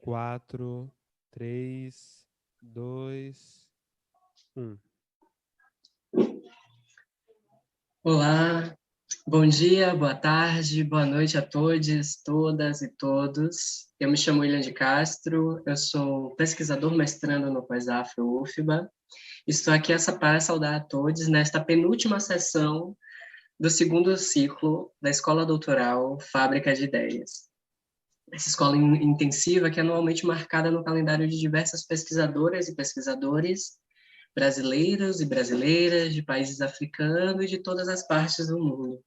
4, 3, 2, 1. Olá, bom dia, boa tarde, boa noite a todos, todas e todos. Eu me chamo William de Castro, eu sou pesquisador mestrando no POSAFRO-UFBA. Estou aqui para saudar a todos nesta penúltima sessão do segundo ciclo da Escola Doutoral Fábrica de Ideias. Essa escola intensiva que é anualmente marcada no calendário de diversas pesquisadoras e pesquisadores brasileiros e brasileiras de países africanos e de todas as partes do mundo.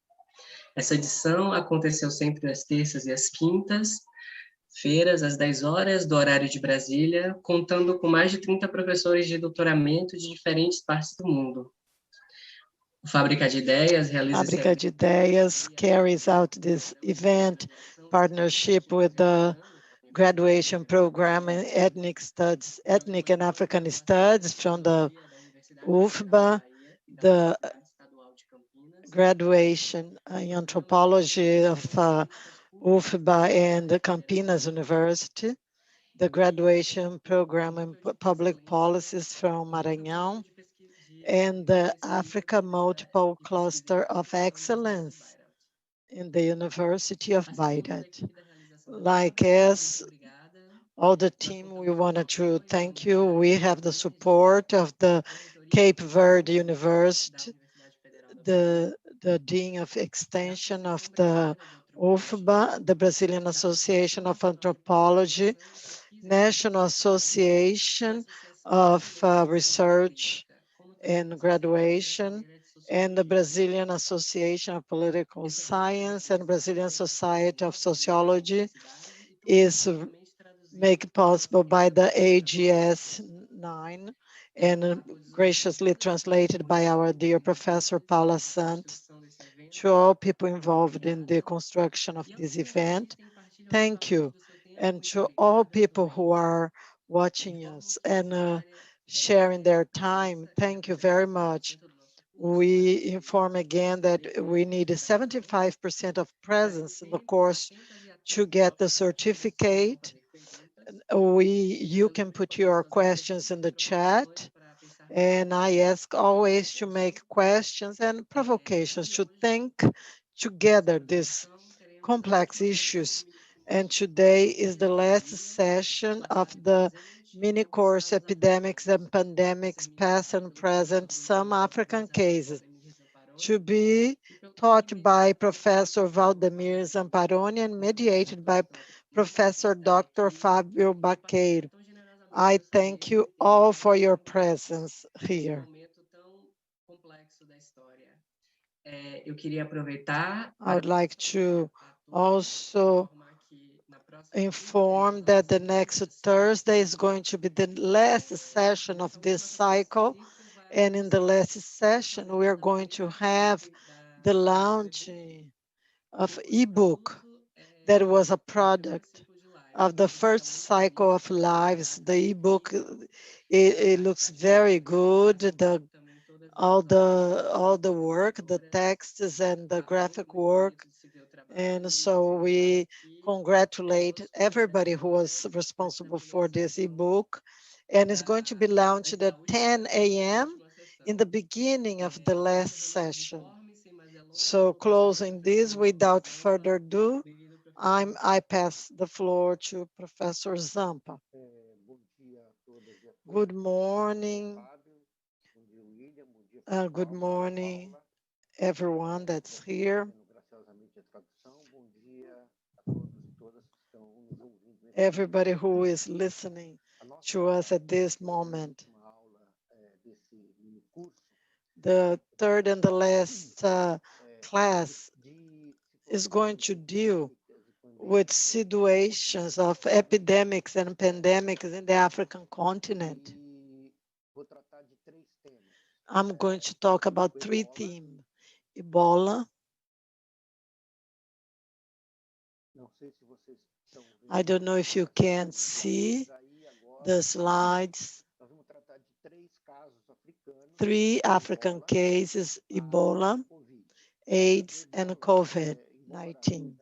Essa edição aconteceu sempre às terças e às quintas-feiras, às 10 horas, do horário de Brasília, contando com mais de 30 professores de doutoramento de diferentes partes do mundo. O Fábrica de Ideias realiza Fábrica de Ideias carries out this event partnership with the graduation program in ethnic studies, ethnic and African studies from the UFBA, the graduation in anthropology of UFBA and the Campinas University, the graduation program in public policies from Maranhão, and the Africa Multiple Cluster of Excellence in the University of Baqueiro. Like us, all the team, we wanted to thank you. We have the support of the Cape Verde University, the Dean of Extension of the UFBA, the Brazilian Association of Anthropology, National Association of Research and Graduation, and the Brazilian Association of Political Science and Brazilian Society of Sociology is made possible by the AGS 9 and graciously translated by our dear Professor Paula Sant. To all people involved in the construction of this event, thank you. And to all people who are watching us and sharing their time, thank you very much. We inform again that we need 75% of presence in the course to get the certificate. You can put your questions in the chat, and I ask always to make questions and provocations to think together these complex issues. And today is the last session of the mini course Epidemics and Pandemics, Past and Present, Some African Cases, to be taught by Professor Valdemir Zamparoni and mediated by Professor Dr. Fábio Baqueiro. I thank you all for your presence here. I would like to also inform that the next Thursday is going to be the last session of this cycle. And in the last session, we are going to have the launching of ebook that was a product of the first cycle of lives. The ebook, it looks very good. All the work, the texts and the graphic work. And so we congratulate everybody who was responsible for this ebook. And it's going to be launched at 10 a.m. in the beginning of the last session. So closing this, without further ado, I pass the floor to Professor Zampa. Good morning. Good morning, everyone that's here. Everybody who is listening to us at this moment. The third and the last class is going to deal with situations of epidemics and pandemics in the African continent. I'm going to talk about three themes: Ebola. I don't know if you can see the slides. 3 African cases: Ebola, AIDS, and COVID-19.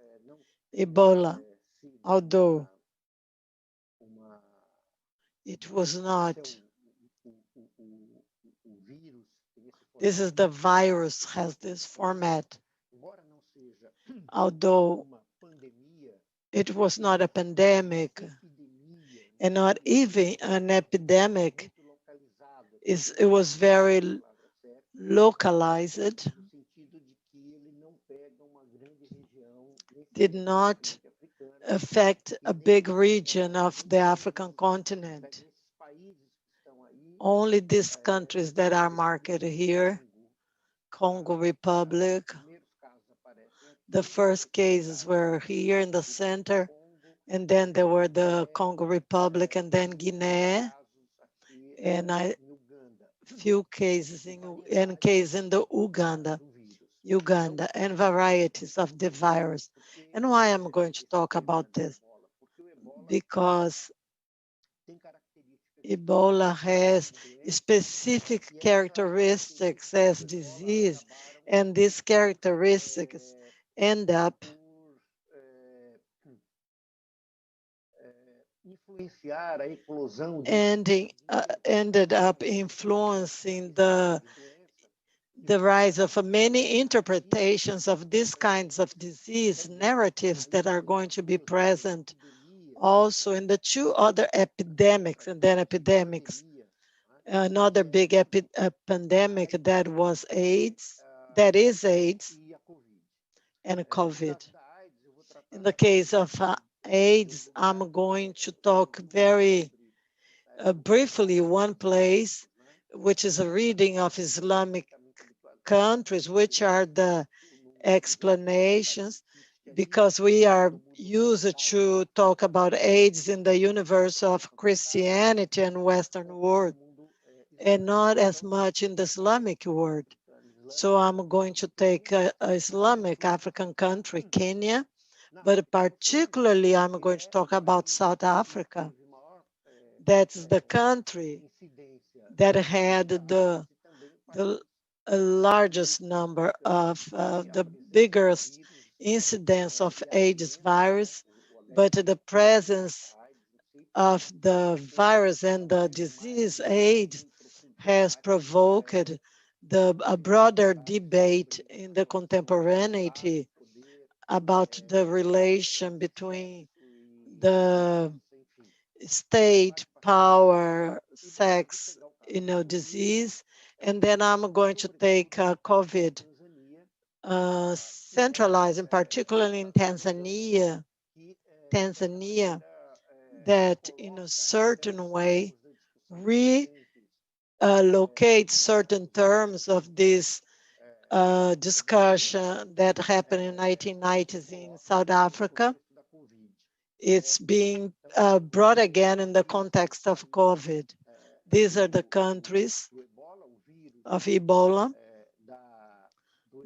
Ebola, although It was not. This is the virus, has this format. Although it was not a pandemic and not even an epidemic, it was very localized, did not affect a big region of the African continent. Only these countries that are marked here, Congo Republic, the first cases were here in the center, and then there were the Congo Republic and then Guinea, and a few cases in the Uganda, and varieties of the virus. And why I'm going to talk about this? Because Ebola has specific characteristics as disease, and these characteristics end up ended up influencing the rise of many interpretations of these kinds of disease narratives that are going to be present also in the two other epidemics, and then epidemics. Another big pandemic that was AIDS, that is AIDS, and COVID. In the case of AIDS, I'm going to talk very briefly one place, which is a reading of Islamic countries, which are the explanations, because we are used to talk about AIDS in the universe of Christianity and Western world, and not as much in the Islamic world. So I'm going to take a Islamic African country, Kenya, but particularly I'm going to talk about South Africa. That's the country that had the largest number of the biggest incidence of AIDS virus, but the presence of the virus and the disease AIDS has provoked a broader debate in the contemporaneity about the relation between the state, power, sex, disease. And then I'm going to take COVID, centralizing, particularly in Tanzania, that in a certain way relocate certain terms of this discussion that happened in 1990s in South Africa. It's being brought again in the context of COVID. These are the countries of Ebola,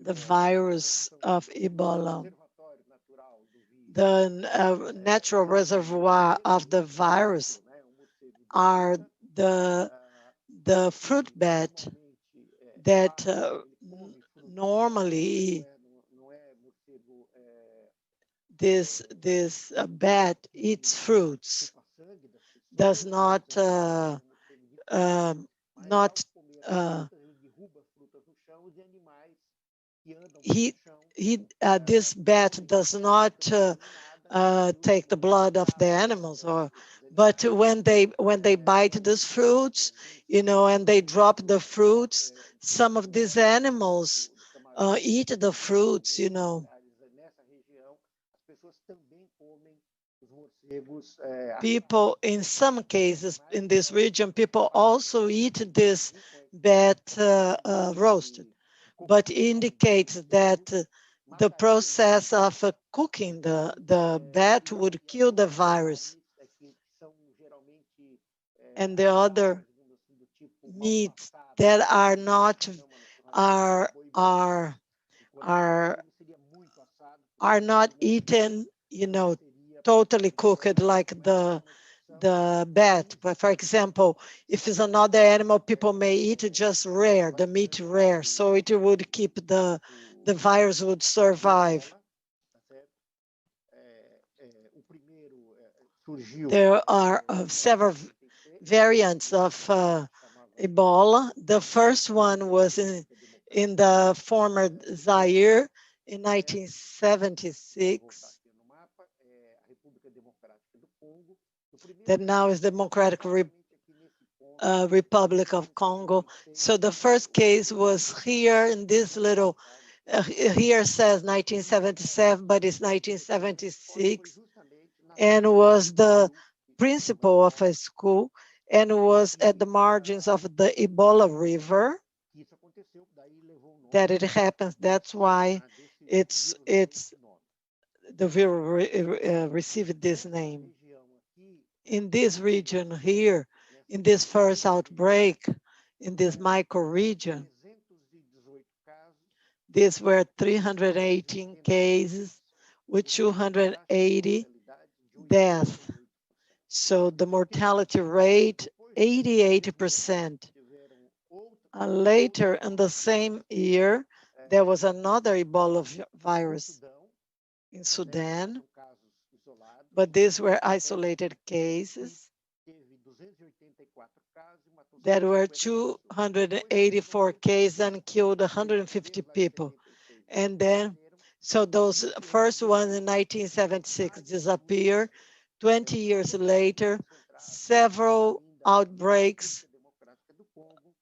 the virus of Ebola. The natural reservoir of the virus are the fruit bat that normally this bat eats fruits, does not this bat does not take the blood of the animals, but when they bite these fruits, and they drop the fruits, some of these animals eat the fruits, People, in some cases in this region, people also eat this bat roasted, but indicates that the process of cooking the bat would kill the virus. And the other meats that are not not eaten, totally cooked like the bat. But for example, if it's another animal, people may eat it just rare, the meat rare, so it would keep the virus would survive. There are several variants of Ebola. The first one was in the former Zaire in 1976, that now is Democratic Republic of Congo. So the first case was here in this little, here says 1977, but it's 1976, and was the principal of a school, and was at the margins of the Ebola River that it happens. That's why it's the river received this name. In this region here, in this first outbreak, in this micro region, these were 318 cases with 280 deaths. So the mortality rate, 88%. Later in the same year, there was another Ebola virus in Sudan, but these were isolated cases. There were 284 cases and killed 150 people. And then, so those first ones in 1976 disappeared. 20 years later, several outbreaks,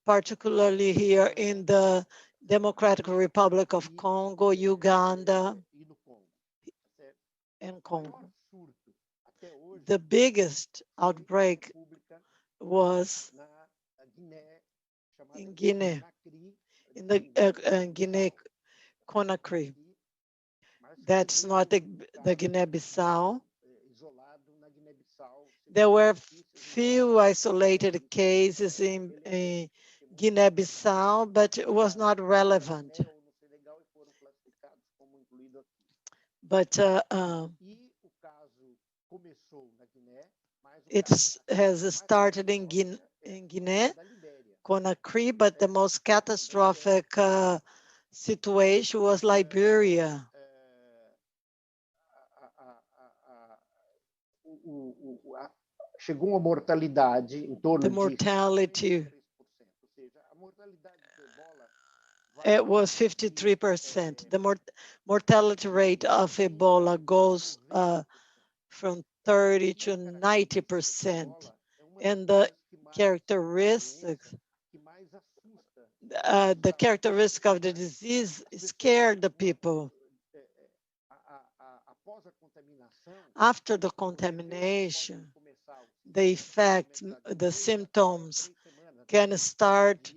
particularly here in the Democratic Republic of Congo, Uganda, and Congo. The biggest outbreak was in Guinea, in the Guinea Conakry. That's not the Guinea-Bissau. There were few isolated cases in Guinea-Bissau, but it was not relevant. But it has started in Guinea, Conakry, but the most catastrophic situation was Liberia. Chegou uma mortalidade em torno the mortality, it was 53%. The mortality rate of Ebola goes from 30 to 90%. And the characteristics, the characteristic of the disease scared the people. After the contamination, the effect, the symptoms can start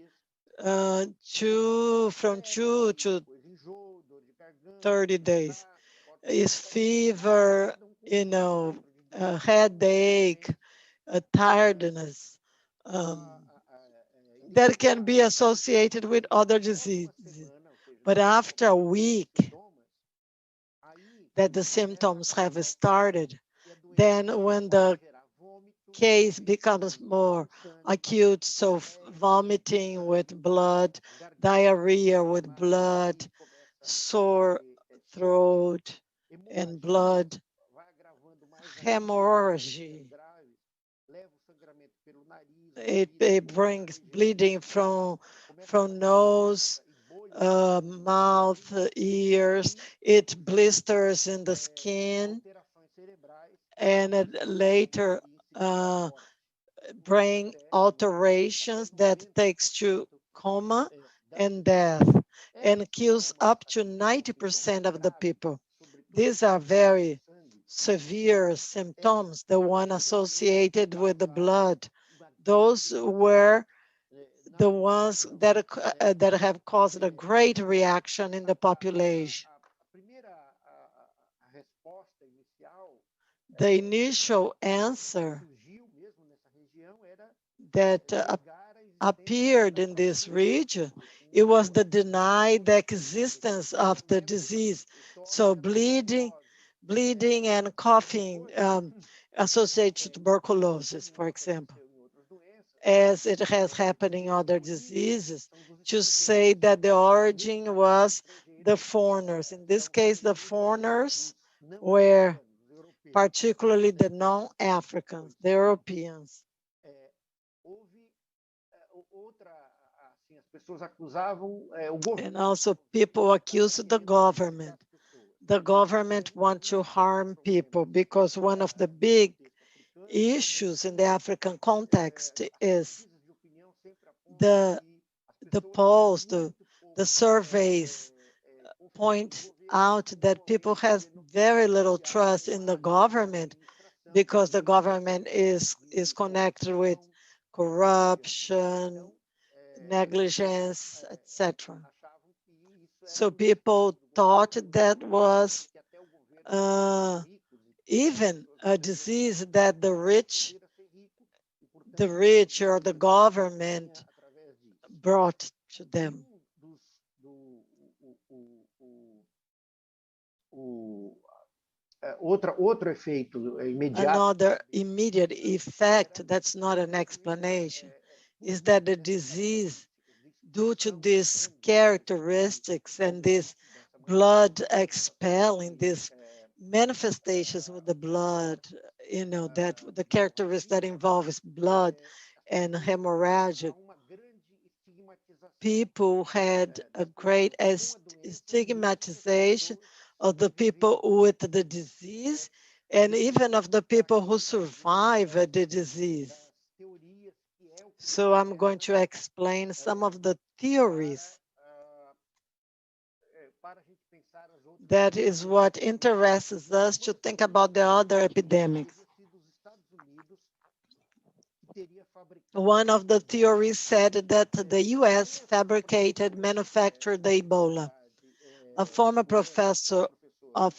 from 2 to 30 days. Is fever, a headache, a tiredness, that can be associated with other diseases. But after a week that the symptoms have started, then when the case becomes more acute, so vomiting with blood, diarrhea with blood, sore throat and blood, hemorrhage. It brings bleeding from nose, mouth, ears. It blisters in the skin, and it later brain alterations that takes to coma and death, and kills up to 90% of the people. These are very severe symptoms, the one associated with the blood. Those were the ones that have caused a great reaction in the population. The initial answer that appeared in this region, it was the denied existence of the disease. So bleeding and coughing associated to tuberculosis, for example, as it has happened in other diseases, to say that the origin was the foreigners. In this case, the foreigners were particularly the non-Africans, the Europeans. And also people accused the government. The government wants to harm people because one of the big issues in the African context is the polls, the surveys point out that people have very little trust in the government because the government is connected with corruption, negligence, etc. So people thought that was even a disease that the rich or the government brought to them. Another immediate effect, that's not an explanation, is that the disease, due to these characteristics and this blood expelling, these manifestations with the blood, that the characteristics that involves blood and hemorrhagic, people had a great stigmatization of the people with the disease and even of the people who survive the disease. So I'm going to explain some of the theories. That is what interests us to think about the other epidemics. One of the theories said that the US fabricated, manufactured the Ebola. A former professor of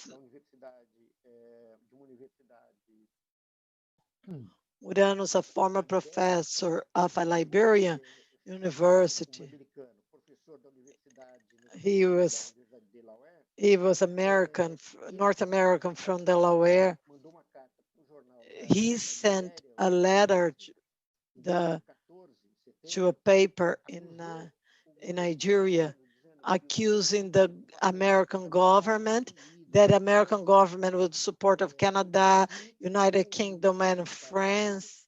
Uranos, a former professor of a Liberian university. He was American, North American from Delaware. He sent a letter to a paper in Nigeria accusing the American government that American government with support of Canada, United Kingdom, and France,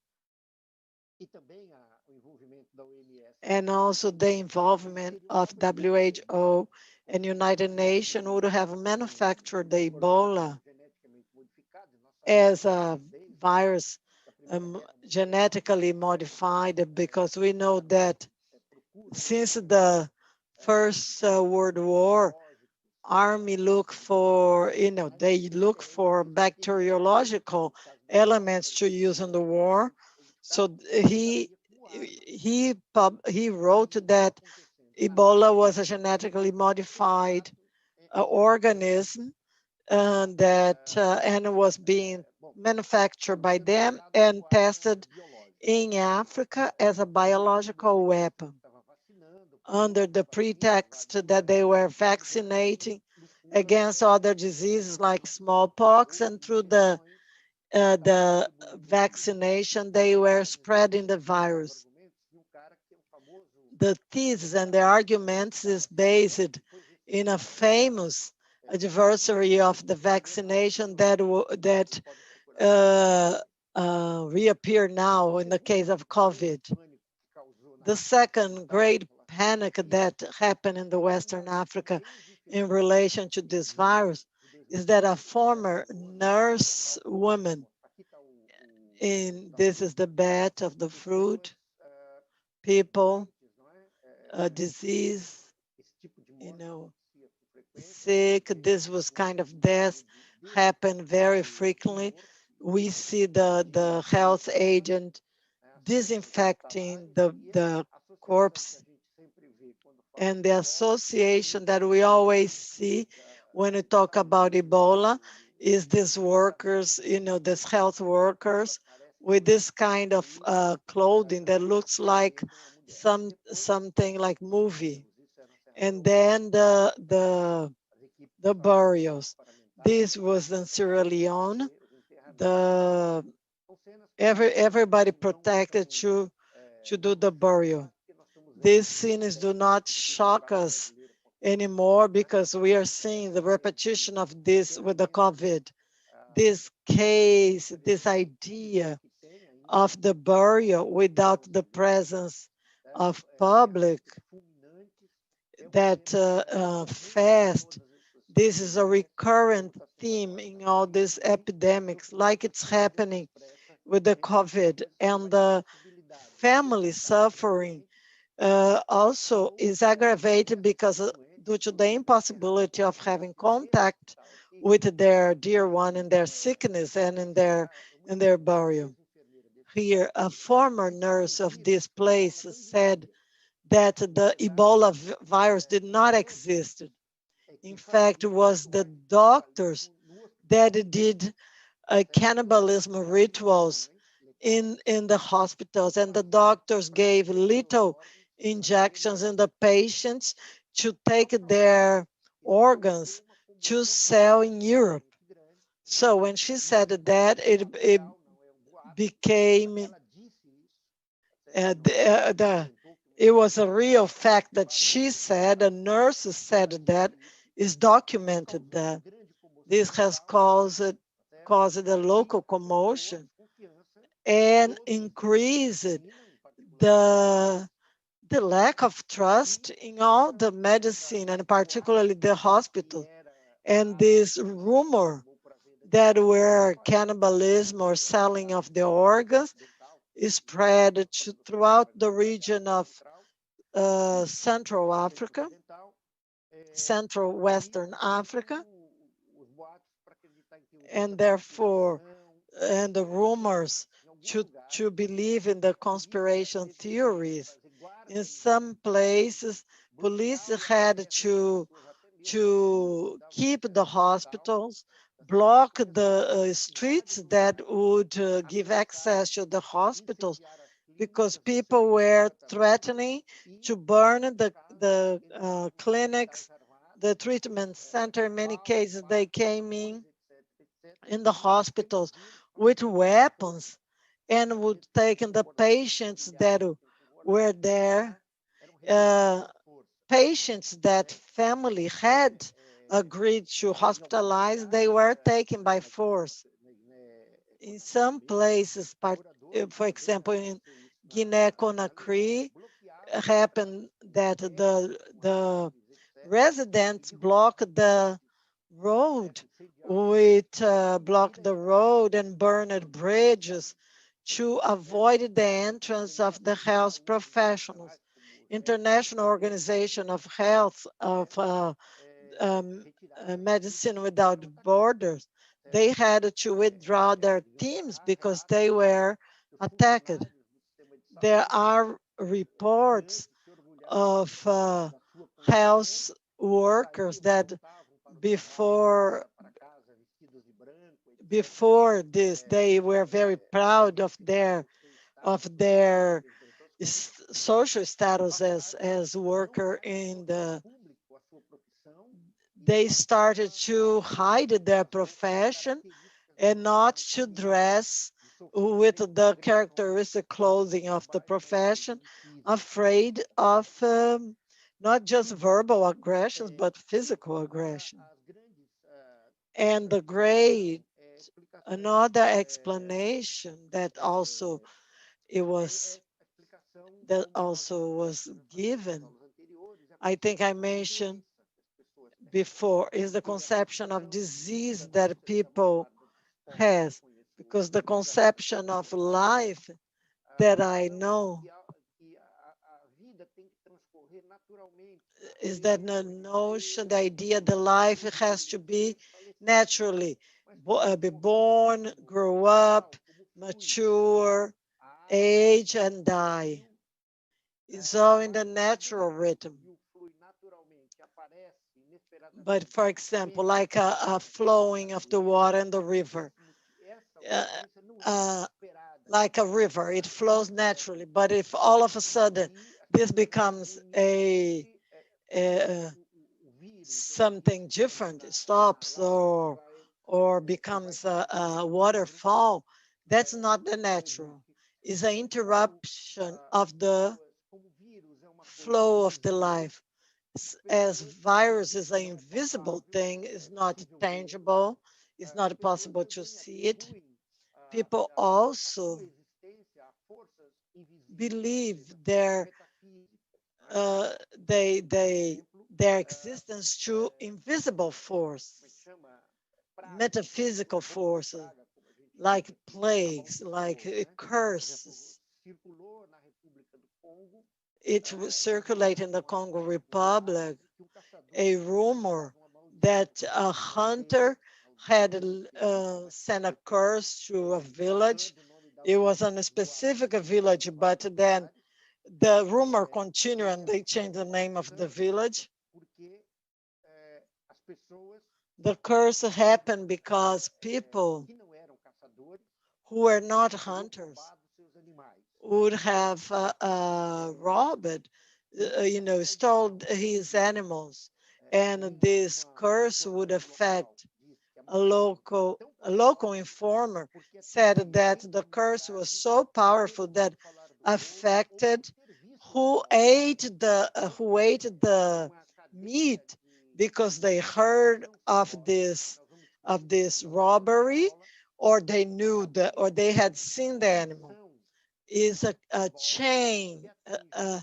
and also the involvement of WHO and United Nations would have manufactured the Ebola as a virus genetically modified, because we know that since the First World War, Army look for, they look for bacteriological elements to use in the war. So he wrote that Ebola was a genetically modified organism and was being manufactured by them and tested in Africa as a biological weapon, under the pretext that they were vaccinating against other diseases like smallpox, and through the vaccination they were spreading the virus. The thesis and the arguments is based in a famous adversary of the vaccination that reappear now in the case of COVID. The second great panic that happened in the Western Africa in relation to this virus is that a former nurse woman, this is the bed of the fruit, people, a disease, sick, this was kind of death, happened very frequently. We see the health agent disinfecting the corpse, and the association that we always see when we talk about Ebola is these workers, these health workers with this kind of clothing that looks like something like movie. And then the burials. This was in Sierra Leone. Everybody protected to do the burial. These scenes do not shock us anymore because we are seeing the repetition of this with the COVID. This case, this idea of the burial without the presence of public, that fast, this is a recurrent theme in all these epidemics, like it's happening with the COVID, and the family suffering also is aggravated because due to the impossibility of having contact with their dear one in their sickness and in their burial. Here, a former nurse of this place said that the Ebola virus did not exist. In fact, it was the doctors that did cannibalism rituals in the hospitals, and the doctors gave little injections in the patients to take their organs to sell in Europe. So when she said that, it became it was a real fact that she said, a nurse said that, is documented that this has caused a local commotion and increased the lack of trust in all the medicine and particularly the hospital. And this rumor that were cannibalism or selling of the organs is spread throughout the region of Central Africa, Central Western Africa, and therefore, and the rumors to believe in the conspiration theories. In some places, police had to keep the hospitals, block the streets that would give access to the hospitals, because people were threatening to burn the clinics, the treatment center. In many cases, they came in the hospitals with weapons and would take the patients that were there, patients that family had agreed to hospitalize, they were taken by force. In some places, for example, in Guinea-Conakry, happened that the residents blocked the road blocked the road and burned bridges to avoid the entrance of the health professionals. International Organization of Health of Medicine Without Borders, they had to withdraw their teams because they were attacked. There are reports of health workers that before this they were very proud of their social status as worker in the, they started to hide their profession and not to dress with the characteristic clothing of the profession, afraid of not just verbal aggressions, but physical aggression. And the great, another explanation that also was given, I think I mentioned before, is the conception of disease that people has, because the conception of life that I know is that the notion, the idea, the life has to be naturally, be born, grow up, mature, age, and die. It's all in the natural rhythm. But for example, like a flowing of the water in the river, like a river, it flows naturally. But if all of a sudden this becomes something different, it stops or becomes a waterfall, that's not the natural. It's an interruption of the flow of the life. As virus is an invisible thing, it's not tangible, it's not possible to see it. People also believe their existence to invisible forces, metaphysical forces, like plagues, like curses. It circulated in the Congo Republic a rumor that a hunter had sent a curse to a village. It was on a specific village, but then the rumor continued and they changed the name of the village. The curse happened because people who were not hunters would have robbed, stole his animals, and this curse would affect a local informer said that the curse was so powerful that affected who ate the meat, because they heard of this robbery, or they knew that, or they had seen the animal. Is a chain, a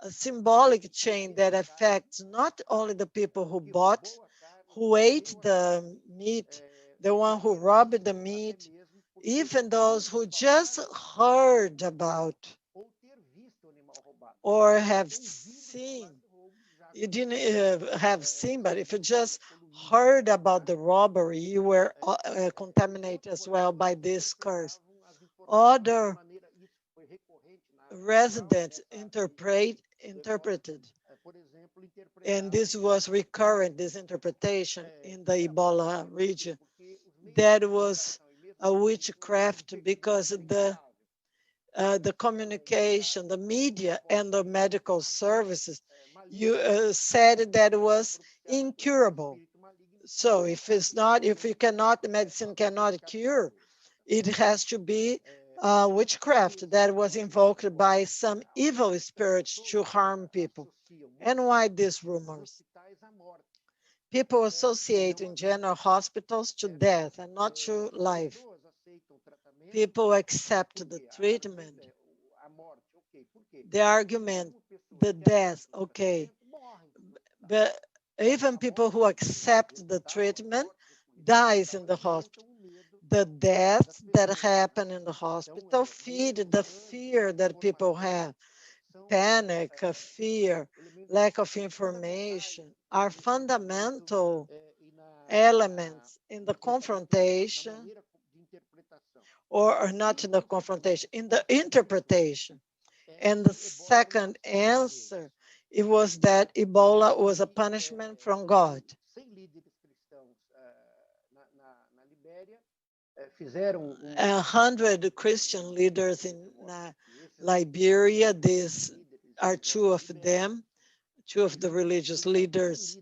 symbolic chain that affects not only the people who ate the meat, the one who robbed the meat, even those who just heard about or have seen. You didn't have seen, but if you just heard about the robbery, you were contaminated as well by this curse. Other residents interpreted, and this was recurrent, this interpretation in the Ebola region, that was a witchcraft, because the communication, the media, and the medical services, you said that it was incurable. So if the medicine cannot cure, it has to be witchcraft that was invoked by some evil spirits to harm people. And why these rumors? People associate in general hospitals to death and not to life. People accept the treatment. The argument, the death, okay. But even people who accept the treatment dies in the hospital. The deaths that happen in the hospital feed the fear that people have. Panic, fear, lack of information are fundamental elements in the confrontation, or not in the confrontation, in the interpretation. And the second answer, it was that Ebola was a punishment from God. 100 Christian leaders in Liberia, these are two of them, two of the religious leaders.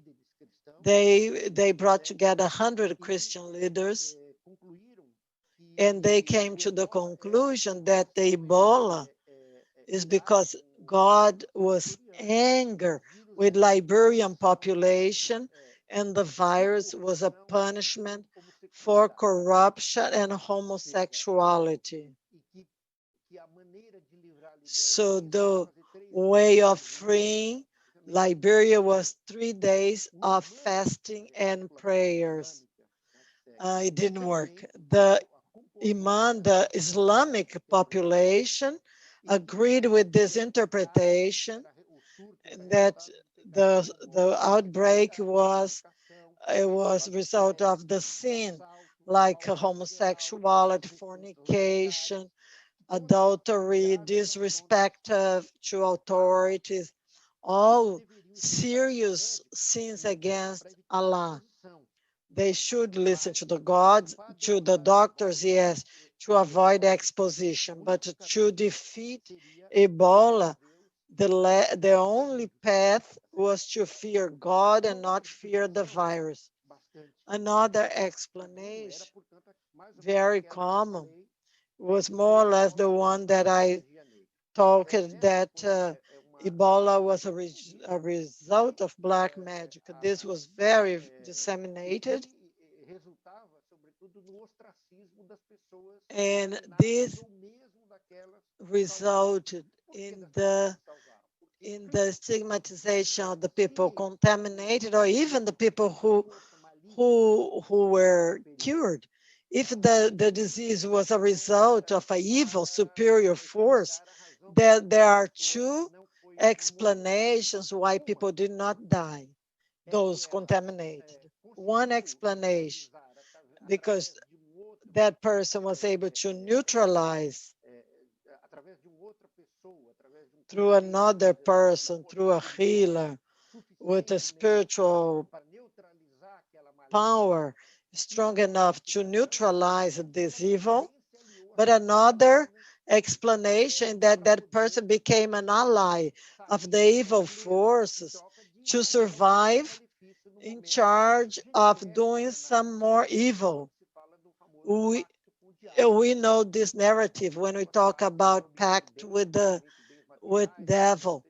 They brought together 100 Christian leaders, and they came to the conclusion that the Ebola is because God was angry with Liberian population, and the virus was a punishment for corruption and homosexuality. So the way of freeing Liberia was 3 days of fasting and prayers. It didn't work. The Imam, the Islamic population, agreed with this interpretation that the outbreak was a result of the sin, like homosexuality, fornication, adultery, disrespect to authorities, all serious sins against Allah. They should listen to the gods, to the doctors, yes, to avoid exposition, but to defeat Ebola, the only path was to fear God and not fear the virus. Another explanation, very common, was more or less the one that I talked, that Ebola was a result of black magic. This was very disseminated, and this resulted in the stigmatization of the people contaminated, or even the people who were cured. If the disease was a result of an evil superior force, there are two explanations why people did not die, those contaminated. One explanation, because that person was able to neutralize through another person, through a healer with a spiritual power strong enough to neutralize this evil. But another explanation that that person became an ally of the evil forces to survive in charge of doing some more evil. We know this narrative when we talk about pact with devil,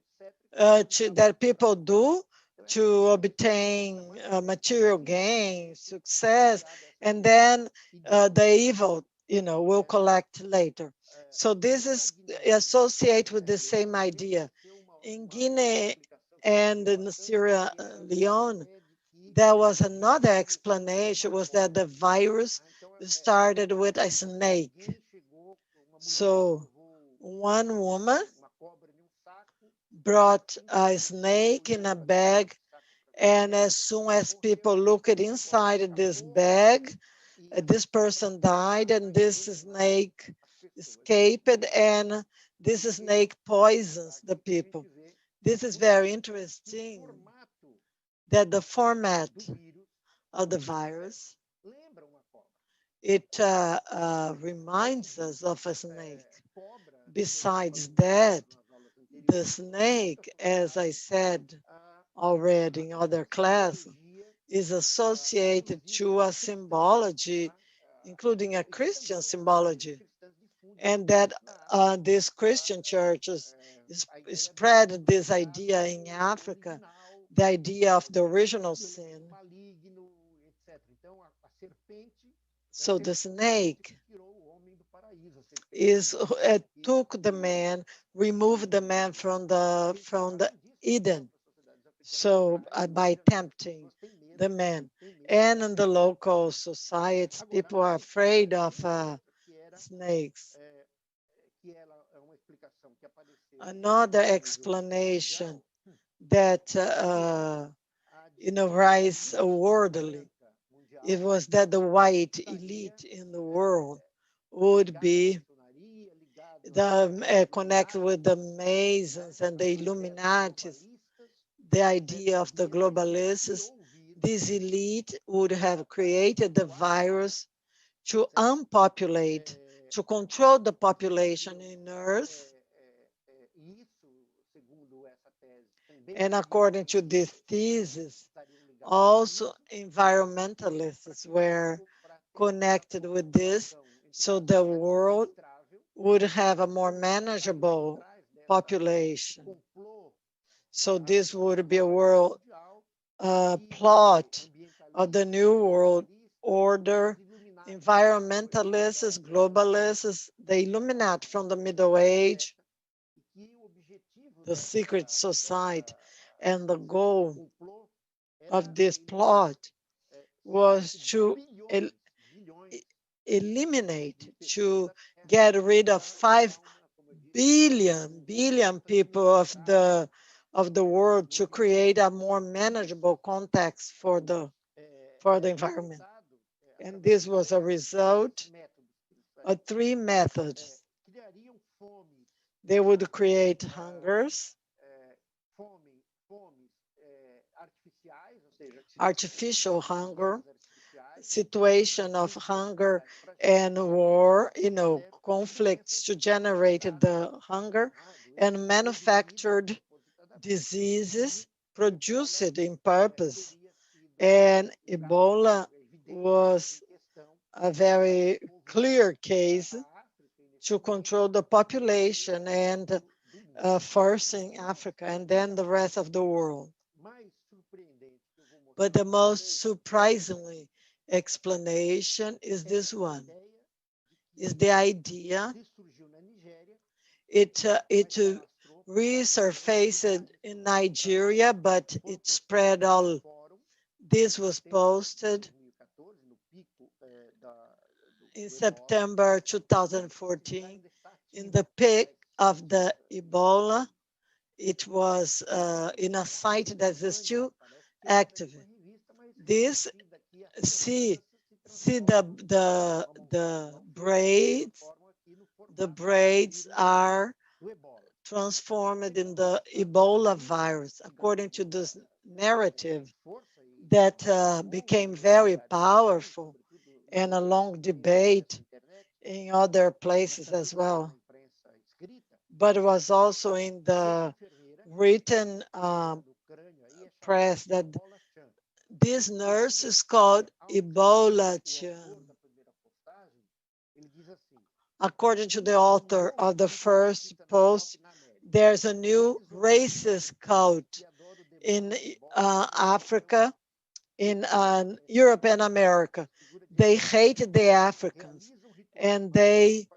that people do to obtain material gain, success, and then the evil, will collect later. So this is associated with the same idea. In Guinea and in Sierra Leone, there was another explanation, was that the virus started with a snake. So one woman brought a snake in a bag, and as soon as people looked inside this bag, this person died, and this snake escaped, and this snake poisons the people. This is very interesting, that the format of the virus, it reminds us of a snake. Besides that, the snake, as I said already in other class, is associated to a symbology, including a Christian symbology, and that these Christian churches spread this idea in Africa, the idea of the original sin. So the snake took the man, removed the man from the Eden. So by tempting the man, and in the local societies, people are afraid of snakes. Another explanation that rise worldly, it was that the white elite in the world would be connected with the Masons and the Illuminatis, the idea of the globalists. This elite would have created the virus to unpopulate, to control the population in Earth. And according to this thesis, also environmentalists were connected with this, so the world would have a more manageable population. So this would be a world plot of the new world order. Environmentalists, globalists, the Illuminati from the Middle Age, the secret society, and the goal of this plot was to eliminate, to get rid of 5 billion people of the world, to create a more manageable context for the environment. And this was a result of 3 methods. They would create hungers, artificial hunger, situation of hunger and war, conflicts to generate the hunger, and manufactured diseases produced in purpose. And Ebola was a very clear case to control the population, and first in Africa and then the rest of the world. But the most surprisingly explanation is this one, is the idea It resurfaced in Nigeria, but it spread all. This was posted in September 2014 in the peak of the Ebola. It was in a site that is still active. This see the braids. The braids are transformed in the Ebola virus, according to this narrative that became very powerful and a long debate in other places as well. But it was also in the written press that this nurse is called Ebola Chan. According to the author of the first post, there's a new racist cult in Africa, in Europe and America. They hate the Africans and they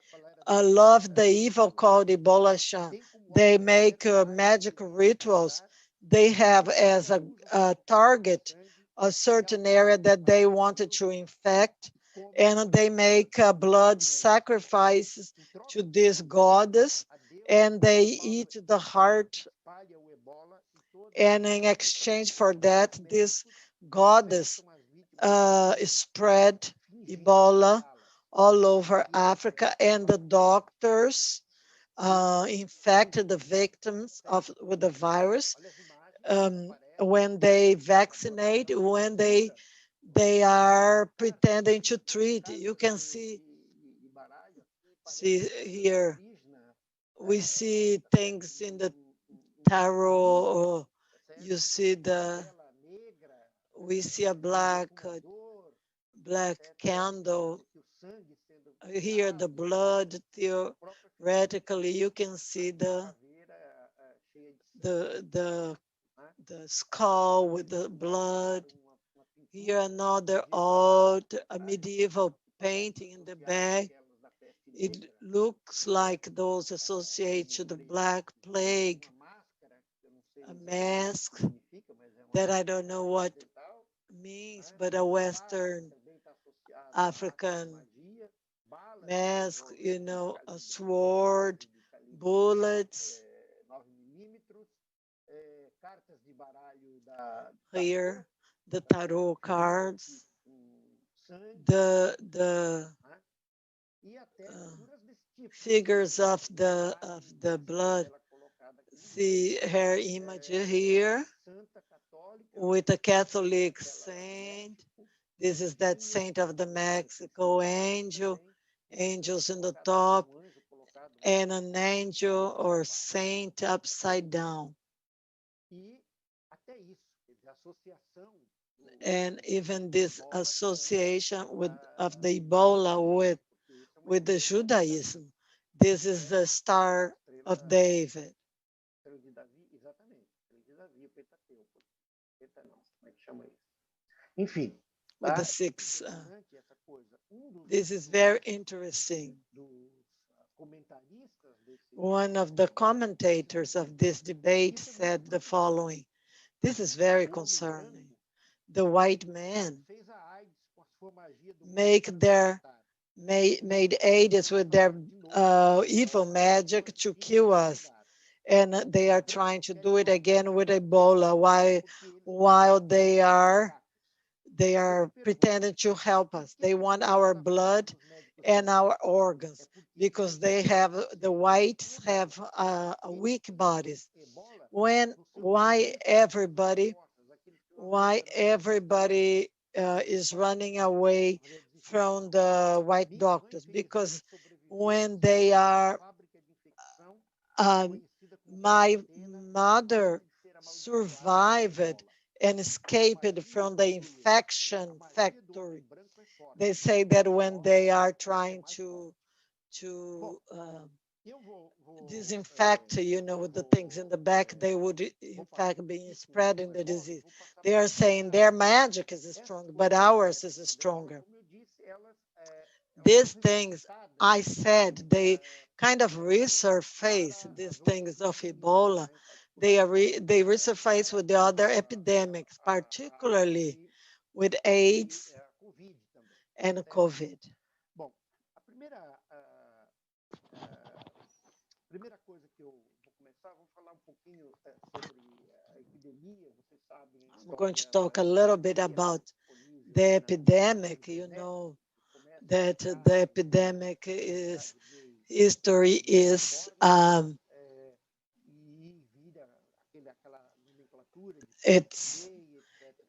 love the evil called Ebola Shan. They make magic rituals. They have as a target a certain area that they wanted to infect, and they make blood sacrifices to this goddess, and they eat the heart, and in exchange for that, this goddess spread Ebola all over Africa, and the doctors infected the victims with the virus when they vaccinate, when they are pretending to treat. You can see here, we see things in the tarot. You see we see a black candle. Here, the blood, theoretically, you can see the skull with the blood. Here, another old medieval painting in the back. It looks like those associated to the Black Plague. A mask that I don't know what means, but a Western African mask, you know, a sword, bullets. Here, the tarot cards, the figures of the blood. See her image here with a Catholic saint. This is that saint of the Mexico angel, angels in the top, and an angel or saint upside down. And even this association of the Ebola with the Judaism. This is the Star of David. With the six. This is very interesting. One of the commentators of this debate said the following. This is very concerning. The white man made AIDS with their evil magic to kill us. And they are trying to do it again with Ebola while they are pretending to help us. They want our blood and our organs because the whites have weak bodies. Why everybody is running away from the white doctors? Because when they are, my mother survived and escaped from the infection factory. They say that when they are trying to disinfect, you know, the things in the back, they would in fact be spreading the disease. They are saying their magic is strong, but ours is stronger. these things I said, they kind of resurface these things of Ebola. They resurface with the other epidemics, particularly with AIDS and COVID. Bom, a primeira coisa que eu vou começar, vamos falar pouquinho sobre a epidemia. Vocês sabem. I'm going to talk a little bit about the epidemic. You know that the epidemic is history is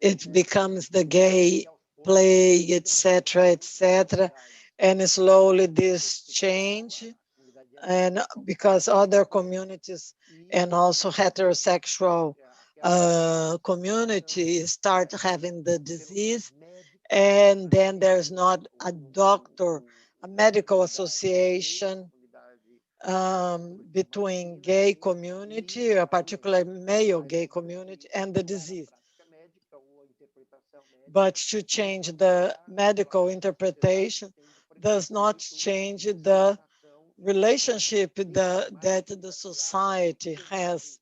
it becomes the gay plague, etc., etc., and slowly this change, and because other communities and also heterosexual community start having the disease, and then there's not a doctor, a medical association between gay community, a particular male gay community, and the disease. But to change the medical interpretation does not change the relationship that the society has.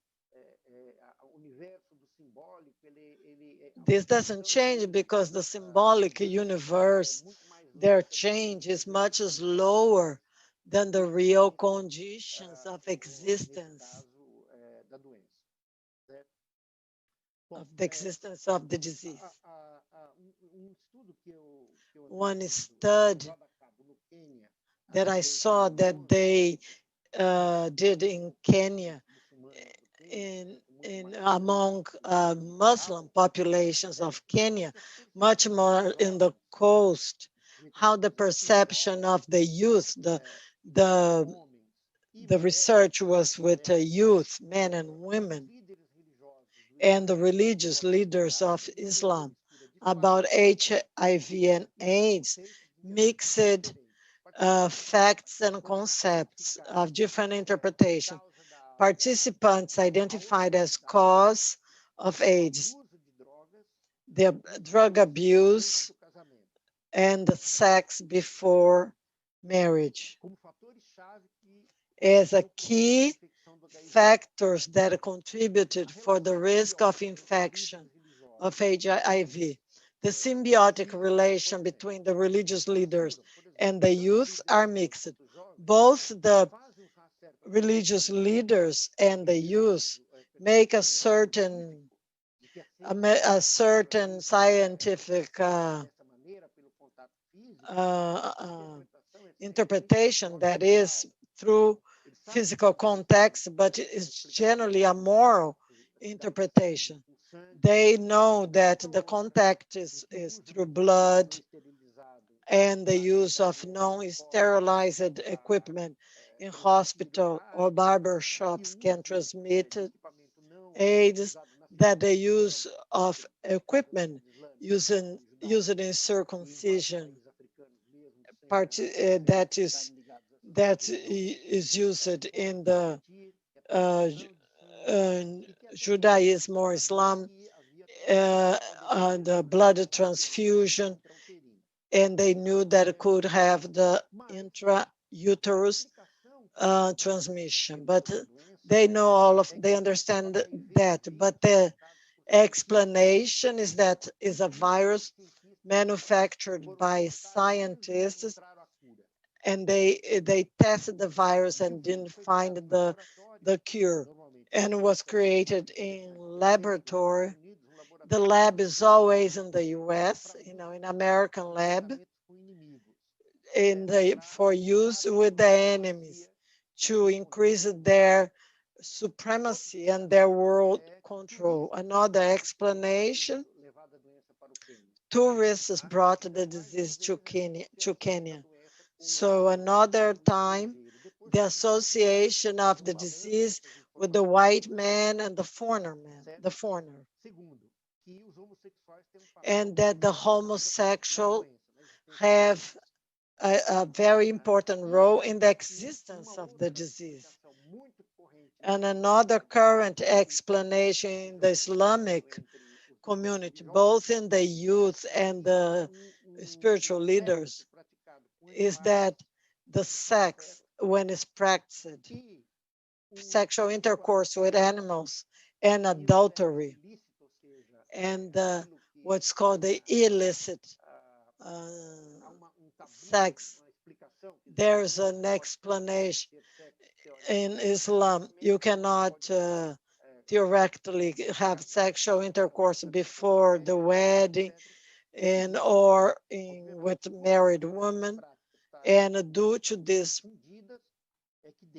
This doesn't change because the symbolic universe, their change is much slower than the real conditions of existence of the existence of the disease. One study that I saw that they did in Kenya, among Muslim populations of Kenya, much more in the coast, how the perception of the youth, the research was with youth, men and women, and the religious leaders of Islam about HIV and AIDS, mixed facts and concepts of different interpretation. Participants identified as cause of AIDS, the drug abuse, and the sex before marriage as a key factors that contributed for the risk of infection of HIV. The symbiotic relation between the religious leaders and the youth are mixed. Both the religious leaders and the youth make a certain scientific interpretation that is through physical context, but it's generally a moral interpretation. They know that the contact is through blood and the use of non-sterilized equipment in hospital or barber shops can transmit AIDS, that the use of equipment used in circumcision that is used in the Judaism or Islam, the blood transfusion, and they knew that it could have the intrauterus transmission. But they know they understand that. But the explanation is that is a virus manufactured by scientists, and they tested the virus and didn't find the cure, and was created in laboratory. The lab is always in the US, in American lab, for use with the enemies to increase their supremacy and their world control. Another explanation, tourists brought the disease to Kenya. So another time, the association of the disease with the white man and the foreigner. And that the homosexual have a very important role in the existence of the disease. And another current explanation in the Islamic community, both in the youth and the spiritual leaders, is that the sex, when it's practiced, sexual intercourse with animals and adultery, and what's called the illicit sex, there's an explanation. In Islam, you cannot theoretically have sexual intercourse before the wedding and or with married women, and due to this,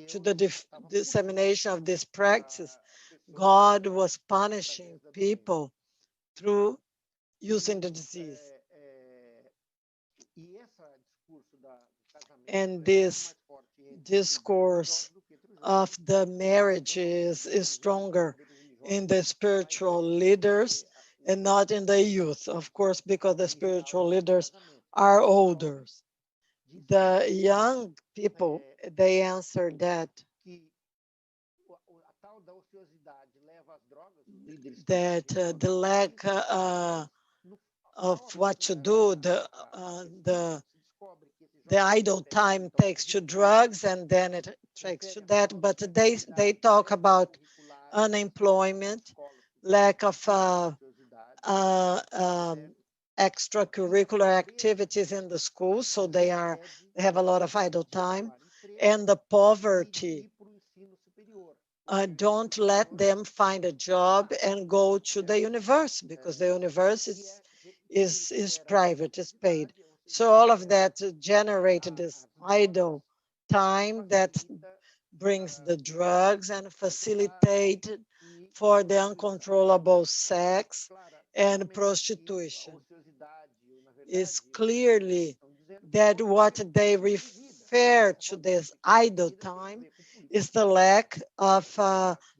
to the dissemination of this practice, God was punishing people through using the disease. And this discourse of the marriage is stronger in the spiritual leaders and not in the youth, of course, because the spiritual leaders are older. The young people, they answer that the lack of what to do, the idle time takes to drugs, and then it takes to that. But they talk about unemployment, lack of extracurricular activities in the school, so they have a lot of idle time, and the poverty. Don't let them find a job and go to the university, because the university is private, is paid. So all of that generated this idle time that brings the drugs and facilitated for the uncontrollable sex and prostitution. It's clearly that what they refer to this idle time is the lack of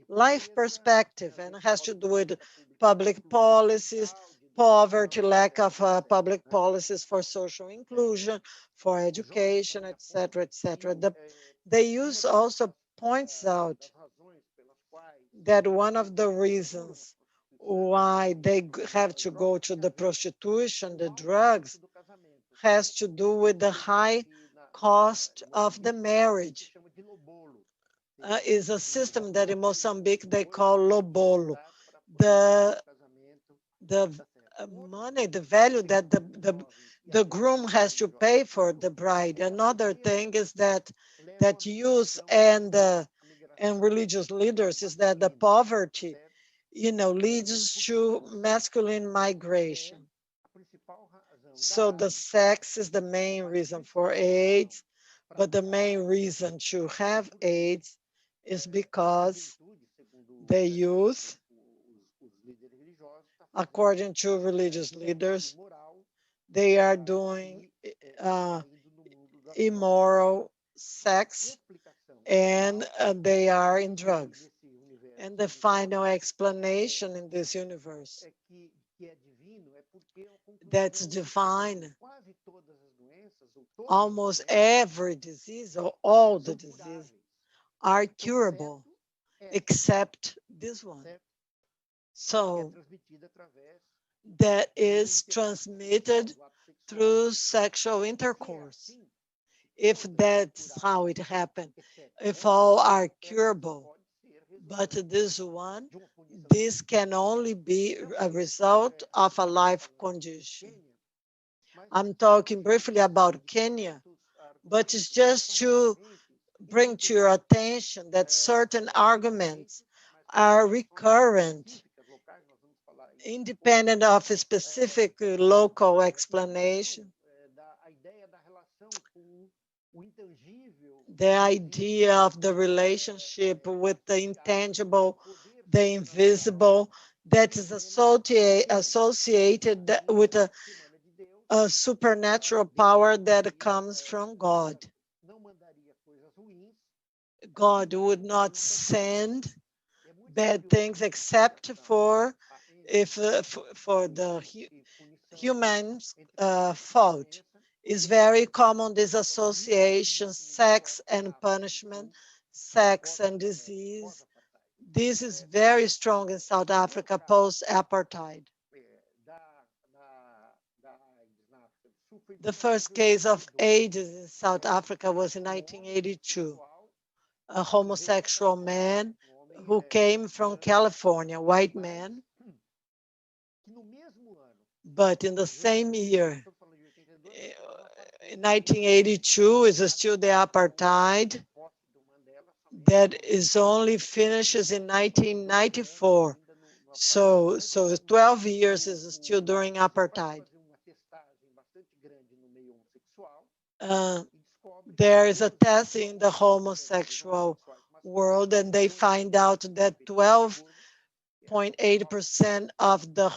life perspective, and it has to do with public policies, poverty, lack of public policies for social inclusion, for education, etc., etc. The use also points out that one of the reasons why they have to go to the prostitution, the drugs, has to do with the high cost of the marriage. Is a system that in Mozambique they call lobolo. The money, the value that the groom has to pay for the bride. Another thing is that youth and religious leaders is that the poverty, leads to masculine migration. So the sex is the main reason for AIDS, but the main reason to have AIDS is because the youth, according to religious leaders, they are doing immoral sex, and they are in drugs. And the final explanation in this universe that's divine, almost every disease or all the diseases are curable except this one. So that is transmitted through sexual intercourse. If that's how it happened, if all are curable, but this one, this can only be a result of a life condition. I'm talking briefly about Kenya, but it's just to bring to your attention that certain arguments are recurrent, independent of a specific local explanation. The idea of the relationship with the intangible, the invisible, that is associated with a supernatural power that comes from God. God would not send bad things except for the human's fault. It's very common, this association, sex and punishment, sex and disease. This is very strong in South Africa post-apartheid. The first case of AIDS in South Africa was in 1982. A homosexual man who came from California, white man, but in the same year, in 1982, is still the apartheid that is only finishes in 1994. So 12 years is still during apartheid. There is a test in the homosexual world, and they find out that 12.8% of the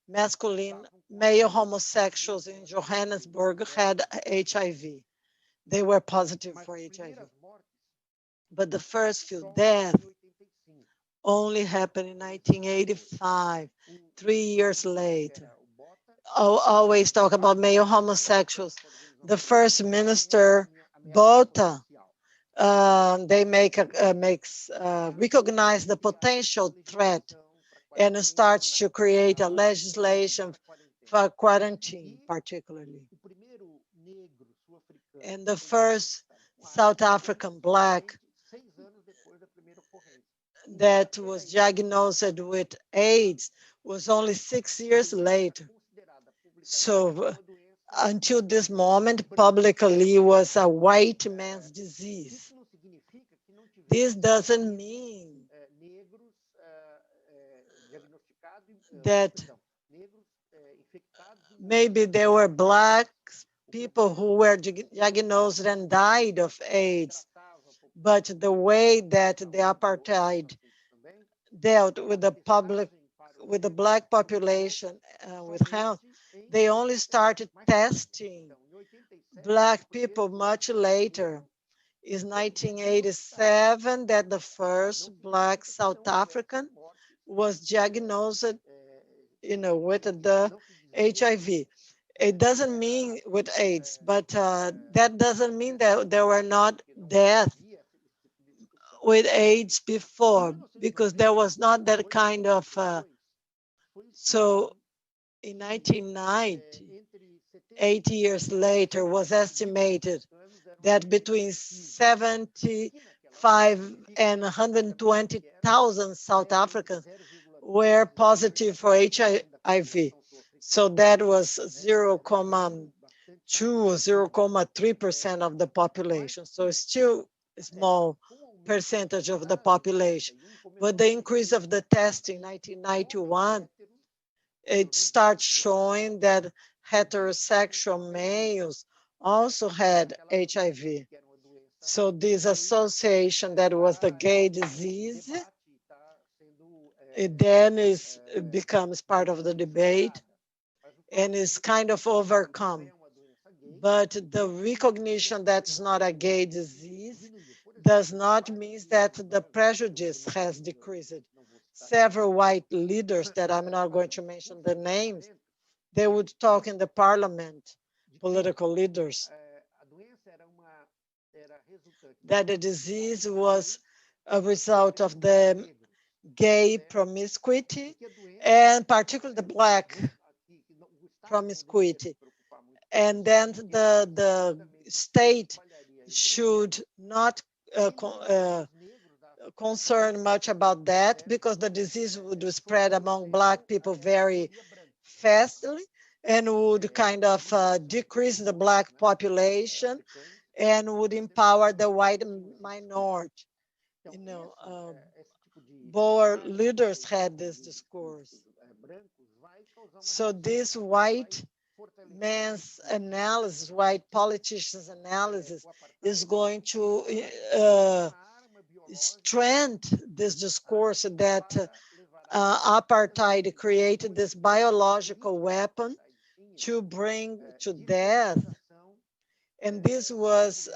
masculine male homosexuals in Johannesburg had HIV. They were positive for HIV. But the first few deaths only happened in 1985, 3 years later. I always talk about male homosexuals. The first minister, Botha, they recognize the potential threat and starts to create a legislation for quarantine, particularly. And the first South African Black that was diagnosed with AIDS was only 6 years later. So until this moment, publicly was a white man's disease. This doesn't mean that maybe there were Black people who were diagnosed and died of AIDS, but the way that the apartheid dealt with the public, with the Black population, with health, they only started testing Black people much later. It's 1987 that the first Black South African was diagnosed, with the HIV. It doesn't mean with AIDS, but that doesn't mean that there were not deaths with AIDS before, because there was not that kind of. So in 1990, 80 years later, was estimated that between 75 and 120,000 South Africans were positive for HIV. So that was 0.2 or 0.3% of the population. So it's still a small percentage of the population. But the increase of the test in 1991, it starts showing that heterosexual males also had HIV. So this association that was the gay disease, it then becomes part of the debate and is kind of overcome. But the recognition that it's not a gay disease does not mean that the prejudice has decreased. Several white leaders that I'm not going to mention the names, they would talk in the parliament, political leaders, that the disease was a result of the gay promiscuity and particularly the Black promiscuity. And then the state should not concern much about that, because the disease would spread among Black people very fastly and would kind of decrease the Black population and would empower the white minority. Boer leaders had this discourse. So this white man's analysis, white politicians' analysis, is going to strengthen this discourse that apartheid created this biological weapon to bring to death. And this was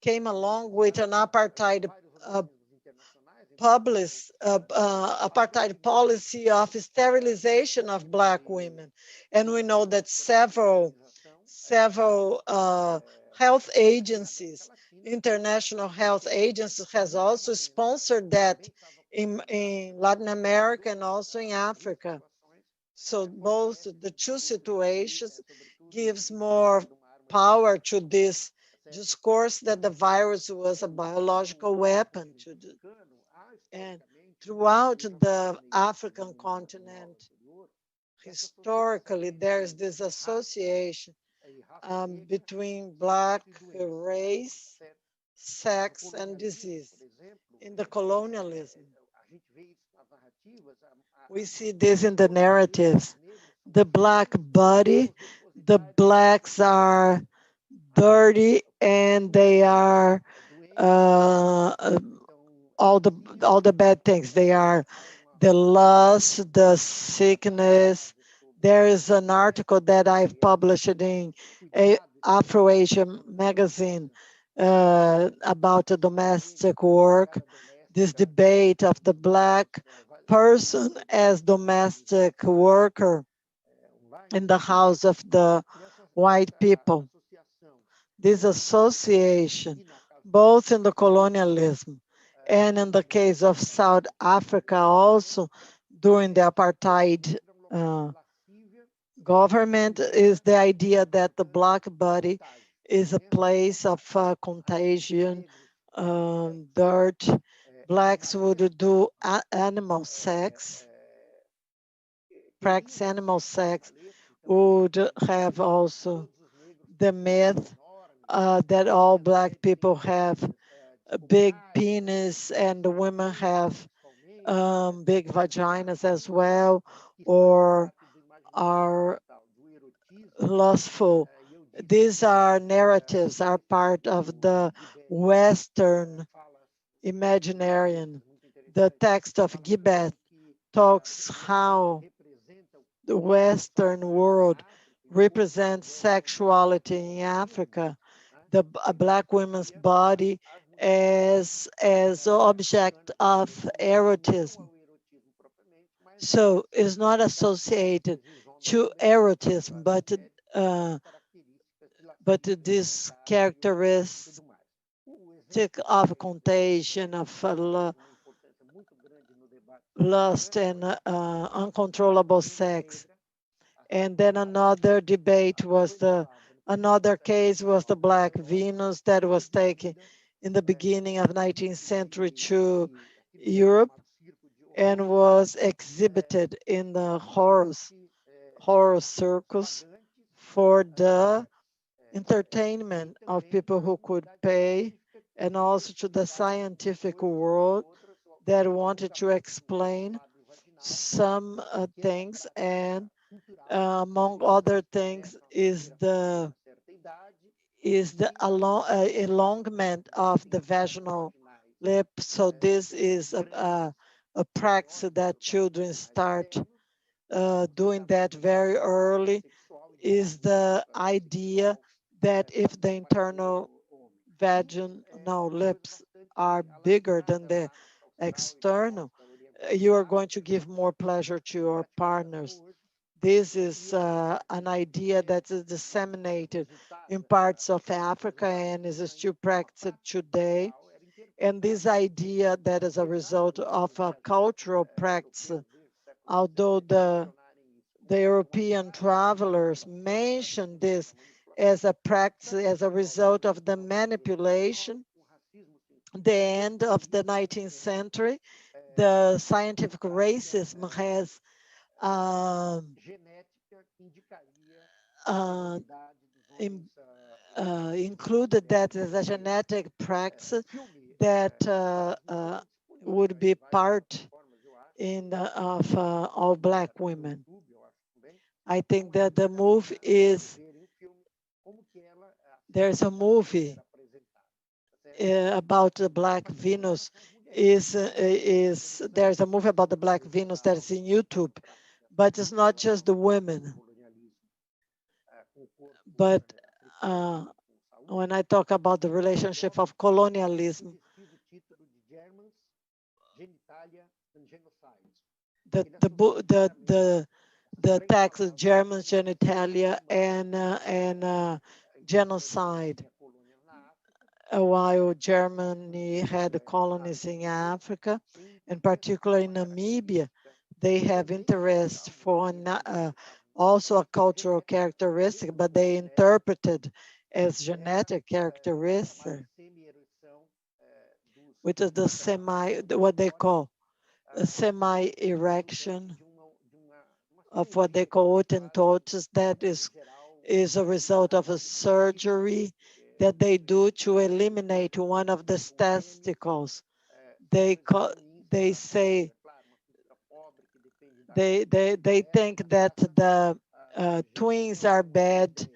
came along with an apartheid apartheid policy of sterilization of Black women. And we know that several health agencies, international health agencies, has also sponsored that in Latin America and also in Africa. So both the two situations gives more power to this discourse that the virus was a biological weapon. And throughout the African continent, historically, there's this association between Black race, sex, and disease. In the colonialism, we see this in the narratives. The Black body, the Blacks are dirty and they are all the bad things. They are the lust, the sickness. There is an article that I've published in a Afro-Asian magazine about the domestic work, this debate of the Black person as domestic worker in the house of the white people. This association, both in the colonialism and in the case of South Africa also during the apartheid government, is the idea that the Black body is a place of contagion, dirt. Blacks would do animal sex, practice animal sex, would have also the myth that all Black people have a big penis and the women have big vaginas as well, or are lustful. These are narratives, are part of the Western imaginarian. The text of Gibbet talks how the Western world represents sexuality in Africa, a Black woman's body as object of erotism. So it's not associated to erotism, but this characteristic of contagion, of lust and uncontrollable sex. And then another debate was another case was the Black Venus that was taken in the beginning of 19th century to Europe and was exhibited in the horror circus for the entertainment of people who could pay, and also to the scientific world that wanted to explain some things, and among other things is the elongment of the vaginal lip. So this is a practice that children start doing that very early, is the idea that if the internal vaginal lips are bigger than the external, you are going to give more pleasure to your partners. This is an idea that is disseminated in parts of Africa and is still practiced today. And this idea that is a result of a cultural practice, although the European travelers mentioned this as a practice, as a result of the manipulation, the end of the 19th century, the scientific racism has included that as a genetic practice that would be part of all Black women. I think that the move is, there's a movie about the Black Venus, there's a movie about the Black Venus that is in YouTube, but it's not just the women. But when I talk about the relationship of colonialism, the text Germans, genitalia, and genocide. While Germany had colonies in Africa, and particularly in Namibia, they have interest for also a cultural characteristic, but they interpreted as genetic characteristic, which is the what they call a semi-erection of what they call otentotes, that is a result of a surgery that they do to eliminate one of the testicles. They say they think that the twins are bad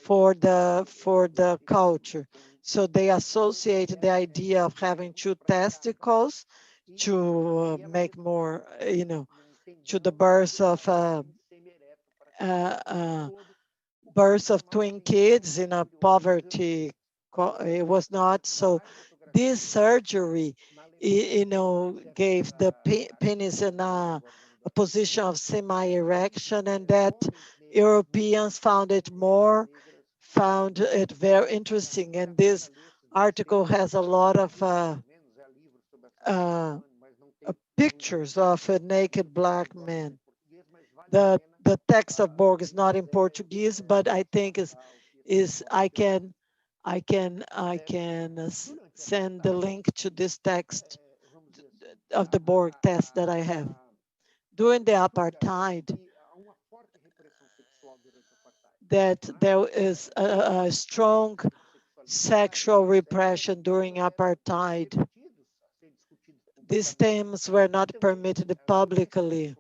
for the culture. So they associate the idea of having two testicles to make more, to the birth of twin kids in a poverty. It was not so. This surgery, gave the penis in a position of semi-erection, and that Europeans found it very interesting. And this article has a lot of pictures of a naked black man. The text of Borg is not in Portuguese, but I think I can send the link to this text of the Borg test that I have. During the apartheid, that there is a strong sexual repression during apartheid. These themes were not permitted publicly,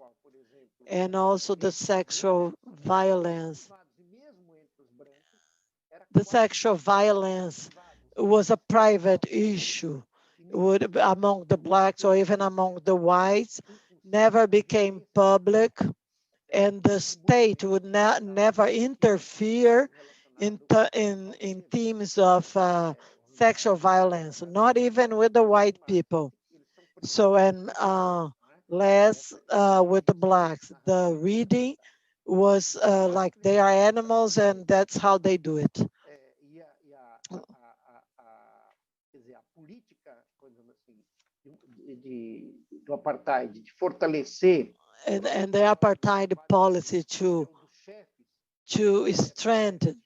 and also the sexual violence. The sexual violence was a private issue among the blacks or even among the whites, never became public, and the state would never interfere in themes of sexual violence, not even with the white people. So, and less with the blacks. The reading was like they are animals and that's how they do it. Do apartheid, de fortalecer and the apartheid policy to strengthen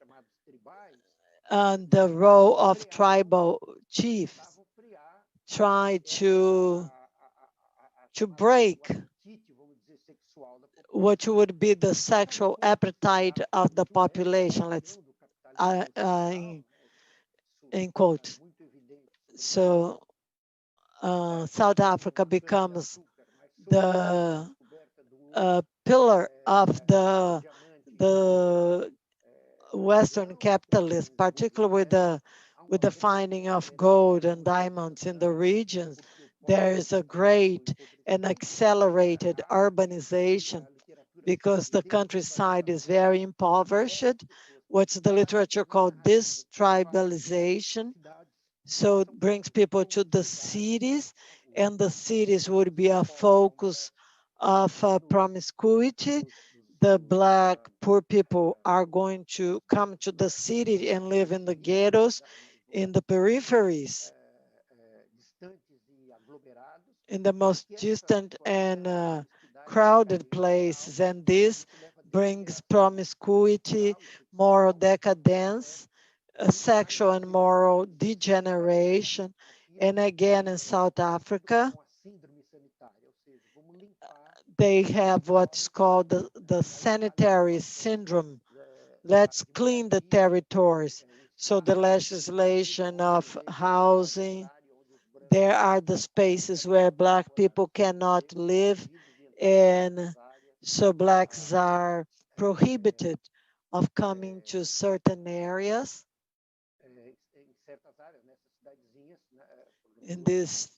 the role of tribal chiefs, try to break what would be the sexual appetite of the population, let's in quotes. So South Africa becomes the pillar of the Western capitalists, particularly with the finding of gold and diamonds in the regions. There is a great and accelerated urbanization because the countryside is very impoverished. What's the literature called distribalization? So it brings people to the cities, and the cities would be a focus of promiscuity. The black poor people are going to come to the city and live in the ghettos, in the peripheries, in the most distant and crowded places. And this brings promiscuity, moral decadence, sexual and moral degeneration. And again, in South Africa, they have what's called the sanitary syndrome. Let's clean the territories. So the legislation of housing, there are the spaces where black people cannot live, and so blacks are prohibited of coming to certain areas. In this,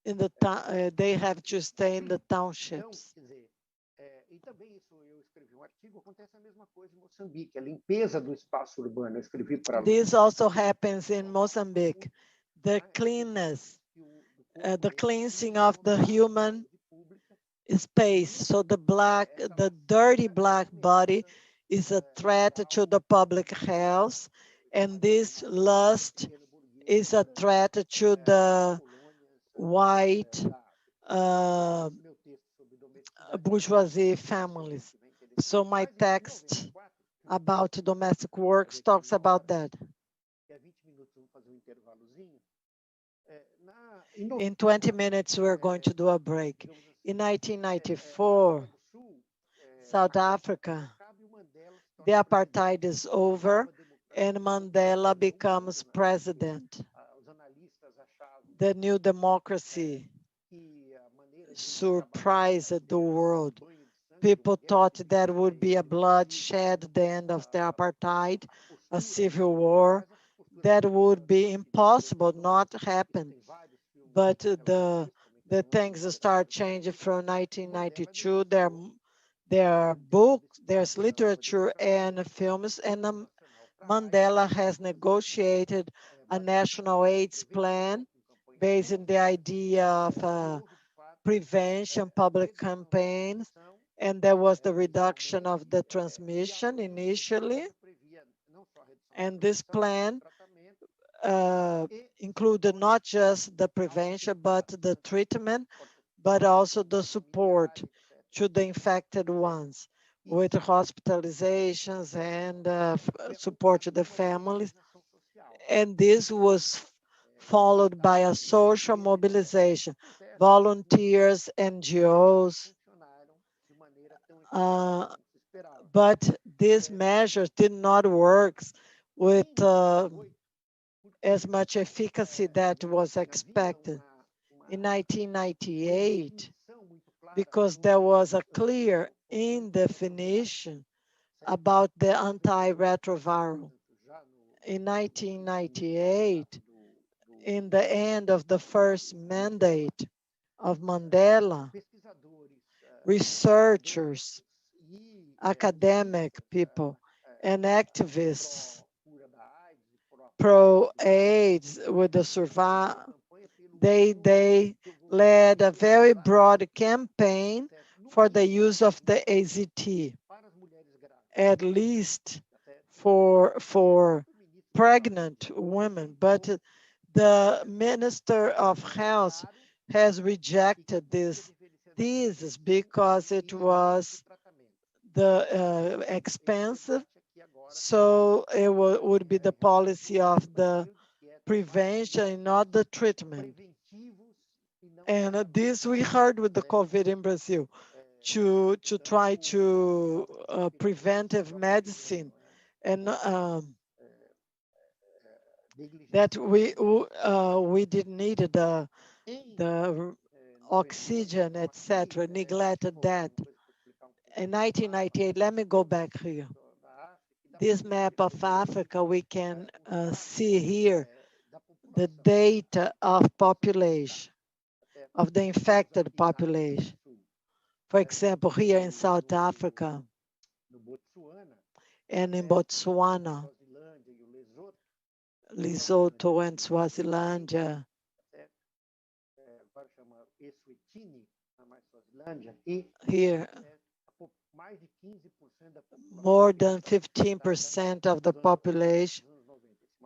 they have to stay in the townships. E também isso eu escrevi artigo, acontece a mesma coisa em Moçambique, a limpeza do espaço urbano. Eu escrevi para This also happens in Mozambique. The cleanness, the cleansing of the human space. So the dirty black body is a threat to the public health, and this lust is a threat to the white bourgeoisie families. So my text about domestic works talks about that. In 20 minutes, we're going to do a break. In 1994, South Africa, the apartheid is over and Mandela becomes president. The new democracy surprised the world. People thought that would be a bloodshed, the end of the apartheid, a civil war. That would be impossible, not happen. But the things start changing from 1992. There are books, there's literature and films, and Mandela has negotiated a national AIDS plan based on the idea of prevention, public campaigns, and there was the reduction of the transmission initially. And this plan included not just the prevention, but the treatment, but also the support to the infected ones with hospitalizations and support to the families. And this was followed by a social mobilization, volunteers, NGOs, but these measures did not work with as much efficacy that was expected. In 1998, because there was a clear indefinition about the antiretroviral. In 1998, in the end of the first mandate of Mandela, researchers, academic people, and activists pro-AIDS with the survival, they led a very broad campaign for the use of the AZT, at least for pregnant women. But the Minister of Health has rejected this thesis because it was expensive. So it would be the policy of the prevention, not the treatment. And this we heard with the COVID in Brazil, to try to preventive medicine, and that we didn't need the oxygen, etc., neglected that. In 1998, let me go back here. This map of Africa, we can see here the data of population, of the infected population. For example, here in South Africa and in Botswana, Lesotho and Swazilandia, here, more than 15% of the population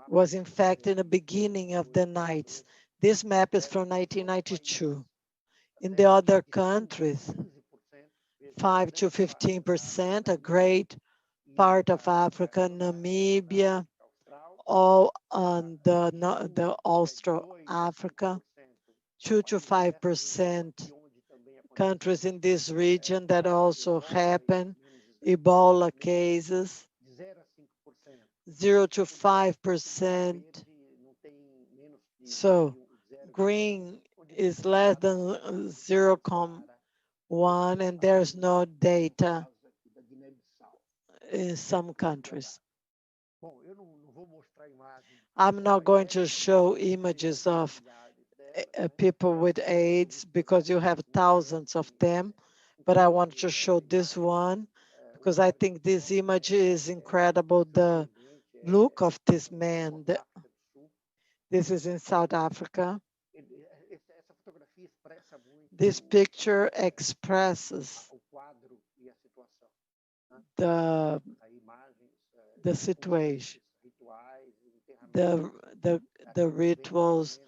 was infected in the beginning of the nights. This map is from 1992. In the other countries, 5 to 15%, a great part of Africa, Namibia, all on the Austral Africa, 2 to 5% countries in this region that also happen, Ebola cases, 0 to 5%. So green is less than 0.1, and there's no data in some countries. I'm not going to show images of people with AIDS because you have thousands of them, but I want to show this one because I think this image is incredible. The look of this man. This is in South Africa. This picture expresses the situation, the rituals,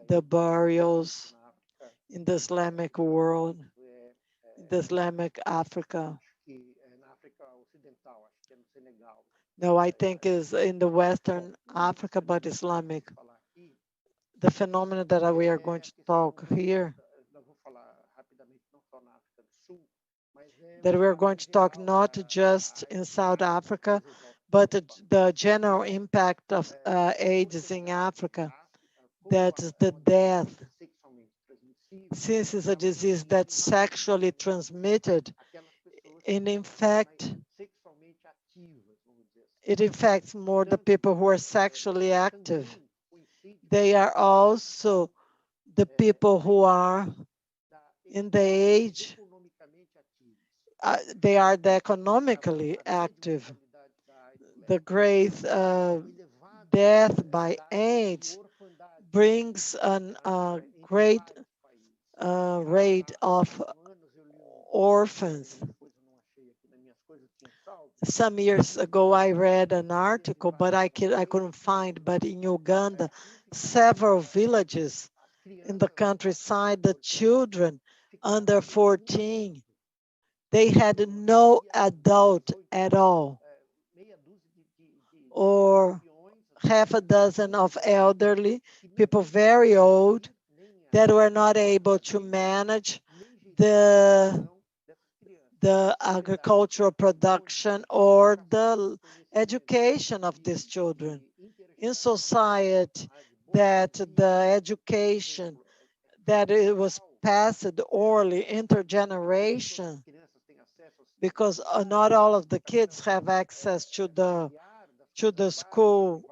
the burials in the Islamic world, in the Islamic Africa. No, I think is in the Western Africa, but Islamic. The phenomenon that we are going to talk here, that we're going to talk not just in South Africa, but the general impact of AIDS in Africa, that is the death, since it's a disease that's sexually transmitted, and in fact, it infects more the people who are sexually active. They are also the people who are in the age, they are the economically active. The great death by AIDS brings a great rate of orphans. Some years ago, I read an article, but I couldn't find, but in Uganda, several villages in the countryside, the children under 14, they had no adult at all, or half a dozen of elderly people, very old, that were not able to manage the agricultural production or the education of these children. In society, that the education that it was passed orally intergeneration, because not all of the kids have access to the school.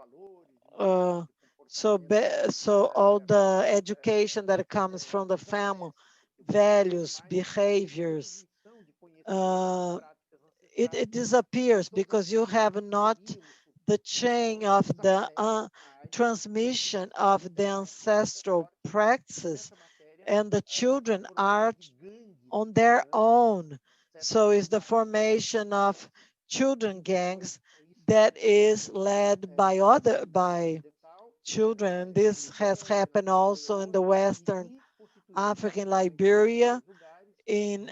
So all the education that comes from the family, values, behaviors, it disappears because you have not the chain of the transmission of the ancestral practices, and the children are on their own. So it's the formation of children gangs that is led by children. This has happened also in the Western African Liberia, in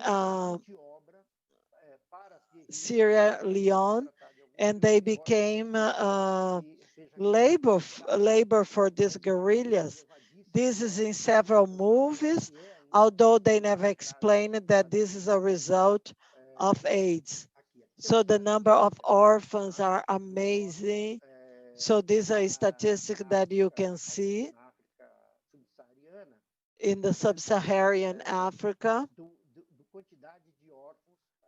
Sierra Leone, and they became labor for these guerrillas. This is in several movies, although they never explained that this is a result of AIDS. So the number of orphans are amazing. So these are statistics that you can see in the sub-Saharan Africa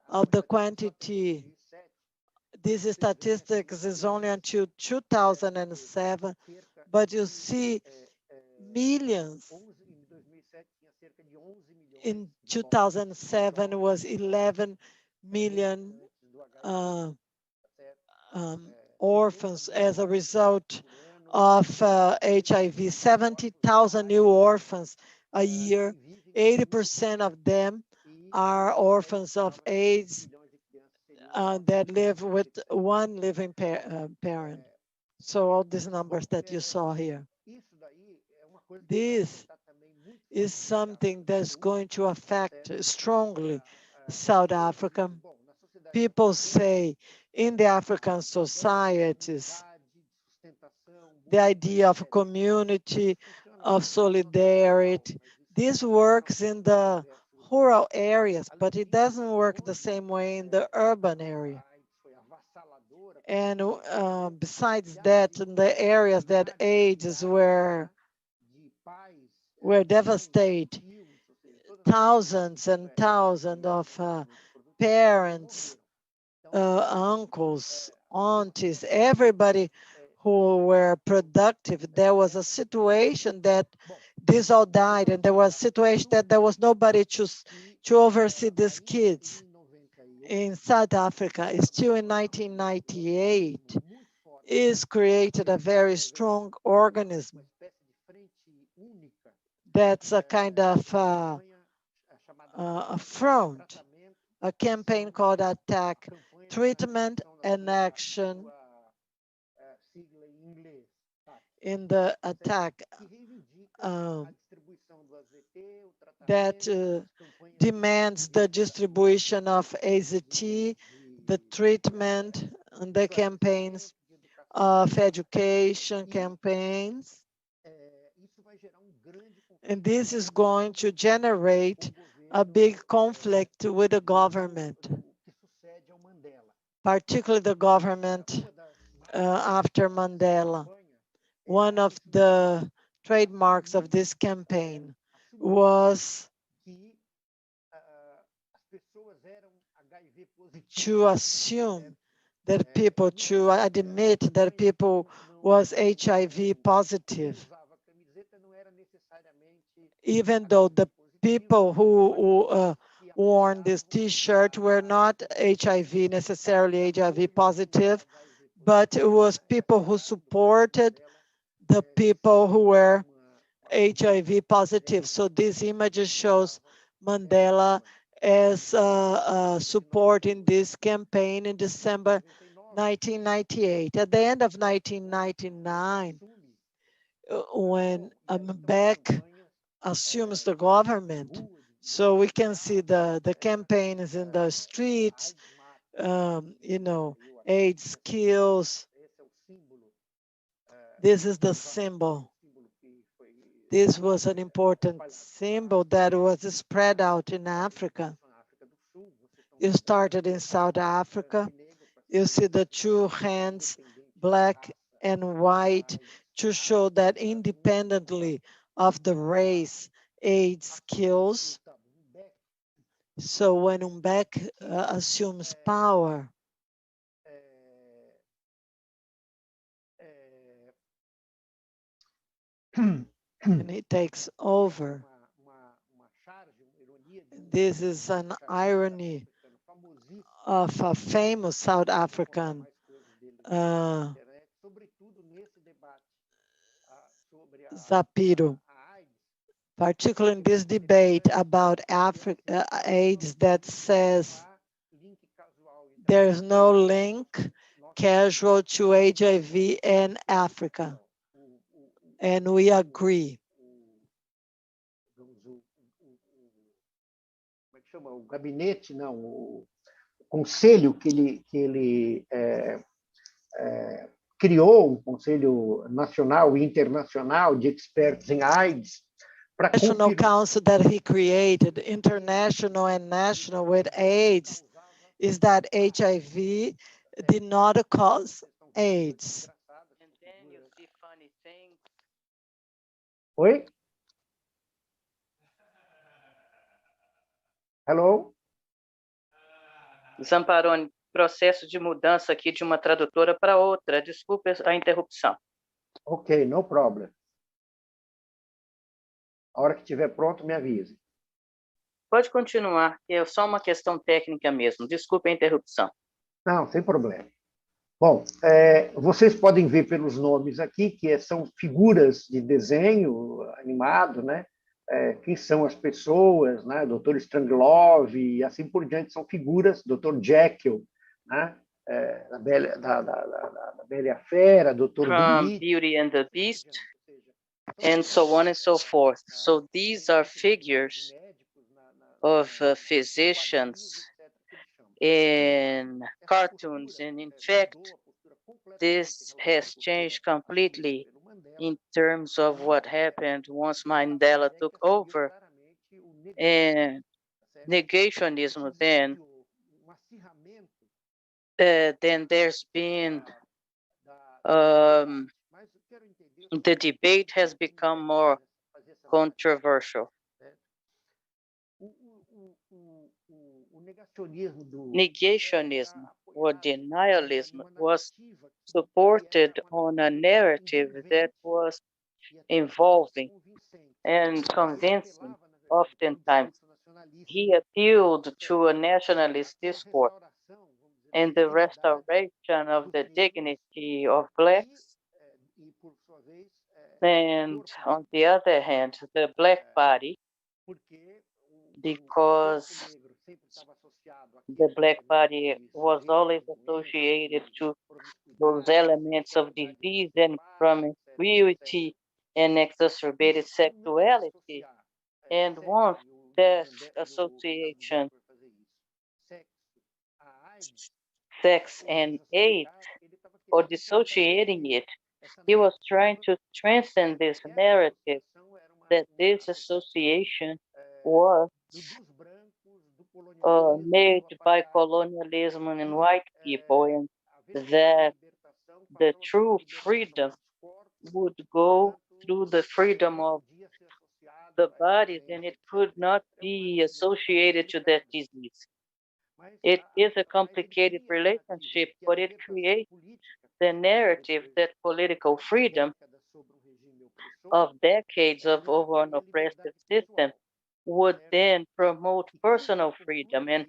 of the quantity. This statistics is only until 2007, but you see millions. In 2007 was 11 million orphans as a result of HIV, 70,000 new orphans a year. 80% of them are orphans of AIDS that live with one living parent. So all these numbers that you saw here. This is something that's going to affect strongly South Africa. People say in the African societies, the idea of community, of solidarity, this works in the rural areas, but it doesn't work the same way in the urban area. And besides that, in the areas that AIDS were devastated, thousands and thousands of parents, uncles, aunties, everybody who were productive. There was a situation that these all died, and there was a situation that there was nobody to oversee these kids. In South Africa, still in 1998, is created a very strong organism that's a kind of a front, a campaign called Attack, Treatment and Action in the Attack, that demands the distribution of AZT, the treatment, and the campaigns of education campaigns. And this is going to generate a big conflict with the government, particularly the government after Mandela. One of the trademarks of this campaign was to assume that people, to admit that people was HIV positive, even though the people who worn this T-shirt were not necessarily HIV positive, but it was people who supported the people who were HIV positive. So this image shows Mandela as supporting this campaign in December 1998. At the end of 1999, when Mbeki assumes the government, so we can see the campaigns in the streets, you know, AIDS kills. This is the symbol. This was an important symbol that was spread out in Africa. It started in South Africa. You see the two hands, black and white, to show that independently of the race, AIDS kills. So when Mbeki assumes power, and he takes over, this is an irony of a famous South African Zapiro, particularly in this debate about AIDS that says there is no link casual to HIV in Africa. And we agree. O gabinete, não, o conselho que ele criou, um conselho nacional e internacional de expertos em AIDS, para National Council that he created, international and national with AIDS, is that HIV did not cause AIDS. And then you see funny things. Oi? Hello? Zamparoni, processo de mudança aqui de uma tradutora para outra. Desculpe a interrupção. Ok, no problem. A hora que estiver pronto, me avise. Pode continuar, é só uma questão técnica mesmo. Desculpe a interrupção. Não, sem problema. Bom, vocês podem ver pelos nomes aqui que são figuras de desenho animado, né? Quem são as pessoas, né? Dr. Strangelove e assim por diante, são figuras, Dr. Jekyll, né? Da Bela e a Fera, Dr. From Beauty and the Beast, and so on and so forth. So these are figures of physicians in cartoons, and in fact, this has changed completely in terms of what happened once Mandela took over. And negationism then there's been the debate has become more controversial. Negationism or denialism was supported on a narrative that was involving and convincing. Oftentimes, he appealed to a nationalist discourse and the restoration of the dignity of Blacks, and on the other hand, the Black Party, because the Black Party was always associated to those elements of disease and promiscuity and exacerbated sexuality. And once that association sex and AIDS or dissociating it. He was trying to strengthen this narrative that this association was made by colonialism and white people, and that the true freedom would go through the freedom of the bodies, and it could not be associated to that disease. It is a complicated relationship, but it creates the narrative that political freedom of decades of over an oppressive system would then promote personal freedom. And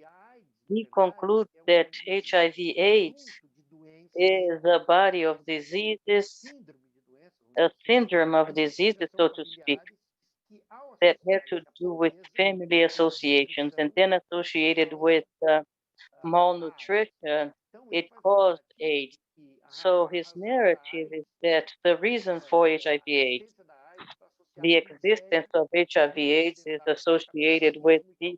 he concludes that HIV/AIDS is a body of diseases, a syndrome of diseases, so to speak, that had to do with family associations, and then associated with malnutrition, it caused AIDS. So his narrative is that the reason for HIV/AIDS, the existence of HIV/AIDS is associated with the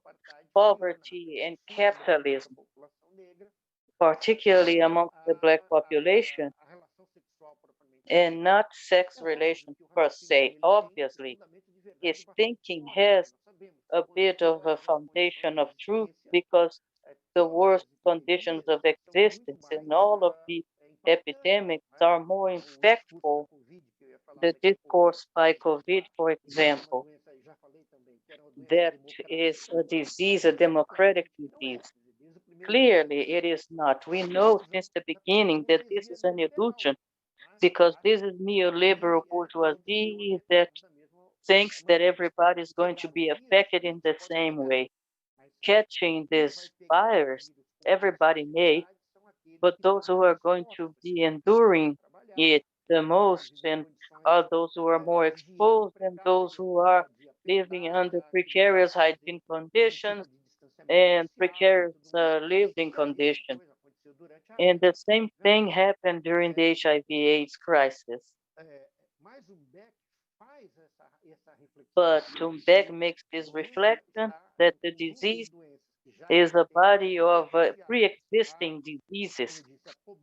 poverty and capitalism, particularly amongst the Black population, and not sex relations per se. Obviously, his thinking has a bit of a foundation of truth because the worst conditions of existence and all of the epidemics are more impactful. The discourse by COVID, for example, that is a disease, a democratic disease. Clearly, it is not. We know since the beginning that this is an illusion because this is neoliberal bourgeoisie that thinks that everybody is going to be affected in the same way. Catching this virus, everybody may, but those who are going to be enduring it the most and are those who are more exposed and those who are living under precarious hygiene conditions and precarious living conditions. And the same thing happened during the HIV/AIDS crisis. But Thunberg makes this reflection that the disease is a body of pre-existing diseases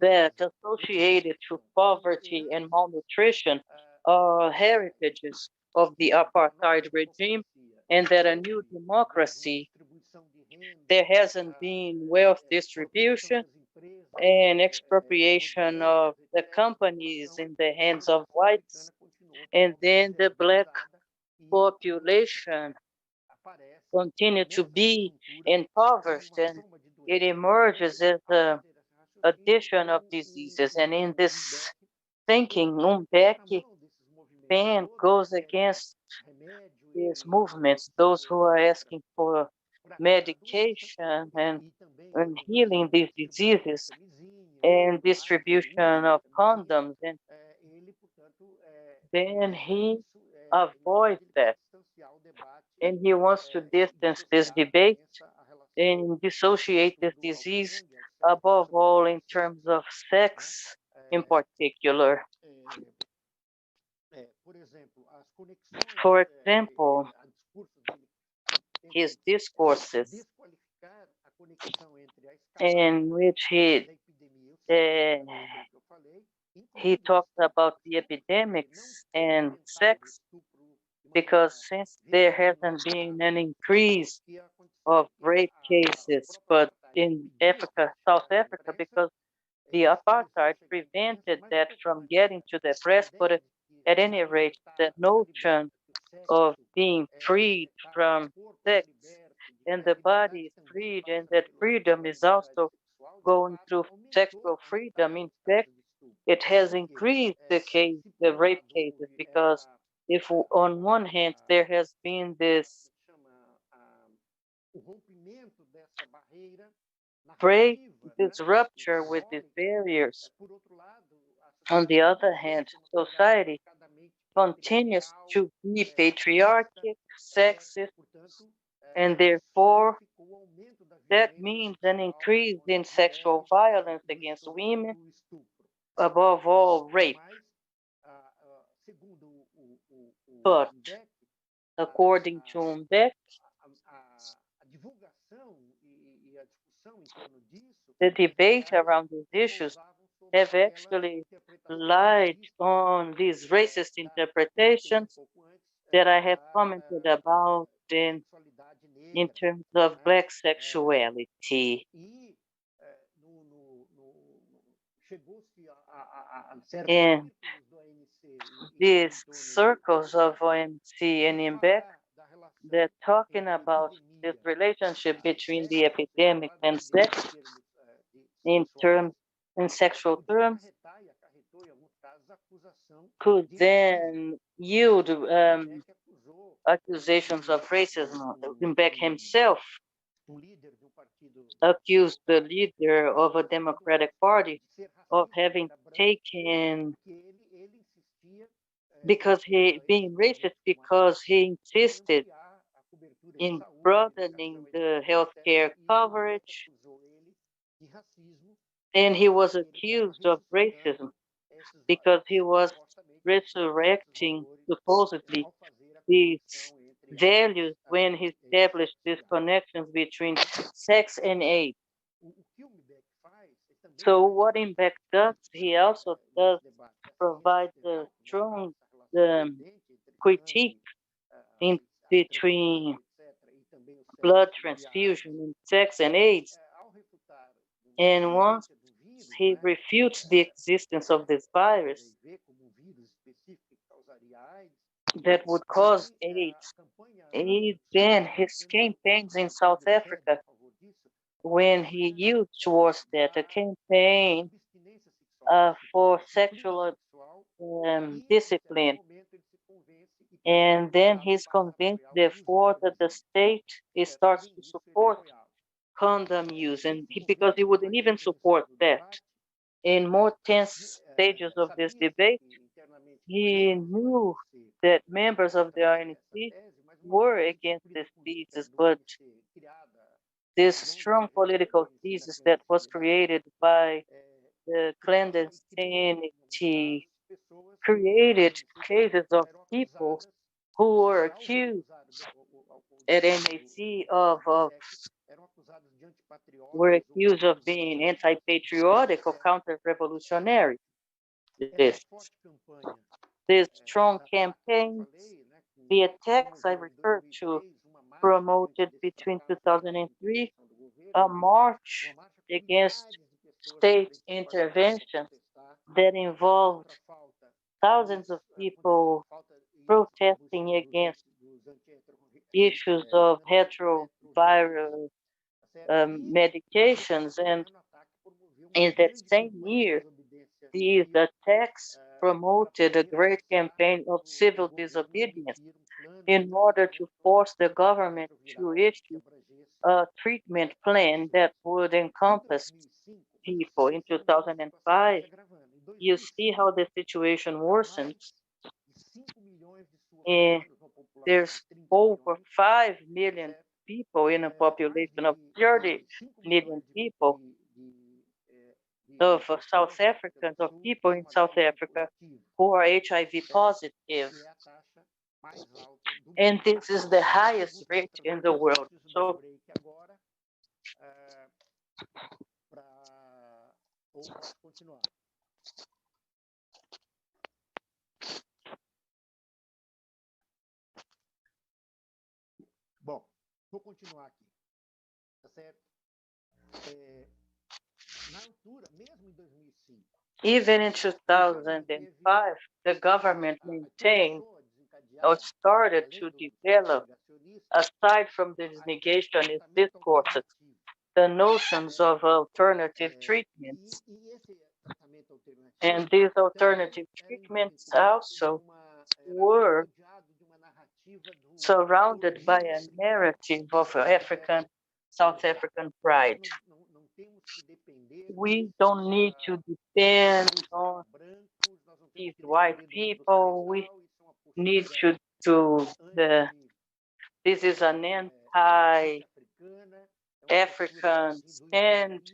that associated to poverty and malnutrition are heritages of the apartheid regime, and that a new democracy, there hasn't been wealth distribution and expropriation of the companies in the hands of whites, and then the Black population continue to be impoverished, and it emerges as a addition of diseases. And in this thinking, Umbeck pen goes against these movements, those who are asking for medication and healing these diseases and distribution of condoms. And then he avoids that. And he wants to distance this debate and dissociate this disease, above all in terms of sex in particular. For example, his discourses in which he talks about the epidemics and sex, because since there hasn't been an increase of rape cases, but in Africa, South Africa, because the apartheid prevented that from getting to the press, but at any rate, that notion of being freed from sex and the body is freed, and that freedom is also going through sexual freedom. In fact, it has increased the rape cases, because if on one hand there has been this break, this rupture with these barriers, on the other hand, society continues to be patriarchic, sexist, and therefore that means an increase in sexual violence against women, above all rape. But according to Umbeck, The debate around these issues have actually lied on these racist interpretations that I have commented about in terms of Black sexuality. And these circles of OMC and IMBEC, they're talking about this relationship between the epidemic and sex in sexual terms, could then yield accusations of racism. IMBEC himself accused the leader of a Democratic Party of having taken, because he being racist, because he insisted in broadening the healthcare coverage, and he was accused of racism because he was resurrecting supposedly these values when he established these connections between sex and AIDS. So what IMBEC does, he also does provide a strong critique in between blood transfusion and sex and AIDS. And once he refutes the existence of this virus that would cause AIDS, then his campaigns in South Africa, when he used towards that, a campaign for sexual discipline. And then he's convinced, therefore, that the state starts to support condom use, and because he wouldn't even support that. In more tense stages of this debate, he knew that members of the RNC were against this thesis, but this strong political thesis that was created by the clandestinity created cases of people who were accused at MAC were accused of being anti-patriotic or counter-revolutionary. This strong campaign, the attacks I referred to, promoted between 2003 a march against state intervention that involved thousands of people protesting against issues of retroviral medications. And in that same year, these attacks promoted a great campaign of civil disobedience in order to force the government to issue a treatment plan that would encompass people. In 2005, you see how the situation worsens. And there's over 5 million people in a population of 30 million people of South Africans, of people in South Africa who are HIV positive. And this is the highest rate in the world. So Bom, vou continuar aqui, tá certo? Na altura, mesmo em 2005, even in 2005, the government maintained or started to develop, aside from these negationist discourses, the notions of alternative treatments. And these alternative treatments also were surrounded by a narrative of South African pride. We don't need to depend on these white people. We need to this is an anti-African stand.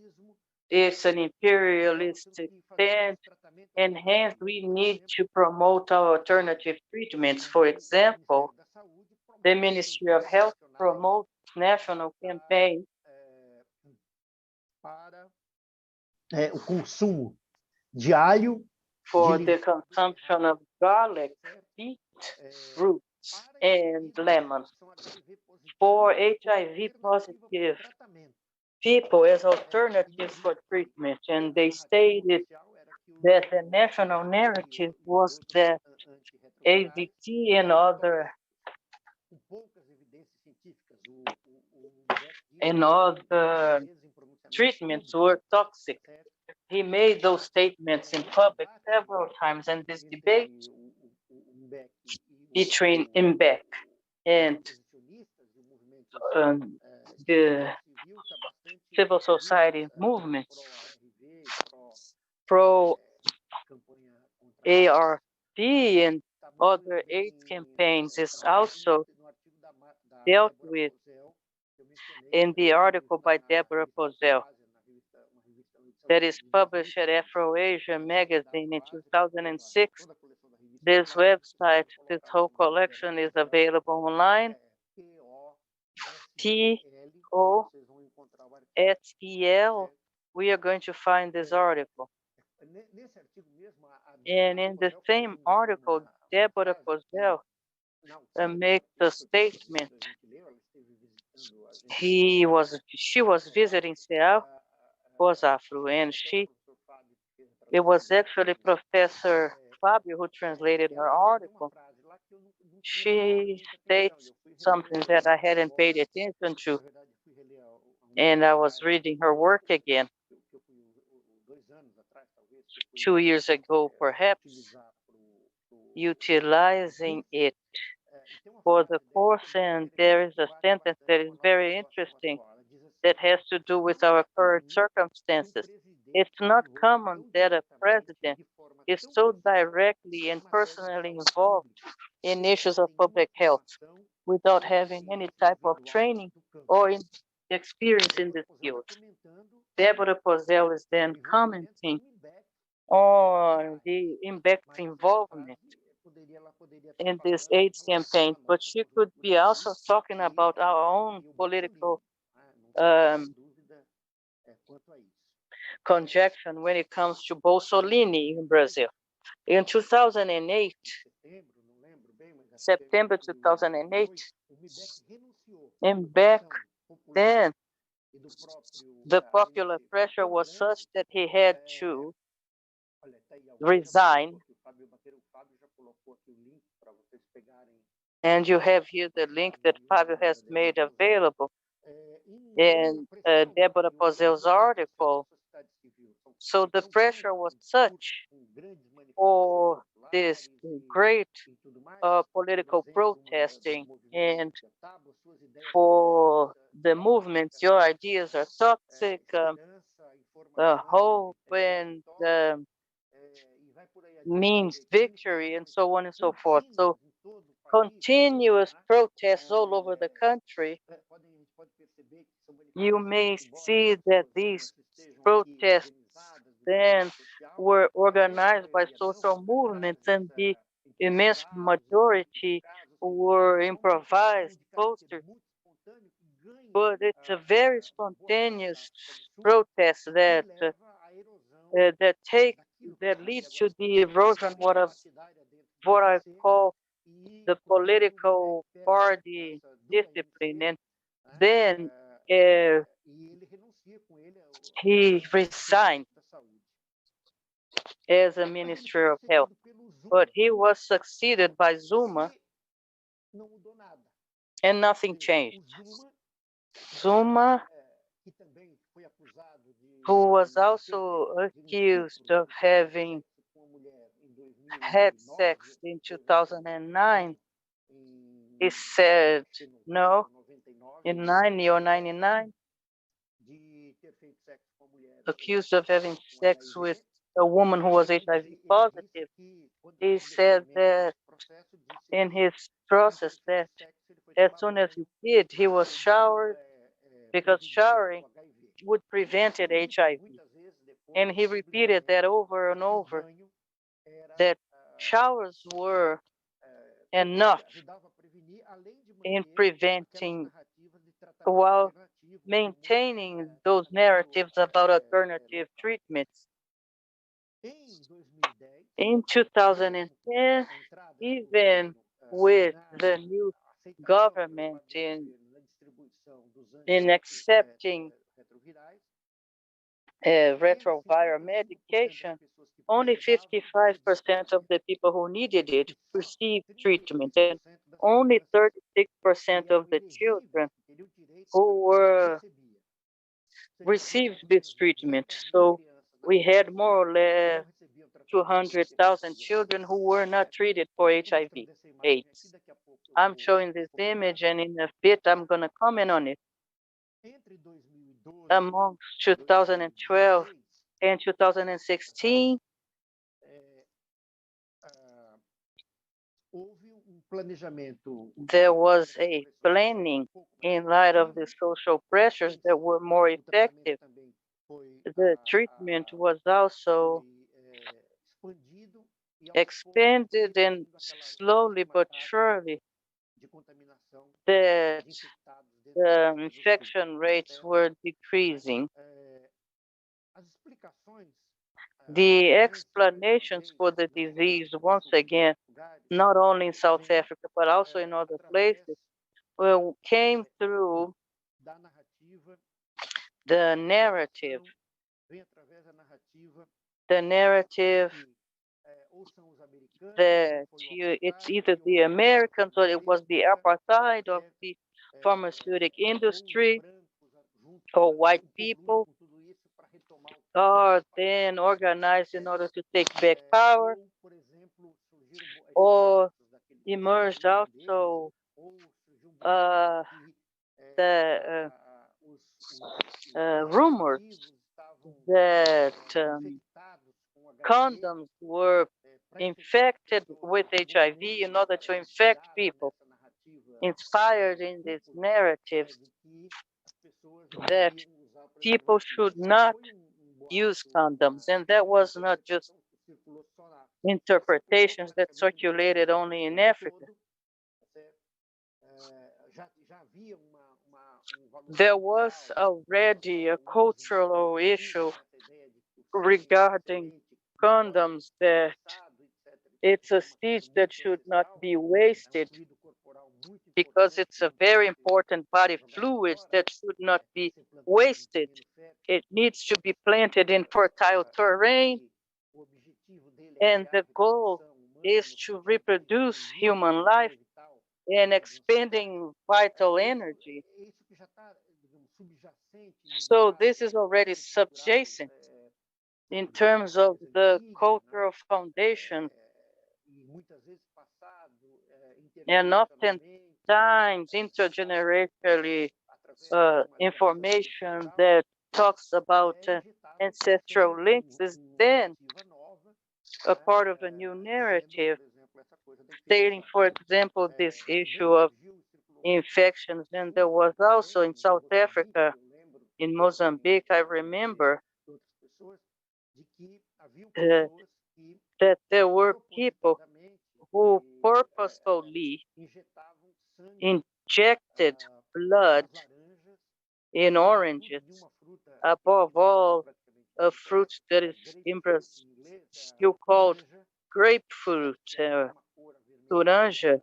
It's an imperialistic stand, and hence we need to promote our alternative treatments. For example, the Ministry of Health promotes national campaign o consumo diário for the consumption of garlic, beet, fruits, and lemon for HIV positive people as alternatives for treatment. And they stated that the national narrative was that AZT and other treatments were toxic. He made those statements in public several times, and this debate between IMBEC and the civil society movements pro ARP and other AIDS campaigns is also dealt with in the article by Deborah Posel that is published at Afro-Asia magazine in 2006. This website, this whole collection is available online. POSEL. We are going to find this article. And in the same article, Deborah Posel makes a statement. She was visiting Seattle, POSAFRO, and it was actually Professor Fábio who translated her article. She states something that I hadn't paid attention to, and I was reading her work again 2 years ago, perhaps, utilizing it for the course, and there is a sentence that is very interesting that has to do with our current circumstances. It's not common that a president is so directly and personally involved in issues of public health without having any type of training or experience in this field. Deborah Posel is then commenting on the IMBEC's involvement in this AIDS campaign, but she could be also talking about our own political conjecture when it comes to Bolsonaro in Brazil. In 2008, September 2008, IMBEC then the popular pressure was such that he had to resign. And you have here the link that Fábio has made available in Deborah Posel's article. So the pressure was such for this great political protesting and for the movements, your ideas are toxic, hope and means victory, and so on and so forth. So continuous protests all over the country. You may see that these protests then were organized by social movements, and the immense majority were improvised posters. But it's a very spontaneous protest that leads to the erosion of what I call the political party discipline. And then he resigned as a Minister of Health, but he was succeeded by Zuma, and nothing changed. Zuma, who was also accused of having had sex in 2009, he said no, in 90 or 99, accused of having sex with a woman who was HIV positive. He said that in his process that as soon as he did, he was showered because showering would prevent HIV. And he repeated that over and over, that showers were enough in preventing while maintaining those narratives about alternative treatments. In 2010, even with the new government in accepting retroviral medication, only 55% of the people who needed it received treatment, and only 36% of the children who were received this treatment. So we had more or less 200,000 children who were not treated for HIV/AIDS. I'm showing this image, and in a bit I'm going to comment on it. Amongst 2012 and 2016, there was a planning in light of the social pressures that were more effective. The treatment was also expanded, and slowly but surely that the infection rates were decreasing. The explanations for the disease, once again, not only in South Africa, but also in other places, came through the narrative that it's either the Americans or it was the apartheid of the pharmaceutical industry, or white people are then organized in order to take back power, or emerged also the rumors that condoms were infected with HIV in order to infect people, inspired in these narratives that people should not use condoms. And that was not just interpretations that circulated only in Africa. There was already a cultural issue regarding condoms, that it's a seed that should not be wasted because it's a very important body fluid that should not be wasted. It needs to be planted in fertile terrain, and the goal is to reproduce human life and expanding vital energy. So this is already subjacent in terms of the cultural foundation, and oftentimes intergenerationally information that talks about ancestral links is then a part of a new narrative, stating, for example, this issue of infections. And there was also in South Africa, in Mozambique, I remember that there were people who purposefully injected blood in oranges, above all a fruit that is in Brazil still called grapefruit, laranja,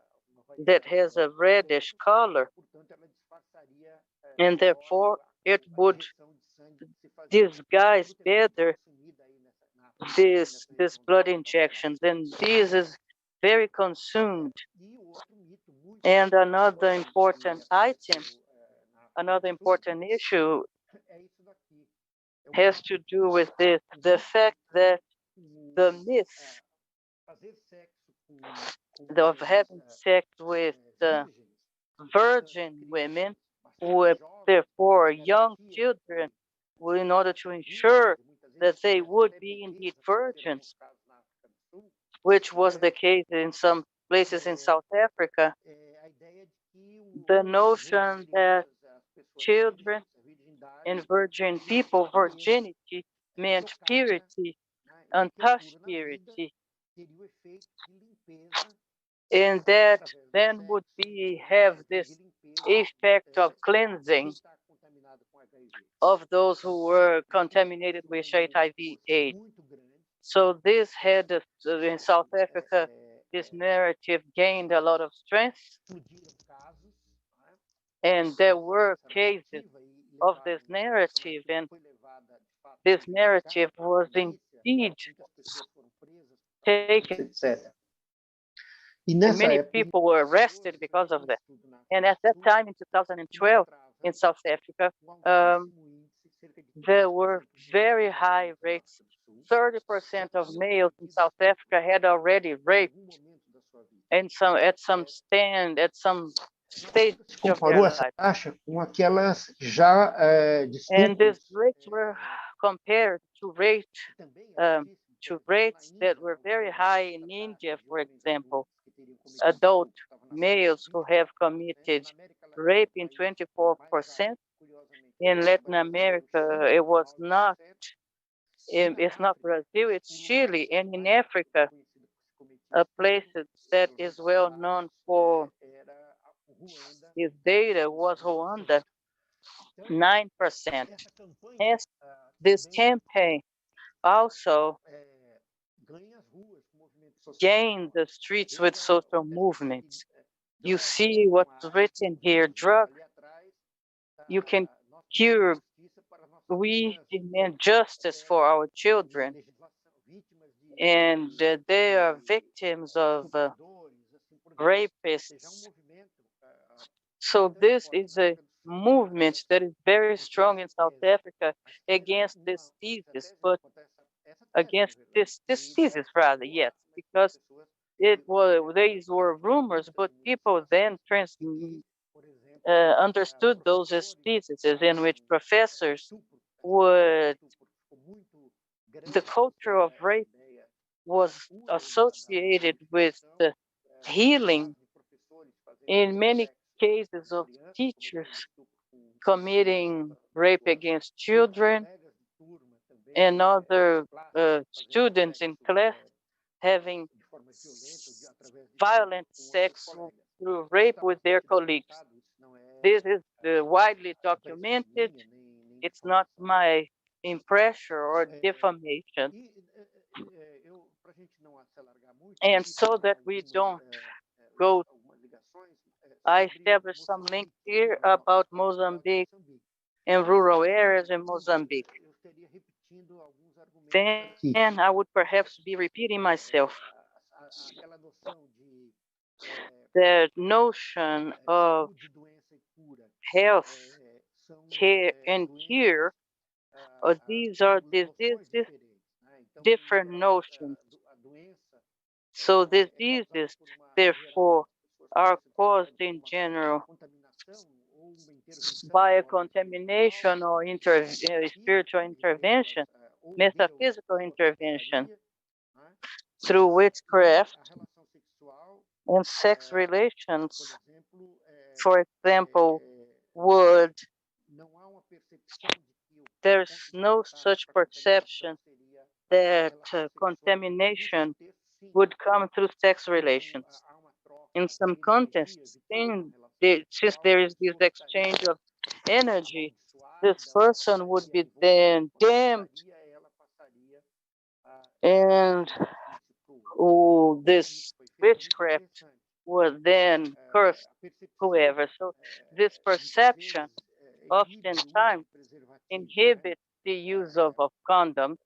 that has a reddish color, and therefore it would disguise better this blood injections, and this is very consumed. And another important item, another important issue has to do with this, the fact that the myth of having sex with virgin women, with therefore young children, in order to ensure that they would be indeed virgins, which was the case in some places in South Africa. The notion that children and virgin people, virginity meant purity, untouched purity, and that then would have this effect of cleansing of those who were contaminated with HIV/AIDS. So this had, in South Africa, this narrative gained a lot of strength, and there were cases of this narrative, and this narrative was indeed taken, and many people were arrested because of that. And at that time, in 2012, in South Africa, there were very high rates. 30% of males in South Africa had already raped, and at some stage of their Comparou essa life. taxa com aquelas já And these descritas rates were compared to rates that were very high in India, for example. Adult males who have committed rape in 24%. In Latin America, it was not. It's not Brazil, it's Chile, and in Africa, a place that is well known for this data was Rwanda, 9%. Hence, this campaign also gained the streets with social movements. You see what's written here, drug, you can cure. We demand justice for our children, and they are victims of rapists. So this is a movement that is very strong in South Africa against this thesis, but against this thesis rather, yes, because these were rumors, but people then understood those as theses in which professors would, the culture of rape was associated with the healing in many cases of teachers committing rape against children and other students in class having violent sex through rape with their colleagues. This is widely documented. It's not my impression or defamation. And so that we don't go, I established some links here about Mozambique and rural areas in Mozambique. Then I would perhaps be repeating myself. The notion of health, care, and cure, these are different notions. So diseases, therefore, are caused in general by a contamination or spiritual intervention, metaphysical intervention through witchcraft and sex relations, for example, there's no such perception that contamination would come through sex relations. In some contexts, since there is this exchange of energy, this person would be then damned, and this witchcraft would then curse whoever. So this perception oftentimes inhibits the use of condoms,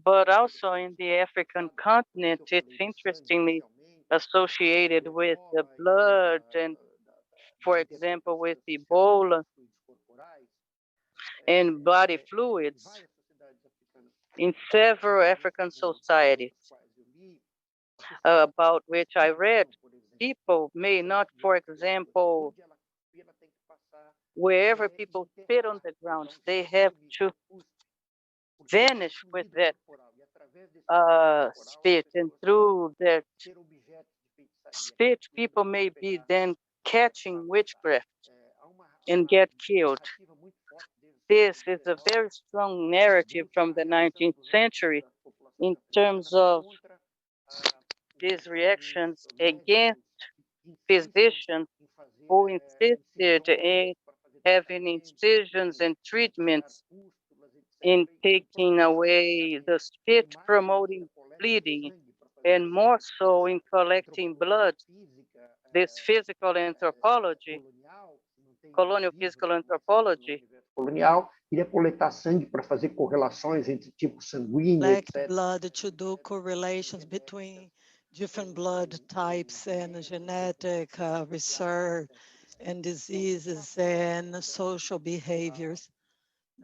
but also in the African continent, it's interestingly associated with the blood and, for example, with Ebola and body fluids in several African societies about which I read. People may not, for example, wherever people spit on the ground, they have to vanish with that spit, and through that spit, people may be then catching witchcraft and get killed. This is a very strong narrative from the 19th century in terms of these reactions against physicians who insisted in having incisions and treatments, in taking away the spit, promoting bleeding, and more so in collecting blood. This physical anthropology, colonial physical anthropology, colonial, queria coletar sangue para fazer correlações entre tipos sanguíneos, collect etc. blood to do correlations between different blood types and genetic research and diseases and social behaviors.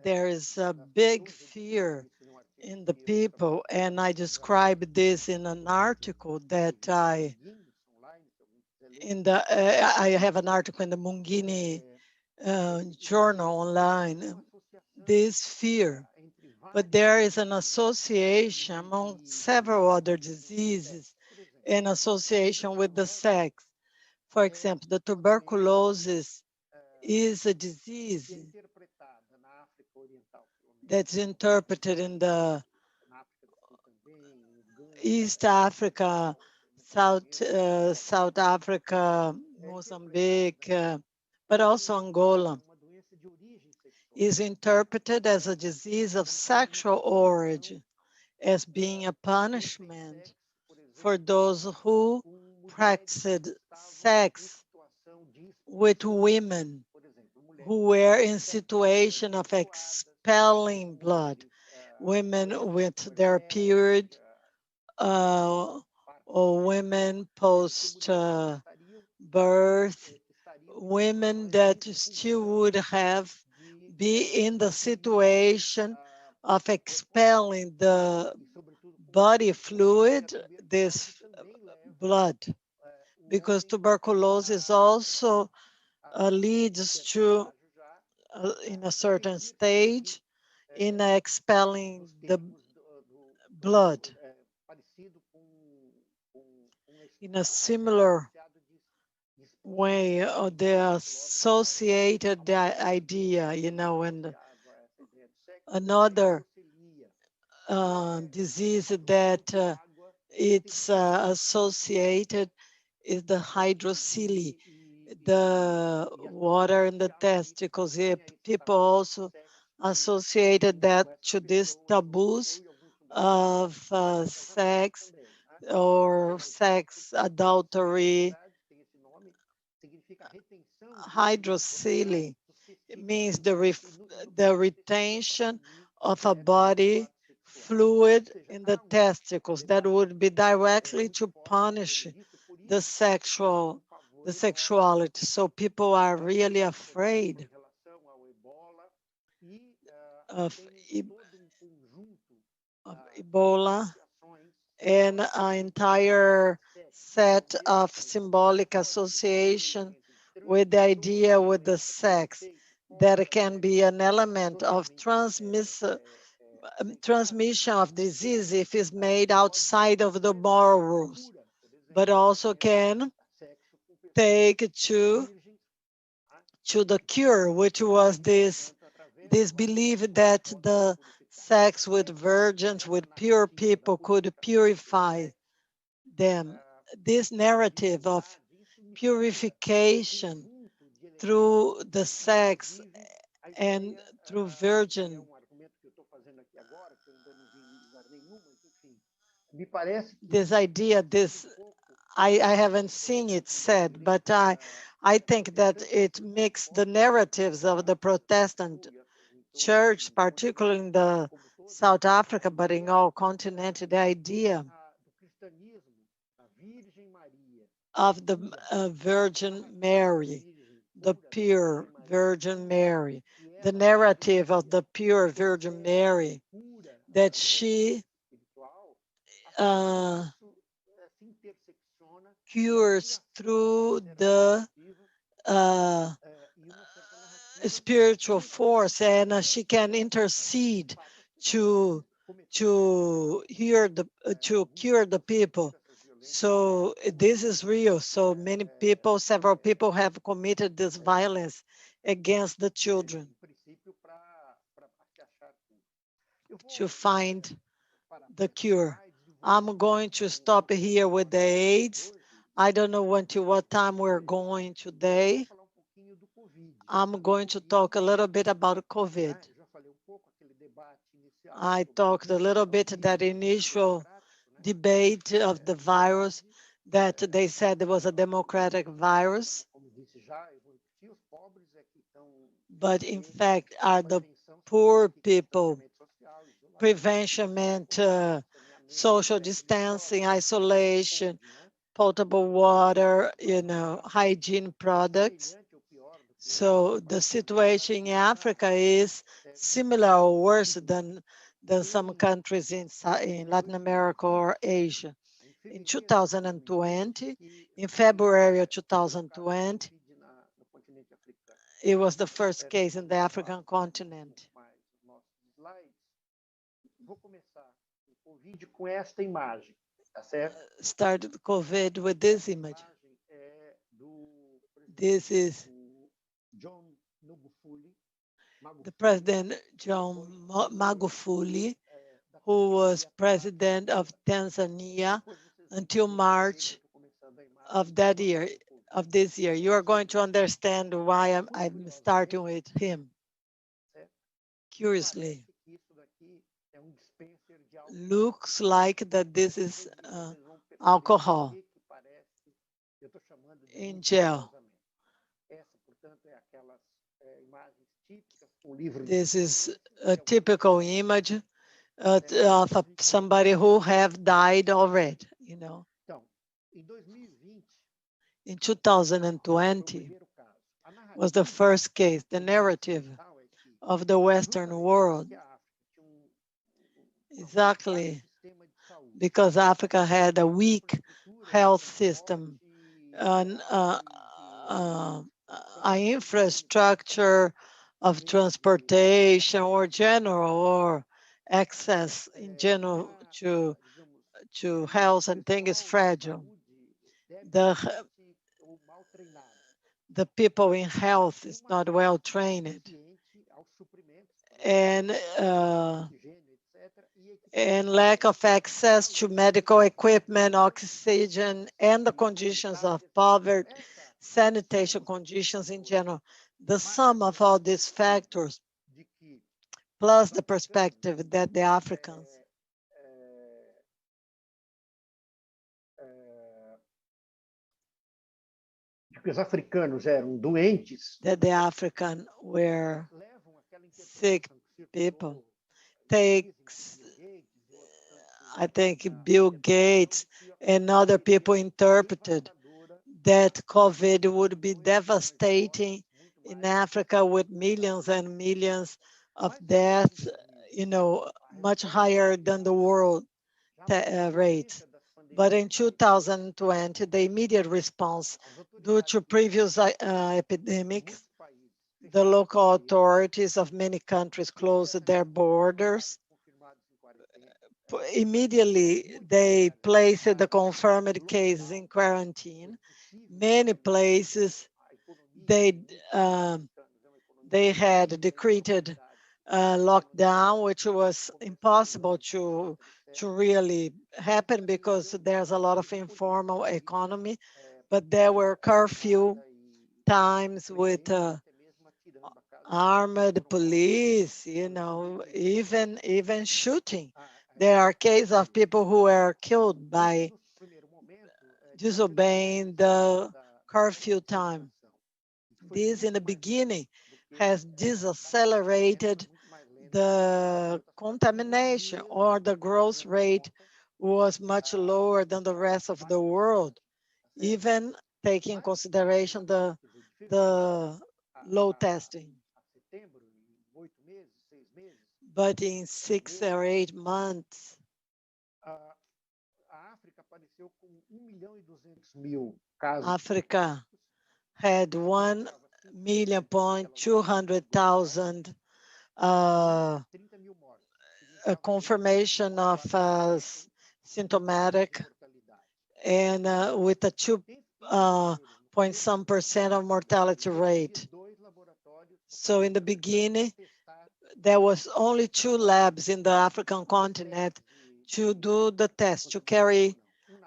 There is a big fear in the people, and I described this in an article that I have an article in the Mungini journal online. This fear, but there is an association among several other diseases in association with the sex. For example, the tuberculosis is a disease that's interpreted in the East Africa, South Africa, Mozambique, but also Angola, is interpreted as a disease of sexual origin, as being a punishment for those who practiced sex with women who were in situation of expelling blood, women with their period, or women post birth, women that still would have be in the situation of expelling the body fluid, this blood, because tuberculosis also leads to, in a certain stage, in expelling the blood. In a similar way, the associated idea, and another disease that it's associated is the hydrocele, the water in the testicles. People also associated that to these taboos of sex or sex adultery. Hydrocele means the retention of a body fluid in the testicles that would be directly to punish the sexuality. So people are really afraid of Ebola, and an entire set of symbolic association with the idea with the sex that can be an element of transmission of disease if it's made outside of the moral rules, but also can take to the cure, which was this belief that the sex with virgins, with pure people, could purify them. This narrative of purification through the sex and through virgin. This idea, I haven't seen it said, but I think that it makes the narratives of the Protestant church, particularly in the South Africa, but in all continent, the idea of the Virgin Mary, the pure Virgin Mary, the narrative of the pure Virgin Mary, that she cures through the spiritual force, and she can intercede to cure the people. So this is real. So many people, several people have committed this violence against the children to find the cure. I'm going to stop here with the AIDS. I don't know until what time we're going today. I'm going to talk a little bit about COVID. I talked a little bit that initial debate of the virus, that they said it was a democratic virus, but in fact are the poor people. Prevention meant social distancing, isolation, potable water, hygiene products. So the situation in Africa is similar or worse than some countries in Latin America or Asia. In 2020, in February of 2020, it was the first case in the African continent. Started COVID with this image. This is the President John Magufuli, who was president of Tanzania until March of that year, of this year. You are going to understand why I'm starting with him. Curiously, looks like that this is alcohol in gel. This is a typical image of somebody who have died already, In 2020 was the first case, the narrative of the Western world. Exactly, because Africa had a weak health system, an infrastructure of transportation or general or access in general to health and things is fragile. The people in health is not well trained, and lack of access to medical equipment, oxygen, and the conditions of poverty, sanitation conditions in general. The sum of all these factors, plus the perspective that the Africans that the African were sick people, takes, I think Bill Gates and other people interpreted that COVID would be devastating in Africa with millions and millions of deaths, much higher than the world rates. But in 2020, the immediate response due to previous epidemics, the local authorities of many countries closed their borders. Immediately, they placed the confirmed cases in quarantine. Many places, they had decreed lockdown, which was impossible to really happen because there's a lot of informal economy, but there were curfew times with armed police, even shooting. There are cases of people who were killed by disobeying the curfew time. This in the beginning has decelerated the contamination, or the growth rate was much lower than the rest of the world, even taking consideration the low testing. But in 6 or 8 months, Africa had 1,200,000 a confirmation of symptomatic, and with a 2.some% of mortality rate. So in the beginning, there was only 2 labs in the African continent to do the test, to carry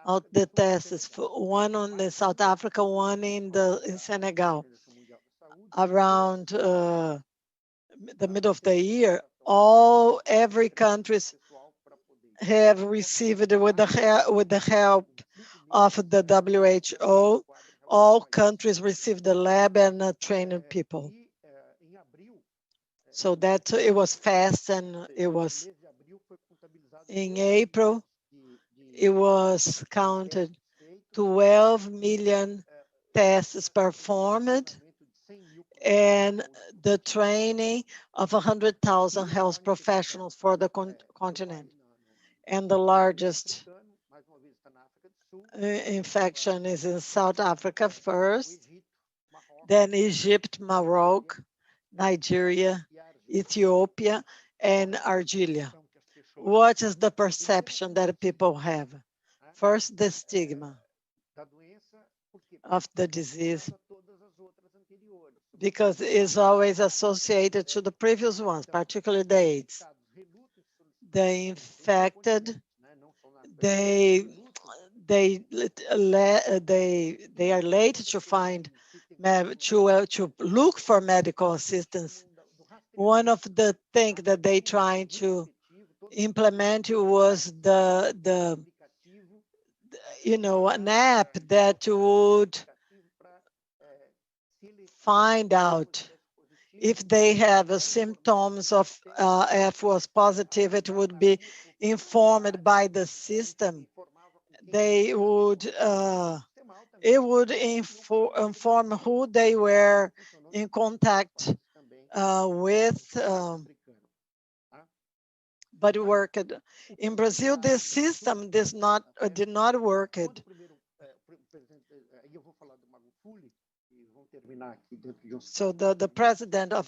out the tests, one on the South Africa, one in Senegal. Around the middle of the year, every countries have received with the help of the WHO. All countries received the lab and trained people. So that it was fast, and it was in April, it was counted 12 million tests performed and the training of 100,000 health professionals for the continent. And the largest infection is in South Africa first, then Egypt, Morocco, Nigeria, Ethiopia, and Algeria. What is the perception that people have? First, the stigma of the disease, because it's always associated to the previous ones, particularly the AIDS. The infected, they are late to find, to look for medical assistance. One of the things that they trying to implement was an app that would find out if they have symptoms of F was positive. It would be informed by the system. They would it would inform who they were in contact with, but it worked. In Brazil, this system did not work. So the president of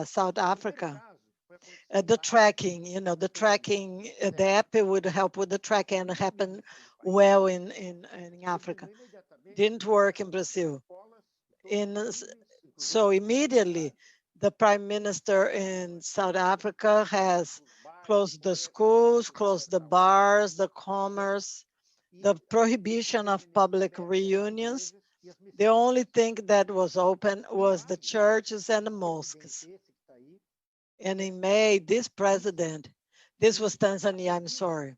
South Africa, the tracking, the app would help with the tracking and happen well in Africa. Didn't work in Brazil. So immediately, the prime minister in South Africa has closed the schools, closed the bars, the commerce, the prohibition of public reunions. The only thing that was open was the churches and the mosques. And in May, this was Tanzania, I'm sorry.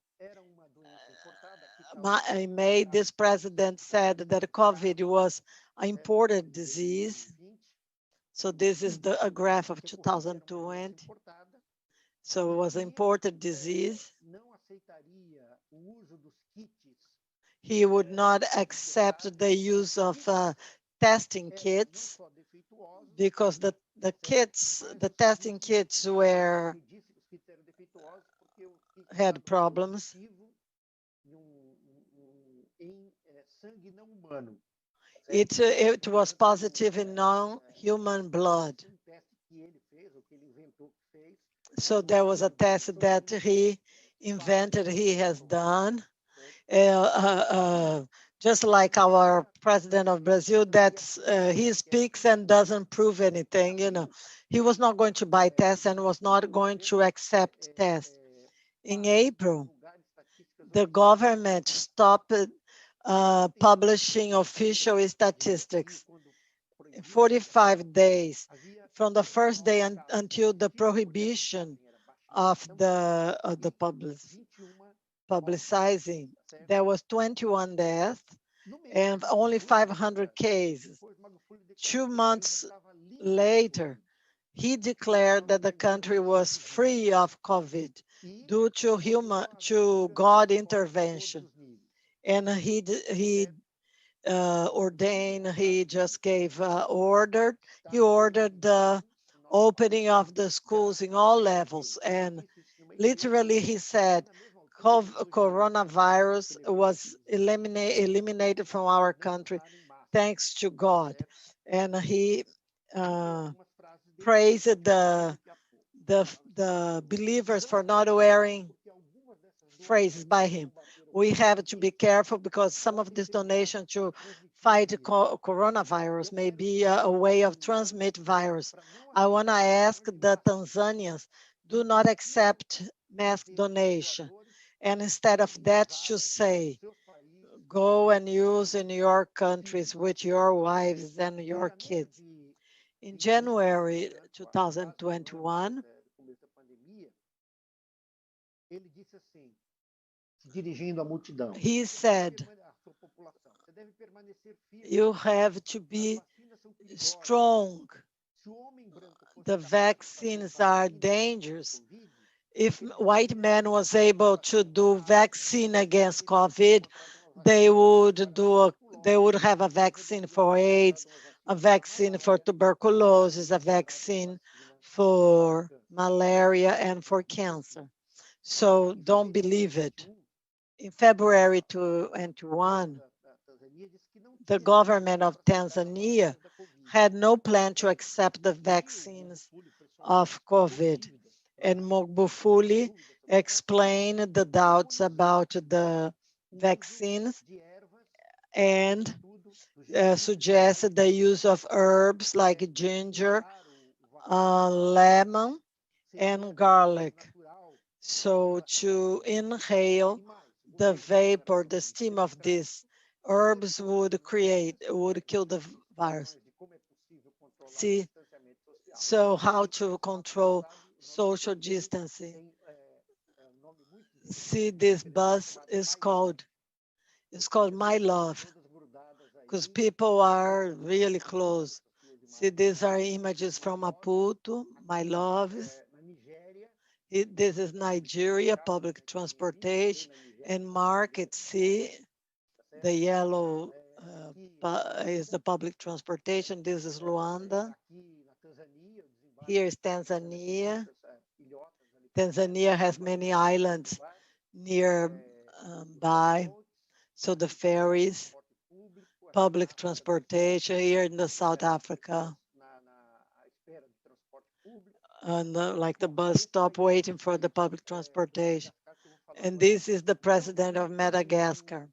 In May, this president said that COVID was an imported disease. So this is a graph of 2020. So it was an imported disease. He would not accept the use of testing kits because the testing kits had problems. It was positive in non-human blood. So there was a test that he invented, he has done. Just like our president of Brazil, he speaks and doesn't prove anything. He was not going to buy tests and was not going to accept tests. In April, the government stopped publishing official statistics. 45 days from the first day until the prohibition of the publicizing, there was 21 deaths and only 500 cases. 2 months later, he declared that the country was free of COVID due to God intervention. And he just gave he ordered the opening of the schools in all levels. And literally he said, coronavirus was eliminated from our country, thanks to God. And he praised the believers for not wearing phrases by him. We have to be careful because some of this donation to fight coronavirus may be a way of transmit virus. I want to ask the Tanzanians, do not accept mask donation. And instead of that, should say, go and use in your countries with your wives and your kids. In January 2021, he said, you have to be strong. The vaccines are dangerous. If white man was able to do vaccine against COVID, they would have a vaccine for AIDS, a vaccine for tuberculosis, a vaccine for malaria and for cancer. So don't believe it. In February 2021, the government of Tanzania had no plan to accept the vaccines of COVID. And Magufuli explained the doubts about the vaccines and suggested the use of herbs like ginger, lemon, and garlic. So to inhale the vapor, the steam of these herbs would kill the virus. See, so how to control social distancing? See, this bus is called My Love, because people are really close. See, these are images from Maputo, My Love. This is Nigeria, public transportation, and market. See, the yellow is the public transportation. This is Luanda. Here is Tanzania. Tanzania has many islands nearby. So the ferries, public transportation here in the South Africa. And like the bus stop waiting for the public transportation. And this is the president of Madagascar.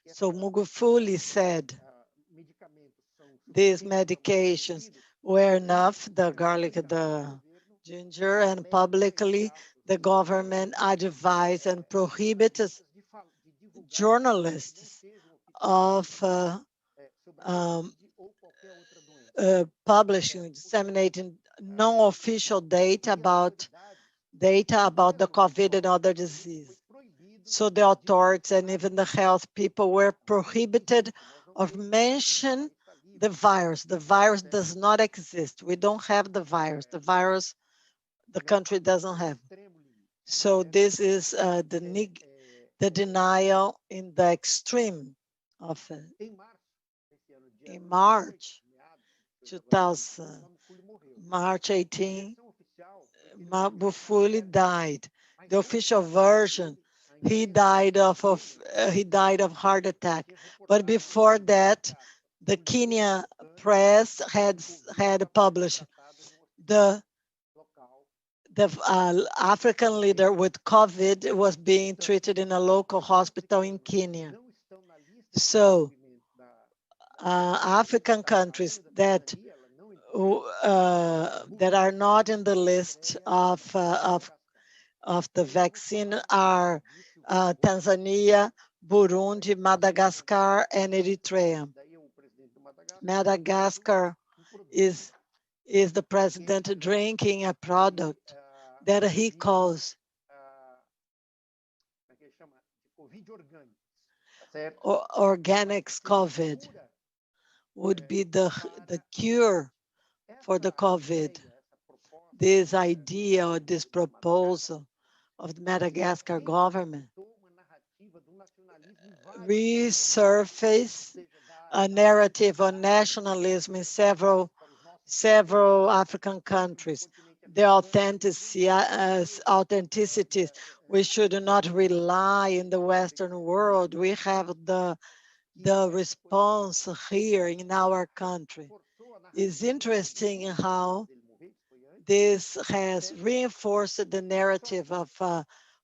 So Magufuli said these medications were enough, the garlic, the ginger, and publicly the government advised and prohibited journalists of publishing, disseminating non-official data about the COVID and other diseases. So the authorities and even the health people were prohibited of mention the virus. The virus does not exist. We don't have the virus. The virus, the country doesn't have. So this is the denial in the extreme of it. In March 18, Magufuli died. The official version, he died of heart attack. But before that, the Kenya press had published the African leader with COVID was being treated in a local hospital in Kenya. So African countries that are not in the list of the vaccine are Tanzania, Burundi, Madagascar, and Eritrea. Madagascar is the president drinking a product that he calls organics COVID, would be the cure for the COVID. This idea or this proposal of the Madagascar government resurface a narrative on nationalism in several African countries. The authenticity, we should not rely in the Western world. We have the response here in our country. It's interesting how this has reinforced the narrative of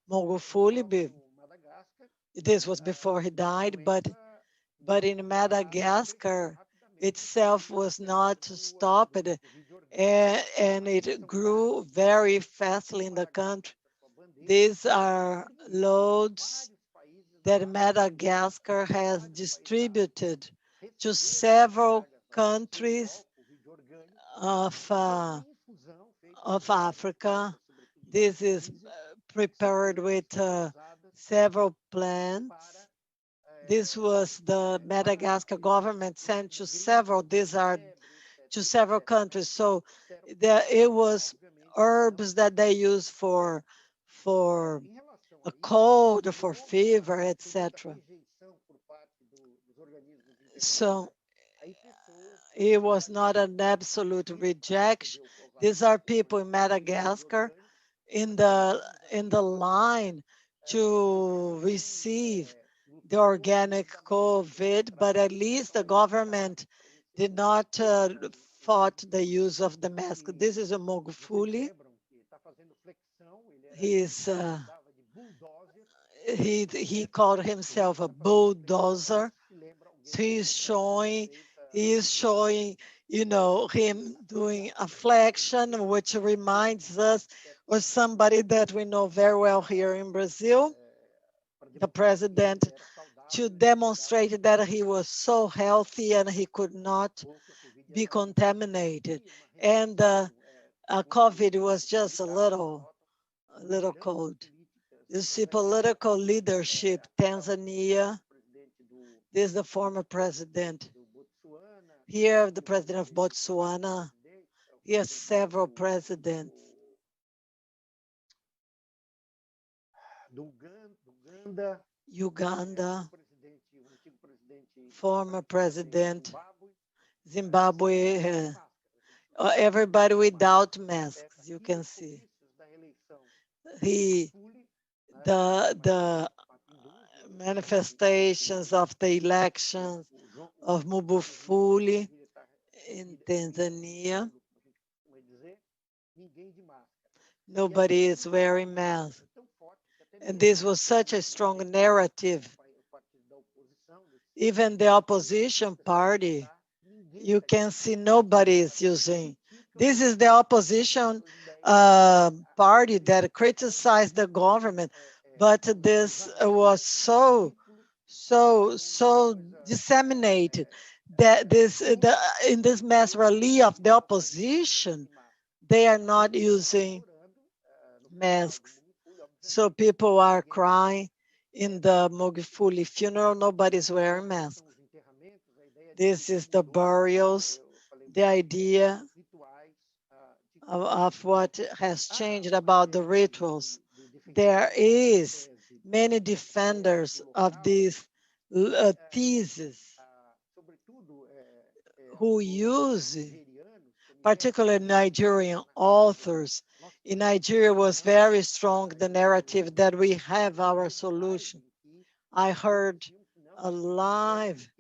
Magufuli. This was before he died, but in Madagascar itself was not stopped, and it grew very fastly in the country. These are loads that Madagascar has distributed to several countries of Africa. This is prepared with several plants. This was the Madagascar government sent to several, these are to several countries. So it was herbs that they use for a cold, for fever, etc. So it was not an absolute rejection. These are people in Madagascar in the line to receive the organic COVID, but at least the government did not fought the use of the mask. This is a Mogufuli. He called himself a bulldozer. So he's showing, him doing a flexion, which reminds us of somebody that we know very well here in Brazil, the president, to demonstrate that he was so healthy and he could not be contaminated. And COVID was just a little cold. You see political leadership, Tanzania. This is the former president. Here, the president of Botswana. He has several presidents. Uganda, former president. Zimbabwe, everybody without masks, you can see. The manifestations of the elections of Magufuli in Tanzania, nobody is wearing masks. And this was such a strong narrative. Even the opposition party, you can see nobody is using. This is the opposition party that criticized the government, but this was so disseminated that in this mass rally of the opposition, they are not using masks. So people are crying in the Magufuli funeral, nobody's wearing masks. This is the burials, the idea of what has changed about the rituals. There is many defenders of this thesis who use, particularly Nigerian authors. In Nigeria was very strong, the narrative that we have our solution. I heard live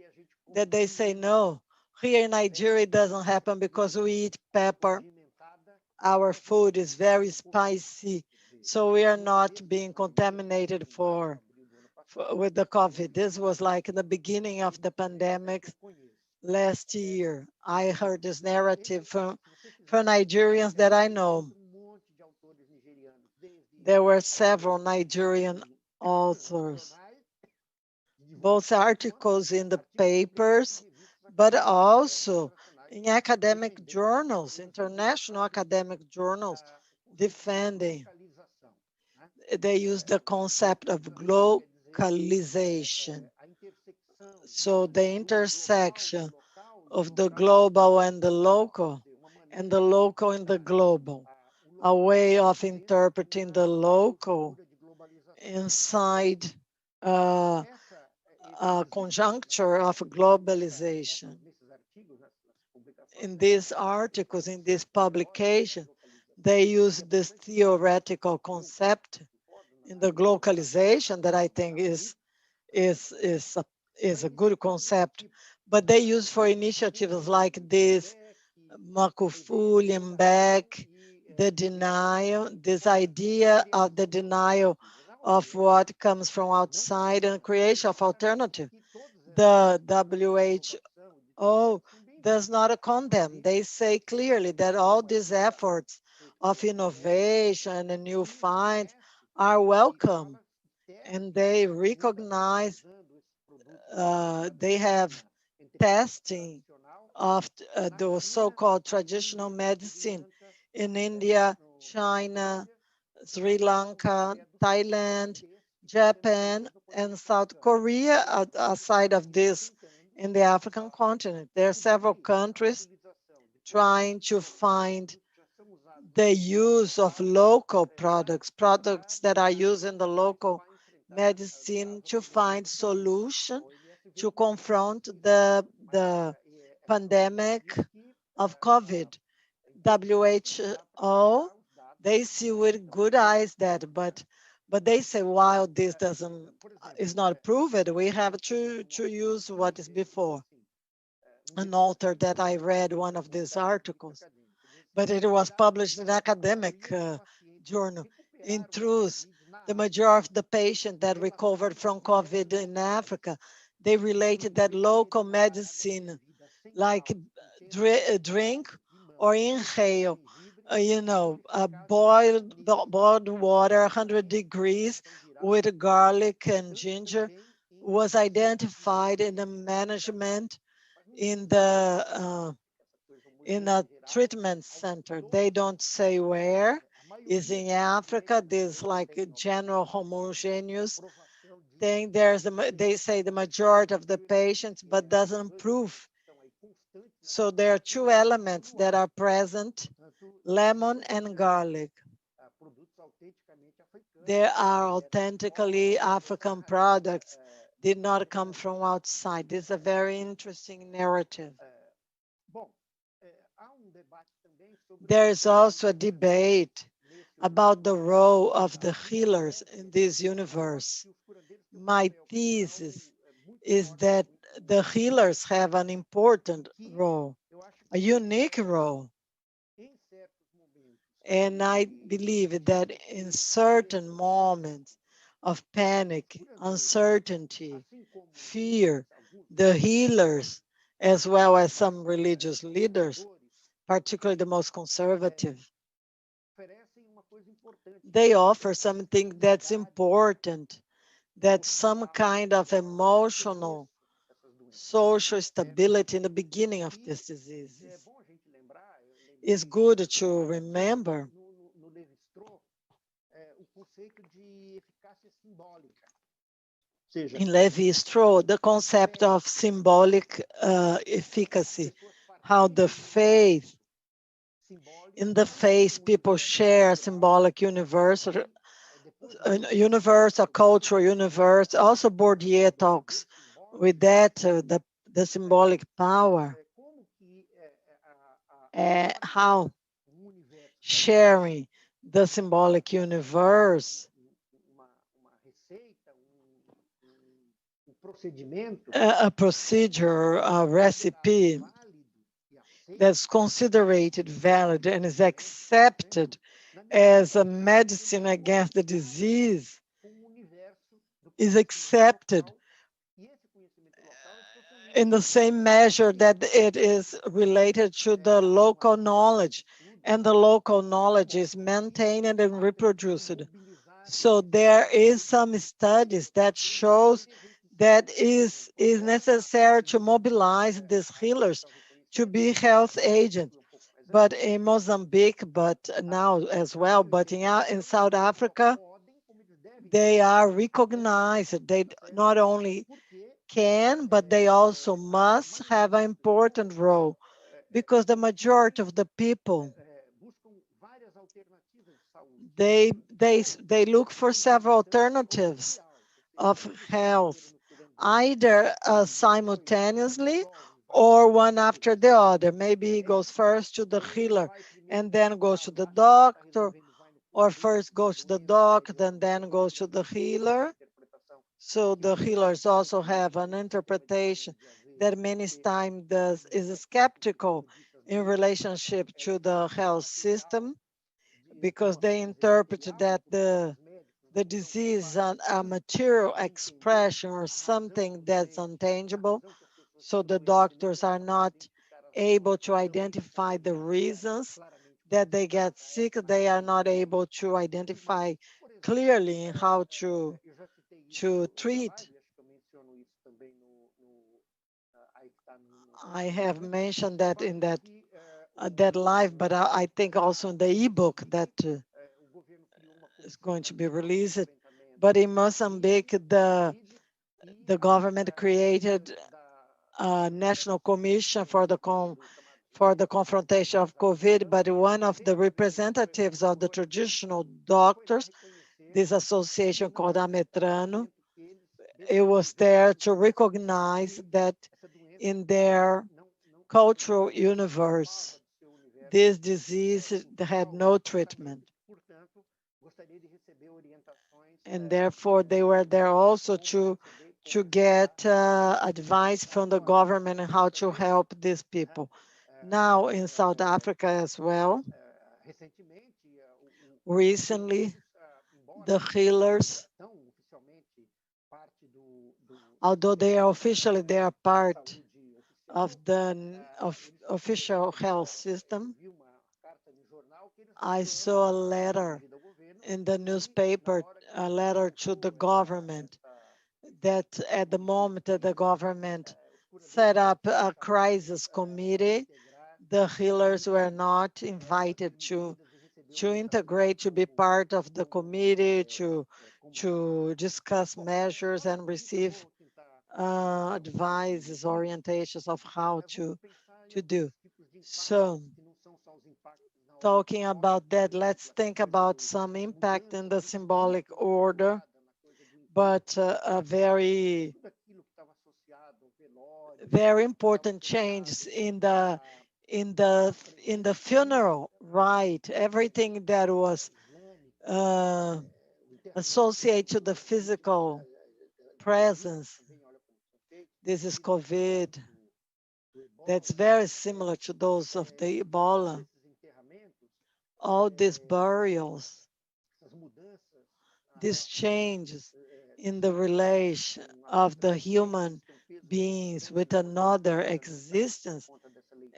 that they say, no, here in Nigeria it doesn't happen because we eat pepper. Our food is very spicy, so we are not being contaminated with the COVID. This was like in the beginning of the pandemic last year. I heard this narrative from Nigerians that I know. There were several Nigerian authors, both articles in the papers, but also in academic journals, international academic journals, defending. They use the concept of globalization. So the intersection of the global and the local and the global, a way of interpreting the local inside a conjuncture of globalization. In these articles, in this publication, they use this theoretical concept in the globalization that I think is a good concept, but they use for initiatives like this, Magufuli and back, the denial, this idea of the denial of what comes from outside and creation of alternative. The WHO does not condemn. They say clearly that all these efforts of innovation and new finds are welcome, and they recognize they have testing of the so-called traditional medicine in India, China, Sri Lanka, Thailand, Japan, and South Korea aside of this in the African continent. There are several countries trying to find the use of local products, products that are used in the local medicine to find solution to confront the pandemic of COVID. WHO, they see with good eyes that, but they say while this doesn't is not proven, we have to use what is before. An author that I read one of these articles, but it was published in academic journal. In truth, the majority of the patients that recovered from COVID in Africa, they related that local medicine, like drink or inhale, boiled water, 100 degrees with garlic and ginger, was identified in the management in a treatment center. They don't say where. Is in Africa. There's like a general homogeneous thing. They say the majority of the patients, but doesn't prove. So there are two elements that are present: lemon and garlic. There are authentically African products, did not come from outside. This is a very interesting narrative. There is also a debate about the role of the healers in this universe. My thesis is that the healers have an important role, a unique role. And I believe that in certain moments of panic, uncertainty, fear, the healers, as well as some religious leaders, particularly the most conservative, they offer something that's important, that's some kind of emotional, social stability in the beginning of these diseases. It's good to remember in Levi-Strauss the concept of symbolic efficacy, how the faith, in the faith, people share symbolic universe, a cultural universe. Also, Bourdieu talks with that, the symbolic power, how sharing the symbolic universe, a procedure, a recipe that's considered valid and is accepted as a medicine against the disease, is accepted in the same measure that it is related to the local knowledge, and the local knowledge is maintained and reproduced. So there is some studies that shows that is necessary to mobilize these healers to be health agents. But in Mozambique, but now as well, but in South Africa, they are recognized. They not only can, but they also must have an important role, because the majority of the people, they look for several alternatives of health, either simultaneously or one after the other. Maybe he goes first to the healer and then goes to the doctor, or first goes to the doctor and then goes to the healer. So the healers also have an interpretation that many times is skeptical in relationship to the health system, because they interpret that the disease is a material expression or something that's intangible. So the doctors are not able to identify the reasons that they get sick. They are not able to identify clearly in how to treat. I have mentioned that in that live, but I think also in the ebook that is going to be released. But in Mozambique, the government created a national commission for the confrontation of COVID, but one of the representatives of the traditional doctors, this association called Ametrano, it was there to recognize that in their cultural universe, this disease had no treatment. And therefore, they were there also to get advice from the government on how to help these people. Now in South Africa as well, recently, the healers, although they are part of the official health system, I saw a letter in the newspaper, a letter to the government, that at the moment that the government set up a crisis committee, the healers were not invited to integrate, to be part of the committee, to discuss measures and receive advices, orientations of how to do. So talking about that, let's think about some impact in the symbolic order, but a very important change in the funeral rite. Everything that was associated to the physical presence. This is COVID. That's very similar to those of the Ebola. All these burials, these changes in the relation of the human beings with another existence,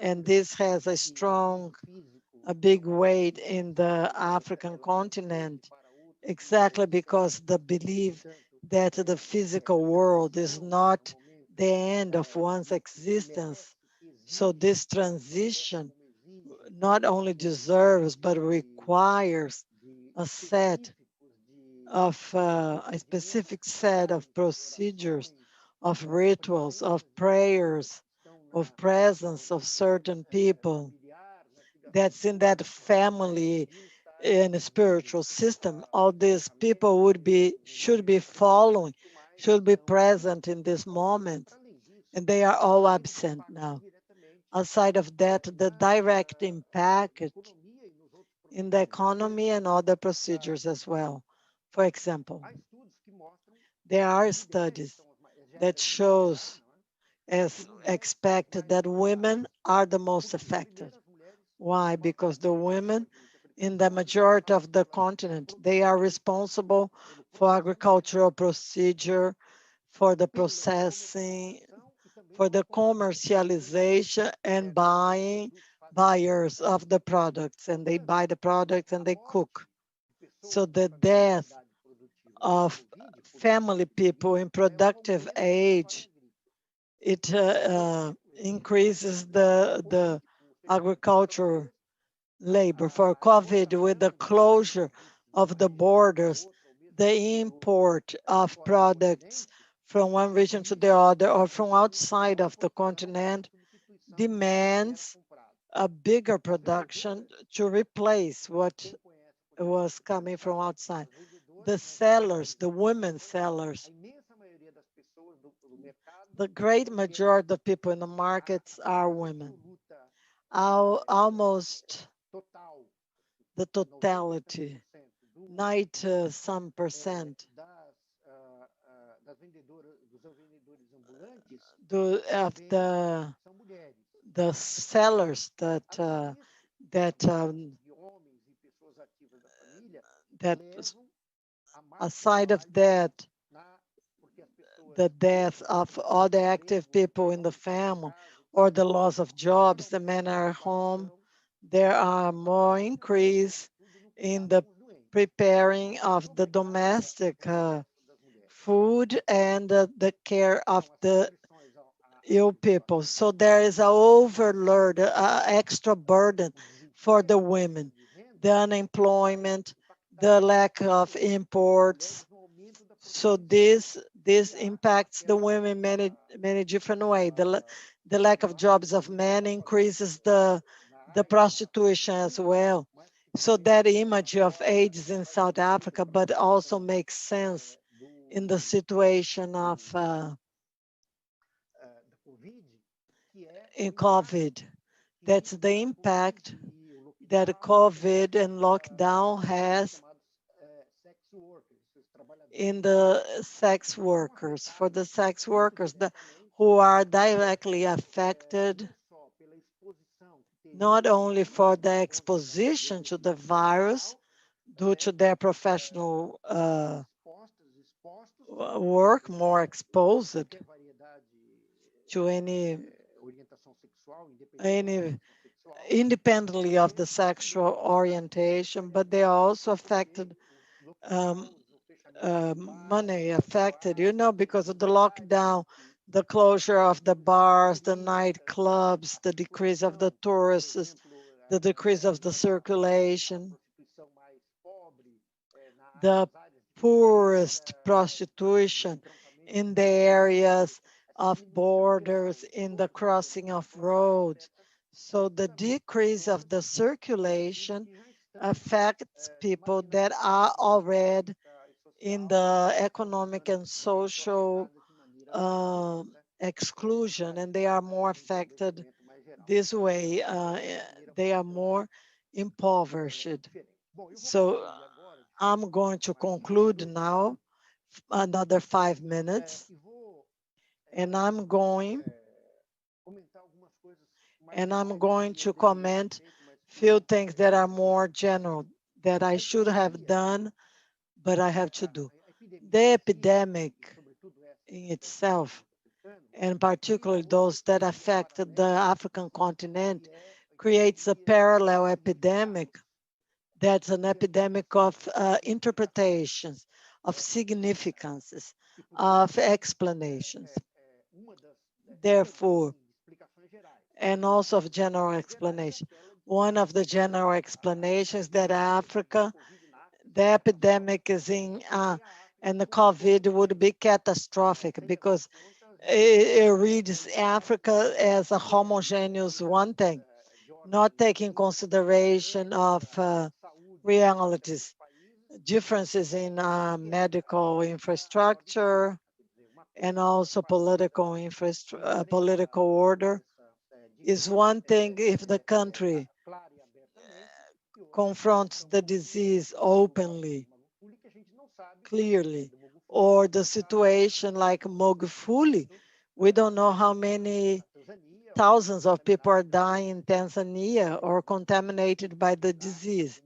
and this has a big weight in the African continent, exactly because the belief that the physical world is not the end of one's existence. So this transition not only deserves, but requires a specific set of procedures, of rituals, of prayers, of presence of certain people that's in that family in a spiritual system. All these people should be following, should be present in this moment, and they are all absent now. Aside of that, the direct impact in the economy and other procedures as well. For example, there are studies that shows, as expected, that women are the most affected. Why? Because the women in the majority of the continent, they are responsible for agricultural procedure, for the processing, for the commercialization and buyers of the products, and they buy the products and they cook. So the death of family people in productive age, it increases the agriculture labor. For COVID, with the closure of the borders, the import of products from one region to the other or from outside of the continent demands a bigger production to replace what was coming from outside. The sellers, the women sellers, the great majority of people in the markets are women. Almost the totality, 90 some percent of the sellers that aside of that, the death of other active people in the family or the loss of jobs, the men are home, there are more increase in the preparing of the domestic food and the care of the ill people. So there is an overload, extra burden for the women, the unemployment, the lack of imports. So this impacts the women many different ways. The lack of jobs of men increases the prostitution as well. So that image of AIDS in South Africa, but also makes sense in the situation of in COVID. That's the impact that COVID and lockdown has in the sex workers, for the sex workers who are directly affected, not only for the exposition to the virus due to their professional work, more exposed to any independently of the sexual orientation, but they are also affected, money affected, because of the lockdown, the closure of the bars, the nightclubs, the decrease of the tourists, the decrease of the circulation, the poorest prostitution in the areas of borders, in the crossing of roads. So the decrease of the circulation affects people that are already in the economic and social exclusion, and they are more affected this way. They are more impoverished. So I'm going to conclude now another 5 minutes, and I'm going to comment few things that are more general that I should have done, but I have to do. The epidemic in itself, and particularly those that affect the African continent, creates a parallel epidemic. That's an epidemic of interpretations, of significances, of explanations. Therefore, and also of general explanation. One of the general explanations that Africa, the epidemic is in, and the COVID would be catastrophic because it reads Africa as a homogeneous one thing, not taking consideration of realities, differences in medical infrastructure, and also political political order. Is one thing if the country confronts the disease openly, clearly, or the situation like Magufuli. We don't know how many thousands of people are dying in Tanzania or contaminated by the disease.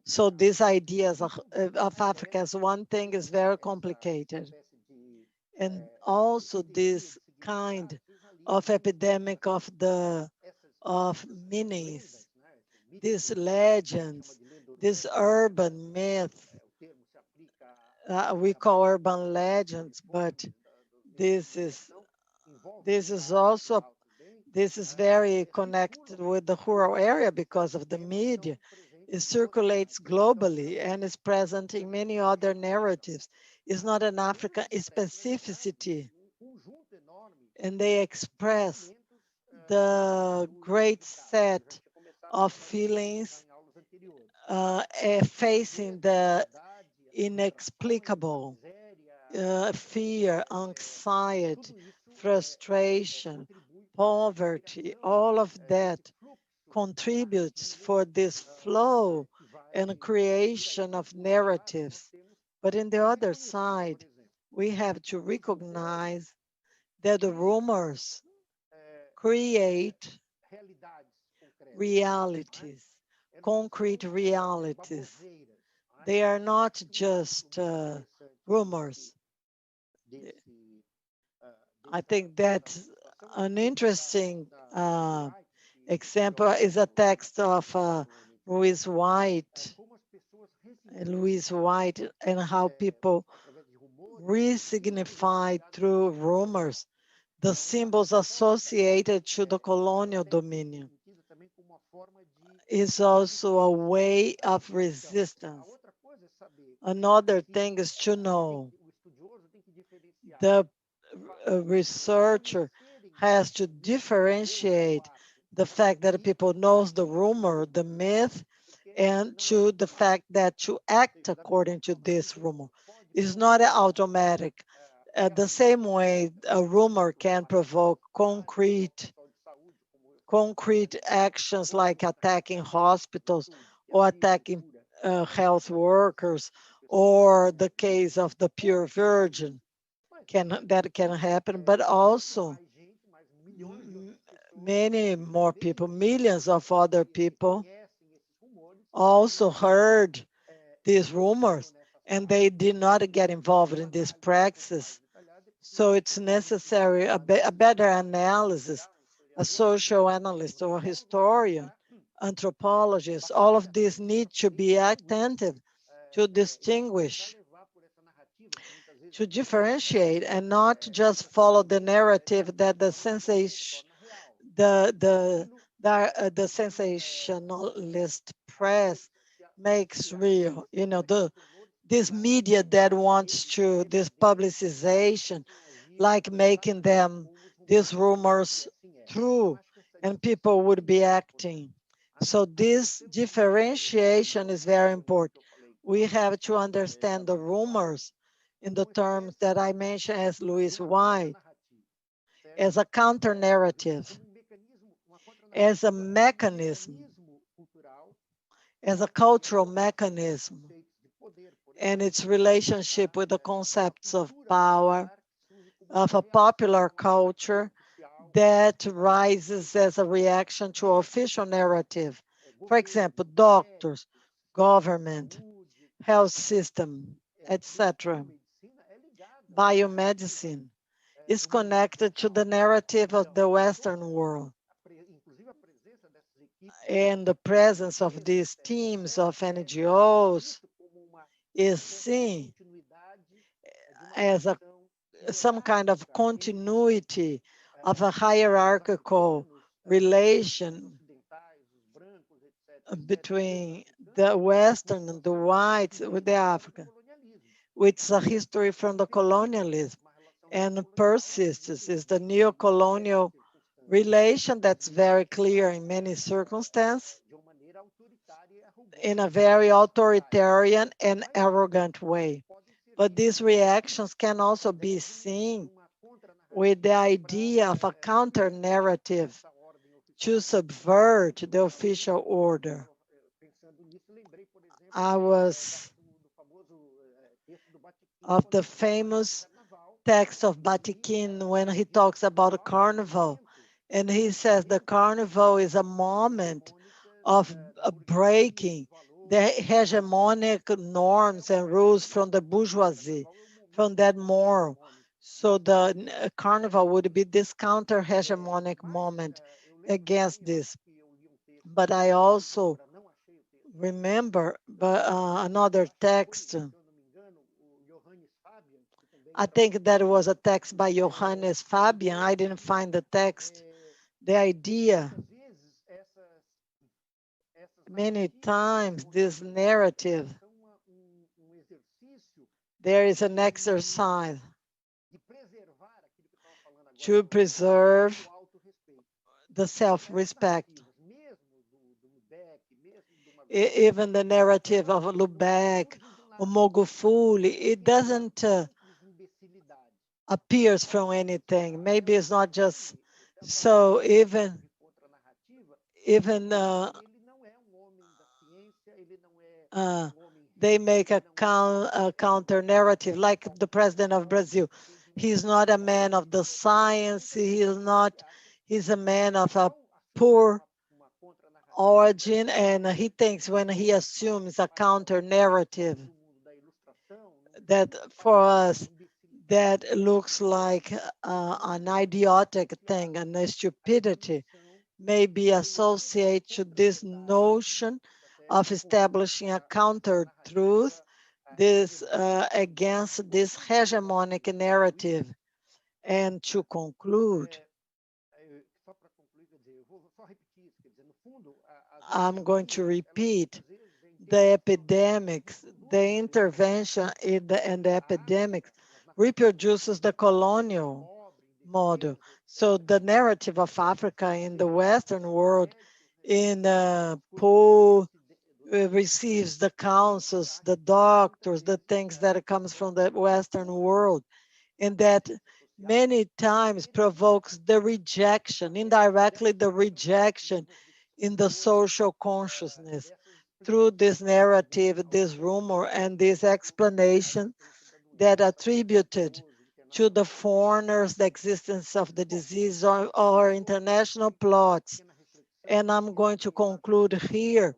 So these ideas of Africa as one thing is very complicated. And also this kind of epidemic of meanings, these legends, this urban myth, we call urban legends, but this is also, this is very connected with the rural area because of the media. It circulates globally and is present in many other narratives. It's not an African specificity. And they express the great set of feelings facing the inexplicable, fear, anxiety, frustration, poverty, all of that contributes for this flow and creation of narratives. But in the other side, we have to recognize that the rumors create realities, concrete realities. They are not just rumors. I think that an interesting example is a text of Louise White Louise White, and how people re-signify through rumors the symbols associated to the colonial dominion. Is also a way of resistance. Another thing is to know. The researcher has to differentiate the fact that people knows the rumor, the myth, and to the fact that to act according to this rumor is not automatic. The same way a rumor can provoke concrete actions like attacking hospitals or attacking health workers, or the case of the pure virgin that can happen, but also many more people, millions of other people also heard these rumors and they did not get involved in this practice. So it's necessary a better analysis, a social analyst or historian, anthropologist, all of these need to be attentive to distinguish, to differentiate, and not just follow the narrative that the sensationalist press makes real. You know, this media that wants to, this publicization, like making them, these rumors true, and people would be acting. So this differentiation is very important. We have to understand the rumors in the terms that I mentioned as Louise White, as a counter narrative, as a mechanism, as a cultural mechanism, and its relationship with the concepts of power, of a popular culture that rises as a reaction to official narrative. For example, doctors, government, health system, etc. Biomedicine is connected to the narrative of the Western world. And the presence of these teams of NGOs is seen as some kind of continuity of a hierarchical relation between the Western and the whites with the African, with a history from the colonialism, and persists is the neo-colonial relation that's very clear in many circumstances, in a very authoritarian and arrogant way. But these reactions can also be seen with the idea of a counter narrative to subvert the official order. I was of the famous text of Batikin when he talks about a carnival, and he says the carnival is a moment of breaking the hegemonic norms and rules from the bourgeoisie, from that moral. So the carnival would be this counter-hegemonic moment against this. But I also remember another text. I think that was a text by Johannes Fabian. I didn't find the text. The idea, many times this narrative, there is an exercise to preserve the self-respect. Even the narrative of Lubeck or Mogufuli, it doesn't appears from anything. Maybe it's not just so. Even they make a counter narrative, like the president of Brazil. He's not a man of the science. He's a man of a poor origin, and he thinks when he assumes a counter narrative that for us that looks like an idiotic thing and a stupidity may be associated to this notion of establishing a counter-truth against this hegemonic narrative. And to conclude, I'm going to repeat, the epidemics, the intervention in the epidemics reproduces the colonial model. So the narrative of Africa in the Western world, in poor, receives the counsels, the doctors, the things that comes from the Western world, and that many times provokes the rejection, indirectly the rejection in the social consciousness through this narrative, this rumor, and this explanation that attributed to the foreigners the existence of the disease or international plots. And I'm going to conclude here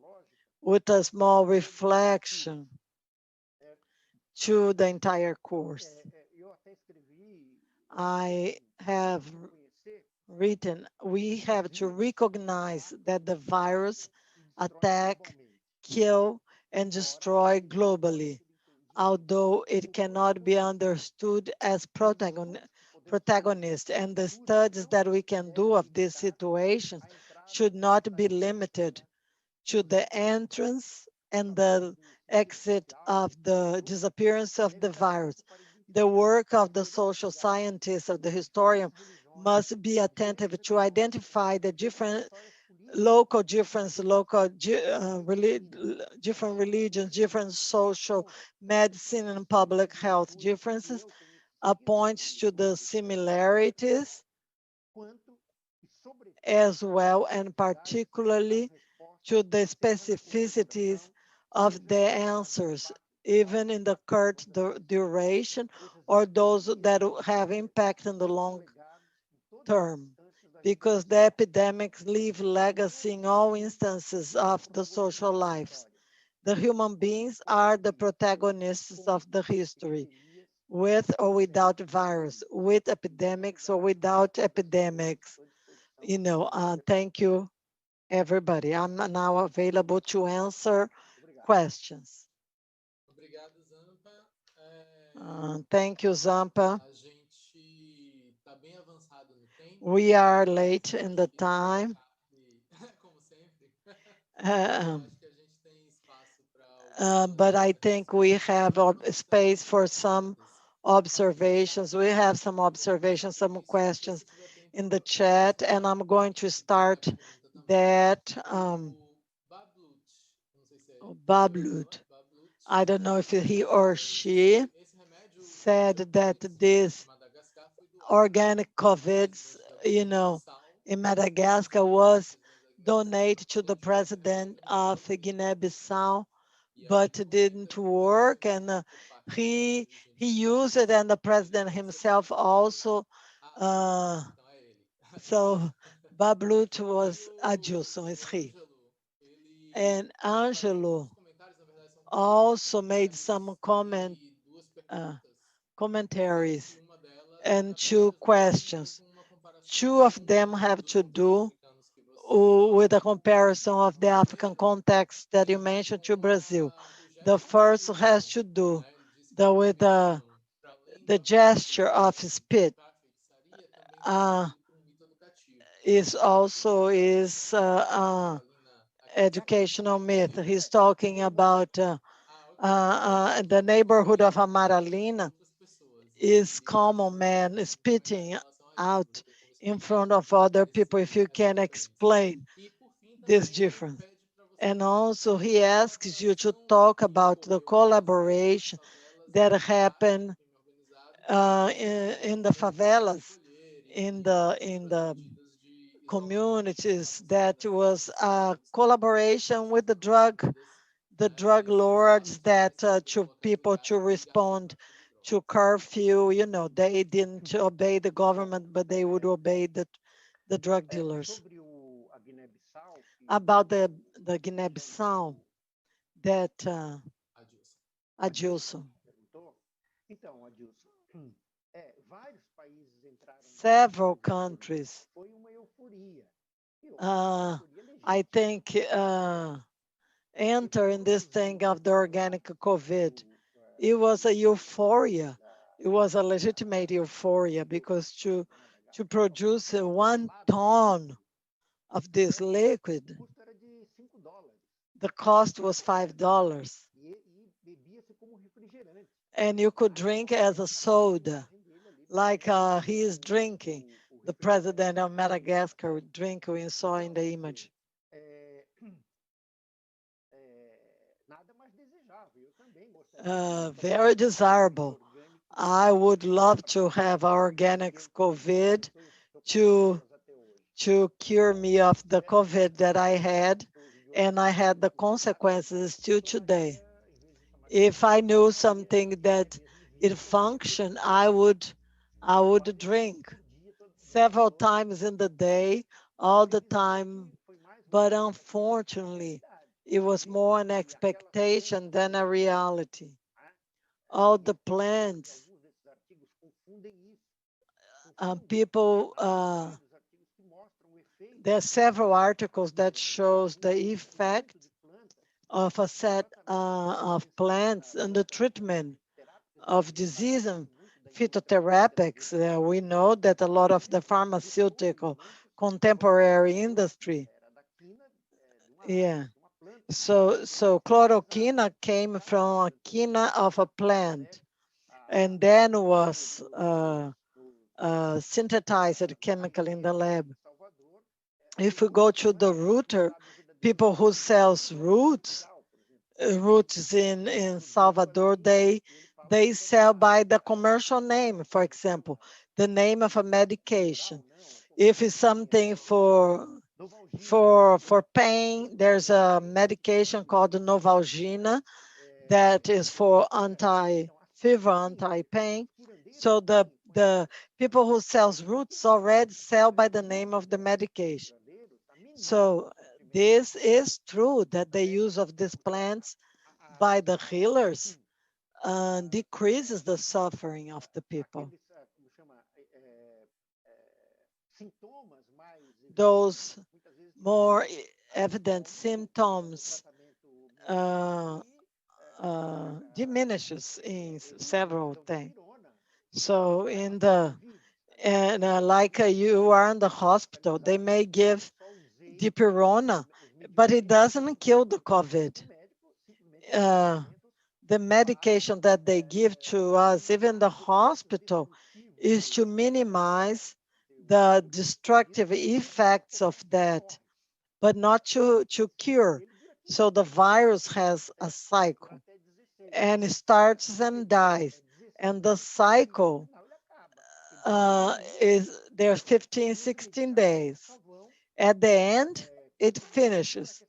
with a small reflection to the entire course. I have written, we have to recognize that the virus attack, kill, and destroy globally, although it cannot be understood as protagonist. And the studies that we can do of this situation should not be limited to the entrance and the exit of the disappearance of the virus. The work of the social scientists, of the historian, must be attentive to identify the different local difference, different religions, different social medicine and public health differences, points to the similarities as well, and particularly to the specificities of the answers, even in the current duration or those that have impact in the long term, because the epidemics leave legacy in all instances of the social lives. The human beings are the protagonists of the history, with or without virus, with epidemics or without epidemics. Thank you, everybody. I'm now available to answer questions. Thank you, Zampa. We are late in the time. But I think we have space for some observations. We have some observations, some questions in the chat, and I'm going to start that. Bablut, I don't know if he or she said that this organic COVIDs, in Madagascar was donated to the president of Guinea-Bissau, but it didn't work, and he used it, and the president himself also. So Bablut was Adilson, is he. And Angelo also made some commentaries and two questions. Two of them have to do with a comparison of the African context that you mentioned to Brazil. The first has to do with the gesture of spit. Is educational myth. He's talking about the neighborhood of Amaralina is common man spitting out in front of other people, if you can explain this difference. And also he asks you to talk about the collaboration that happened in the favelas, in the communities, that was a collaboration with the drug lords that to people to respond to curfew. They didn't obey the government, but they would obey the drug dealers. About the Guiné-Bissau, that Adilson. Several countries. I think enter in this thing of the organic COVID. It was a euphoria. It was a legitimate euphoria because to produce 1 ton of this liquid, the cost was $5. And you could drink as a soda, like he is drinking. The president of Madagascar drink we saw in the image. Very desirable. I would love to have organics COVID to cure me of the COVID that I had, and I had the consequences still today. If I knew something that it functioned, I would drink several times in the day, all the time. But unfortunately, it was more an expectation than a reality. All the plants, people, there are several articles that shows the effect of a set of plants and the treatment of disease and phytotherapics. We know that a lot of the pharmaceutical contemporary industry, so chloroquine came from a quina of a plant and then was synthesized chemically in the lab. If we go to the rooter, people who sells roots in Salvador, they sell by the commercial name, for example, the name of a medication. If it's something for pain, there's a medication called Novalgina that is for anti-fever, anti-pain. So the people who sells roots already sell by the name of the medication. So this is true that the use of these plants by the healers decreases the suffering of the people. Those more evident symptoms diminishes in several things. So in the like you are in the hospital, they may give dipirona, but it doesn't kill the COVID. The medication that they give to us, even the hospital, is to minimize the destructive effects of that, but not to cure. So the virus has a cycle and it starts and dies. And the cycle is there's 15, 16 days. At the end, it finishes.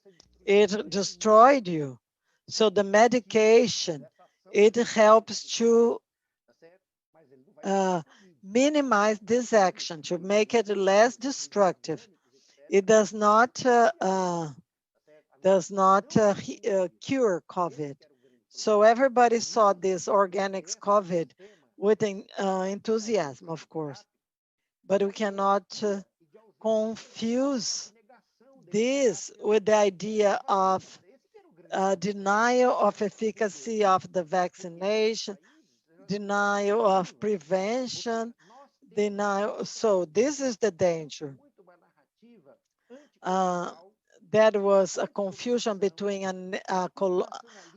It destroyed you. So the medication, it helps to minimize this action, to make it less destructive. It does not cure COVID. So everybody saw this organics COVID with enthusiasm, of course. But we cannot confuse this with the idea of denial of efficacy of the vaccination, denial of prevention, denial. So this is the danger. There was a confusion between an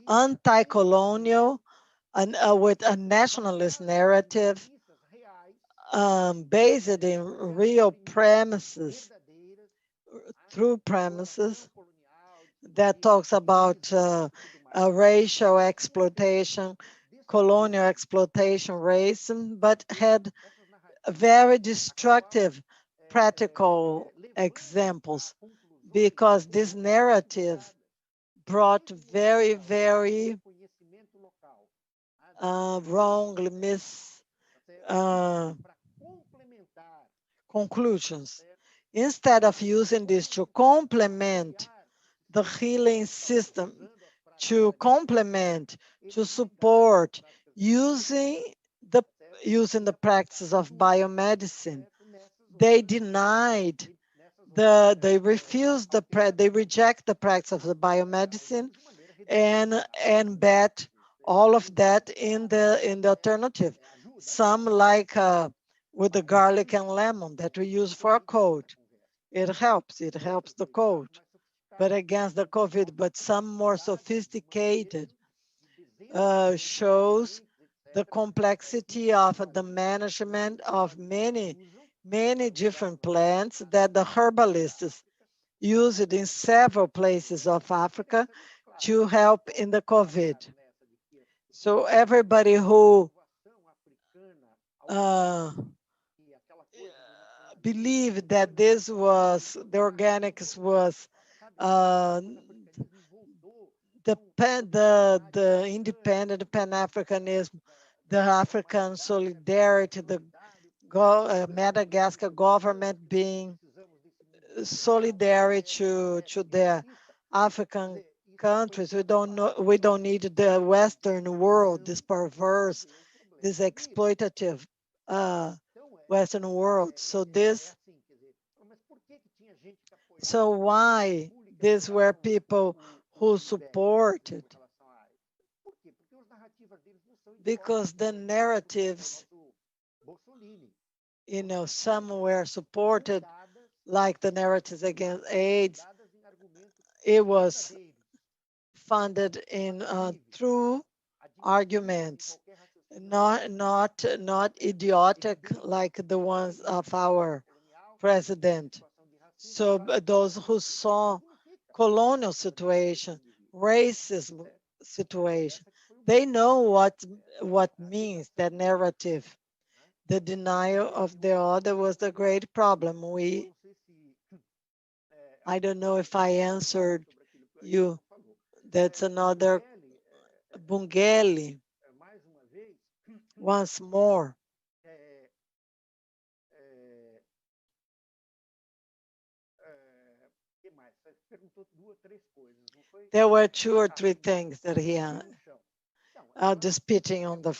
anti-colonial and with a nationalist narrative based in real premises, true premises, that talks about racial exploitation, colonial exploitation, racism, but had very destructive practical examples, because this narrative brought very, very wrongly conclusions. Instead of using this to complement the healing system, to complement, to support, using the practice of biomedicine, they denied they refuse they reject the practice of the biomedicine and bet all of that in the alternative. Some like with the garlic and lemon that we use for a cold. It helps the cold, but against the COVID. But some more sophisticated shows the complexity of the management of many different plants that the herbalists use it in several places of Africa to help in the COVID. So everybody who believed that this was, the organics was the independent Pan-Africanism, the African solidarity, the Madagascar government being solidary to their African countries. We don't need the Western world, this perverse, this exploitative Western world. So why these were people who supported? Because the narratives, some were supported, like the narratives against AIDS. It was funded in through arguments, not idiotic like the ones of our president. So those who saw colonial situation, racism situation, they know what means that narrative. The denial of the other was the great problem. I don't know if I answered you. That's another Bungeli. Once more. There were 2 or 3 things that he spitting on the.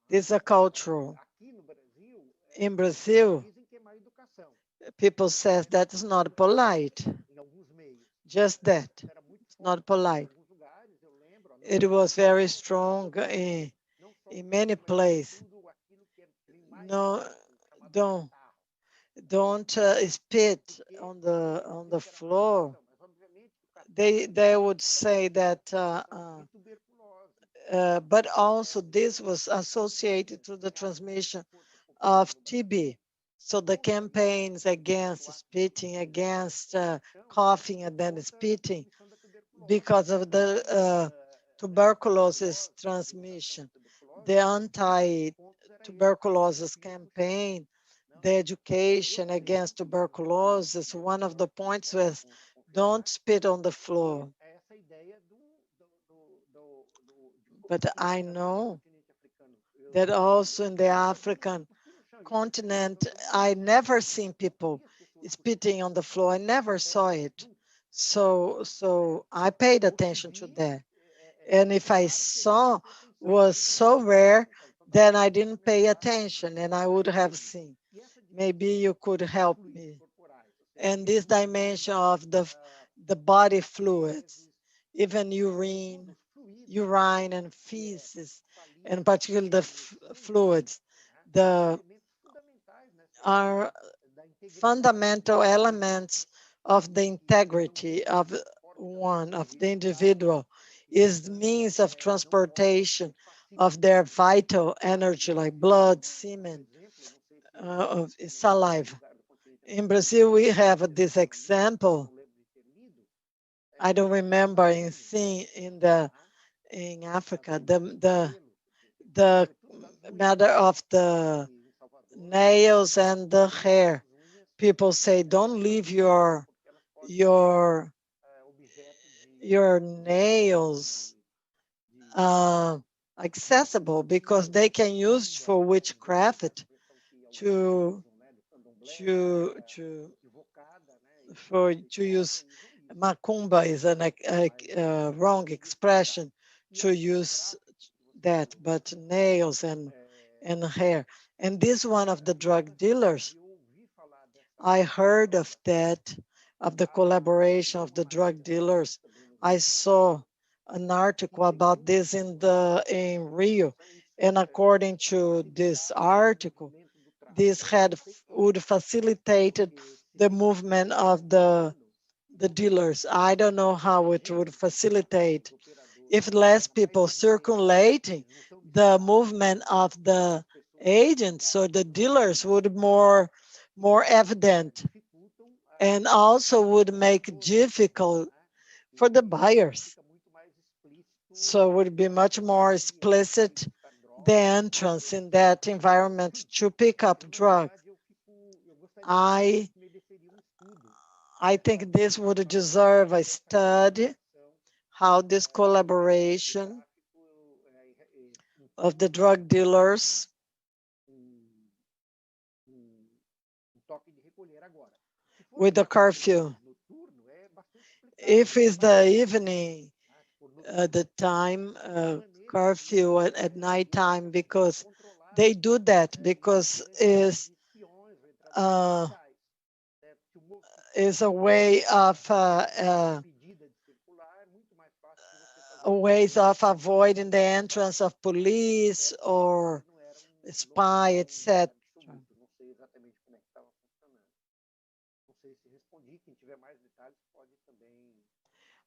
These are cultural. In Brazil, people say that is not polite. Just that, it's not polite. It was very strong in many places. No, don't spit on the floor. They would say that, but also this was associated to the transmission of TB. So the campaigns against spitting, against coughing and then spitting, because of the tuberculosis transmission, the anti-tuberculosis campaign, the education against tuberculosis, one of the points was don't spit on the floor. But I know that also in the African continent, I never seen people spitting on the floor. I never saw it. So I paid attention to that. And if I saw was so rare, then I didn't pay attention and I would have seen. Maybe you could help me. And this dimension of the body fluids, even urine and feces, and particularly the fluids, are fundamental elements of the integrity of the individual, is means of transportation of their vital energy, like blood, semen, of saliva. In Brazil, we have this example. I don't remember in Africa, the matter of the nails and the hair. People say, don't leave your nails accessible, because they can use for witchcraft to use. Macumba is a wrong expression to use that, but nails and hair. And this one of the drug dealers, I heard of that, of the collaboration of the drug dealers. I saw an article about this in Rio, and according to this article, this would facilitate the movement of the dealers. I don't know how it would facilitate if less people circulating the movement of the agents, so the dealers would more evident, and also would make difficult for the buyers. So it would be much more explicit the entrance in that environment to pick up drugs. I think this would deserve a study, how this collaboration of the drug dealers with the curfew. If it's the evening, the time curfew at nighttime, because they do that because is a way of ways of avoiding the entrance of police or spy, etc.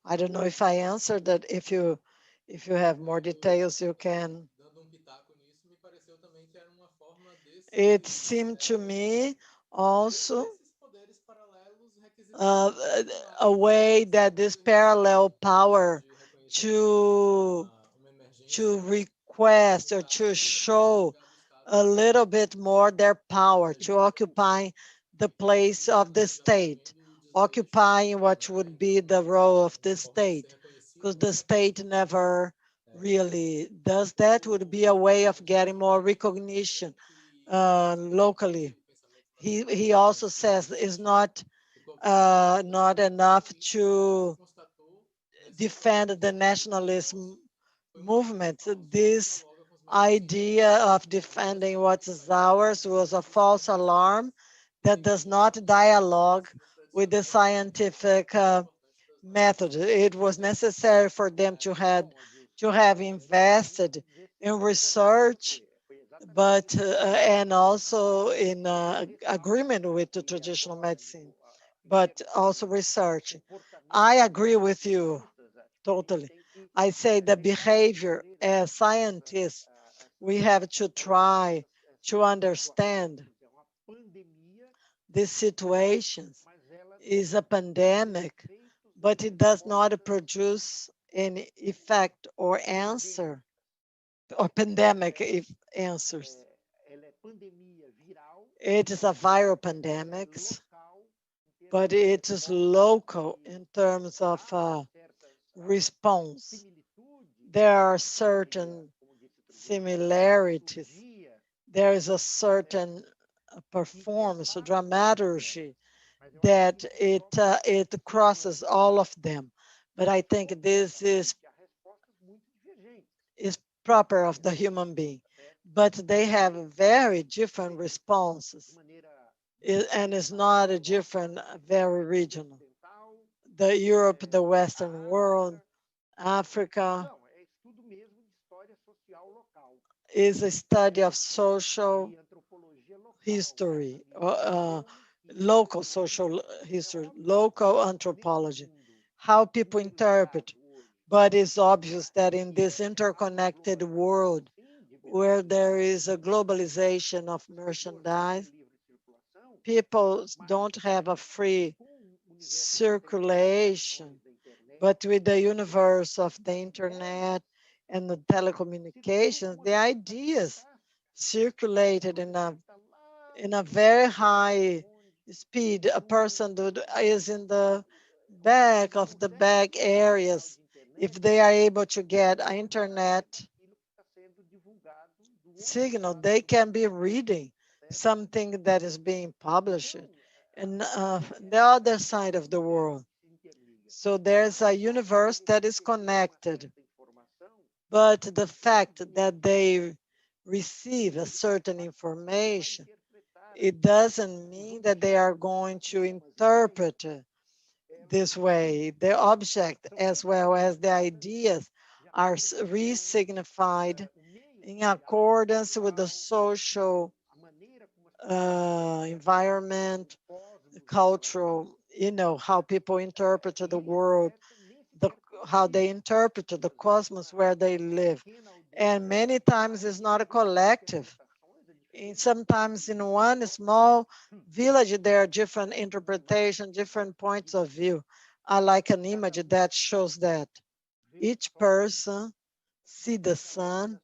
I don't know if I answered that. If you have more details, you can. It seemed to me also a way that this parallel power to request or to show a little bit more their power, to occupy the place of the state, occupying what would be the role of the state, because the state never really does that, would be a way of getting more recognition locally. He also says it's not enough to defend the nationalism movement. This idea of defending what is ours was a false alarm that does not dialogue with the scientific method. It was necessary for them to have invested in research, but and also in agreement with the traditional medicine, but also research. I agree with you totally. I say the behavior as scientists, we have to try to understand this situation is a pandemic, but it does not produce any effect or answer, or pandemic if answers. It is a viral pandemic, but it is local in terms of response. There are certain similarities. There is a certain performance, a dramaturgy that it crosses all of them. But I think this is proper of the human being. But they have very different responses, and it's not a different, very regional. The Europe, the Western world, Africa is a study of social history, local social history, local anthropology, how people interpret. But it's obvious that in this interconnected world where there is a globalization of merchandise, people don't have a free circulation, but with the universe of the internet and the telecommunications, the ideas circulated in a very high speed. A person that is in the back of the back areas, if they are able to get an internet signal, they can be reading something that is being published in the other side of the world. So there's a universe that is connected, but the fact that they receive a certain information it doesn't mean that they are going to interpret this way. The object as well as the ideas are re-signified in accordance with the social environment, cultural, how people interpret the world, how they interpret the cosmos where they live. And many times it's not a collective. Sometimes in one small village, there are different interpretations, different points of view. I like an image that shows that each person see the sun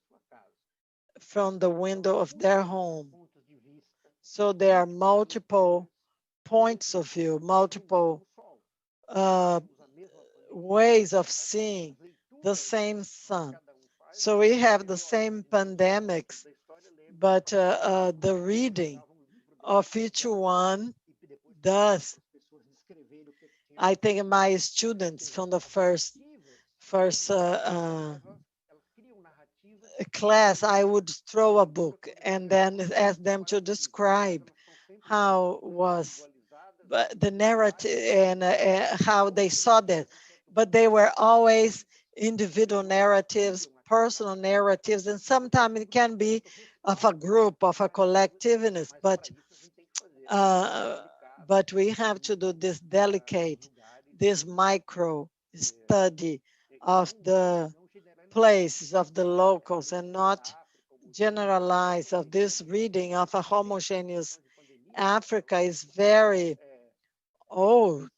from the window of their home. So there are multiple points of view, multiple ways of seeing the same sun. So we have the same pandemics, but the reading of each one does. I think my students from the first class, I would throw a book and then ask them to describe how was the narrative and how they saw that. But they were always individual narratives, personal narratives, and sometimes it can be of a group, of a collectiveness, but we have to do this delicate, this micro study of the places, of the locals, and not generalize of this reading of a homogeneous Africa is very old.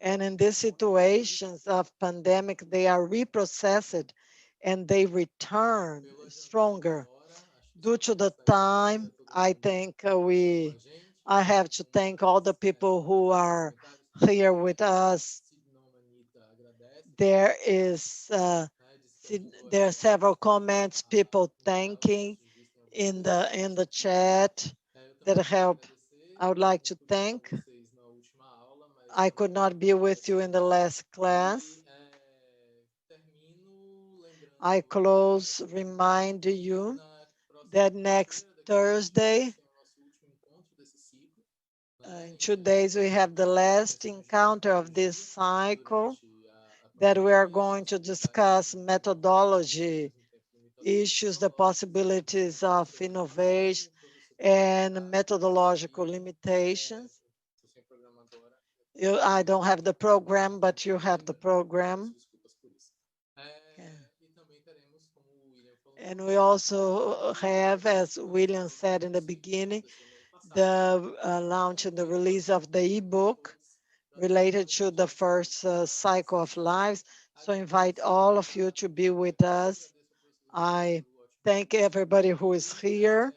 And in these situations of pandemic, they are reprocessed and they return stronger. Due to the time, I think I have to thank all the people who are here with us. There are several comments, people thanking in the chat that help. I would like to thank. I could not be with you in the last class. I close remind you that next Thursday, in 2 days, we have the last encounter of this cycle that we are going to discuss methodology issues, the possibilities of innovation and methodological limitations. I don't have the program, but you have the program. And we also have, as William said in the beginning, the launch and the release of the ebook related to the first cycle of lives. So invite all of you to be with us. I thank everybody who is here.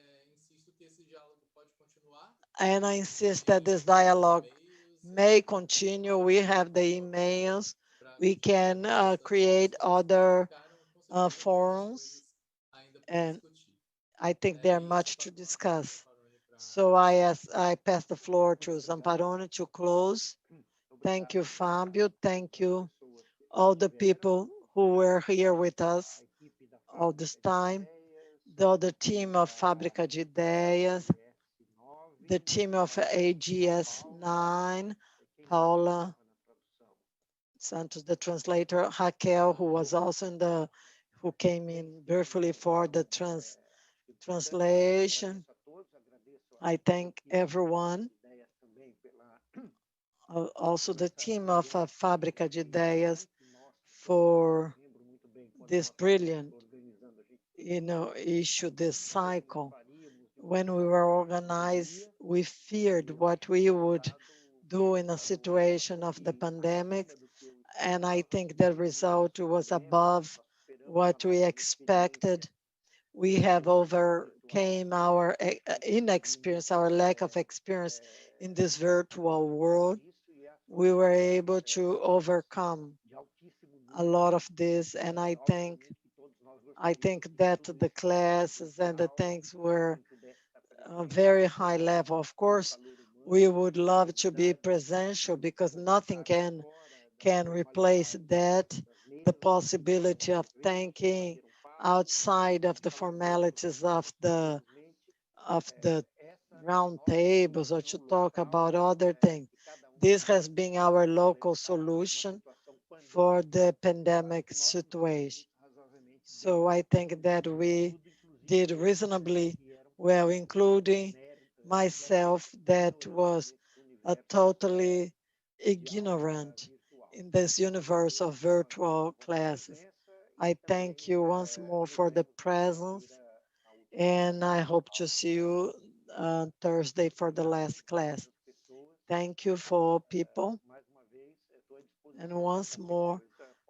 And I insist that this dialogue may continue. We have the emails. We can create other forums. And I think there's much to discuss. So I pass the floor to Zamparoni to close. Thank you, Fábio. Thank you, all the people who were here with us all this time. The other team of Fábrica de Ideias, the team of AGS 9, Paula Santos, the translator, Raquel, who was also who came in briefly for the translation. I thank everyone. Also the team of Fábrica de Ideias for this brilliant, issue, this cycle. When we were organized, we feared what we would do in a situation of the pandemic. And I think the result was above what we expected. We have overcame our inexperience, our lack of experience in this virtual world. We were able to overcome a lot of this, and I think that the classes and the things were a very high level. Of course, we would love to be presential because nothing can replace that. The possibility of thinking outside of the formalities of the round tables or to talk about other things. This has been our local solution for the pandemic situation. So I think that we did reasonably well, including myself that was totally ignorant in this universe of virtual classes. I thank you once more for the presence, and I hope to see you Thursday for the last class. Thank you for people. And once more,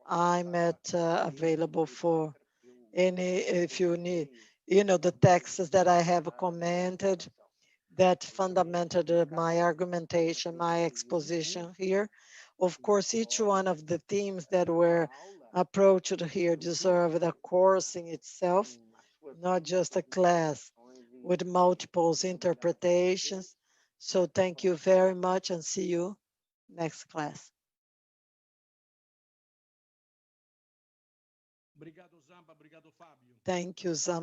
I'm available for any, if you need, the texts that I have commented that fundamented my argumentation, my exposition here. Of course, each one of the themes that were approached here deserved a course in itself, not just a class with multiple interpretations. So thank you very much and see you next class. Thank you, Zampa.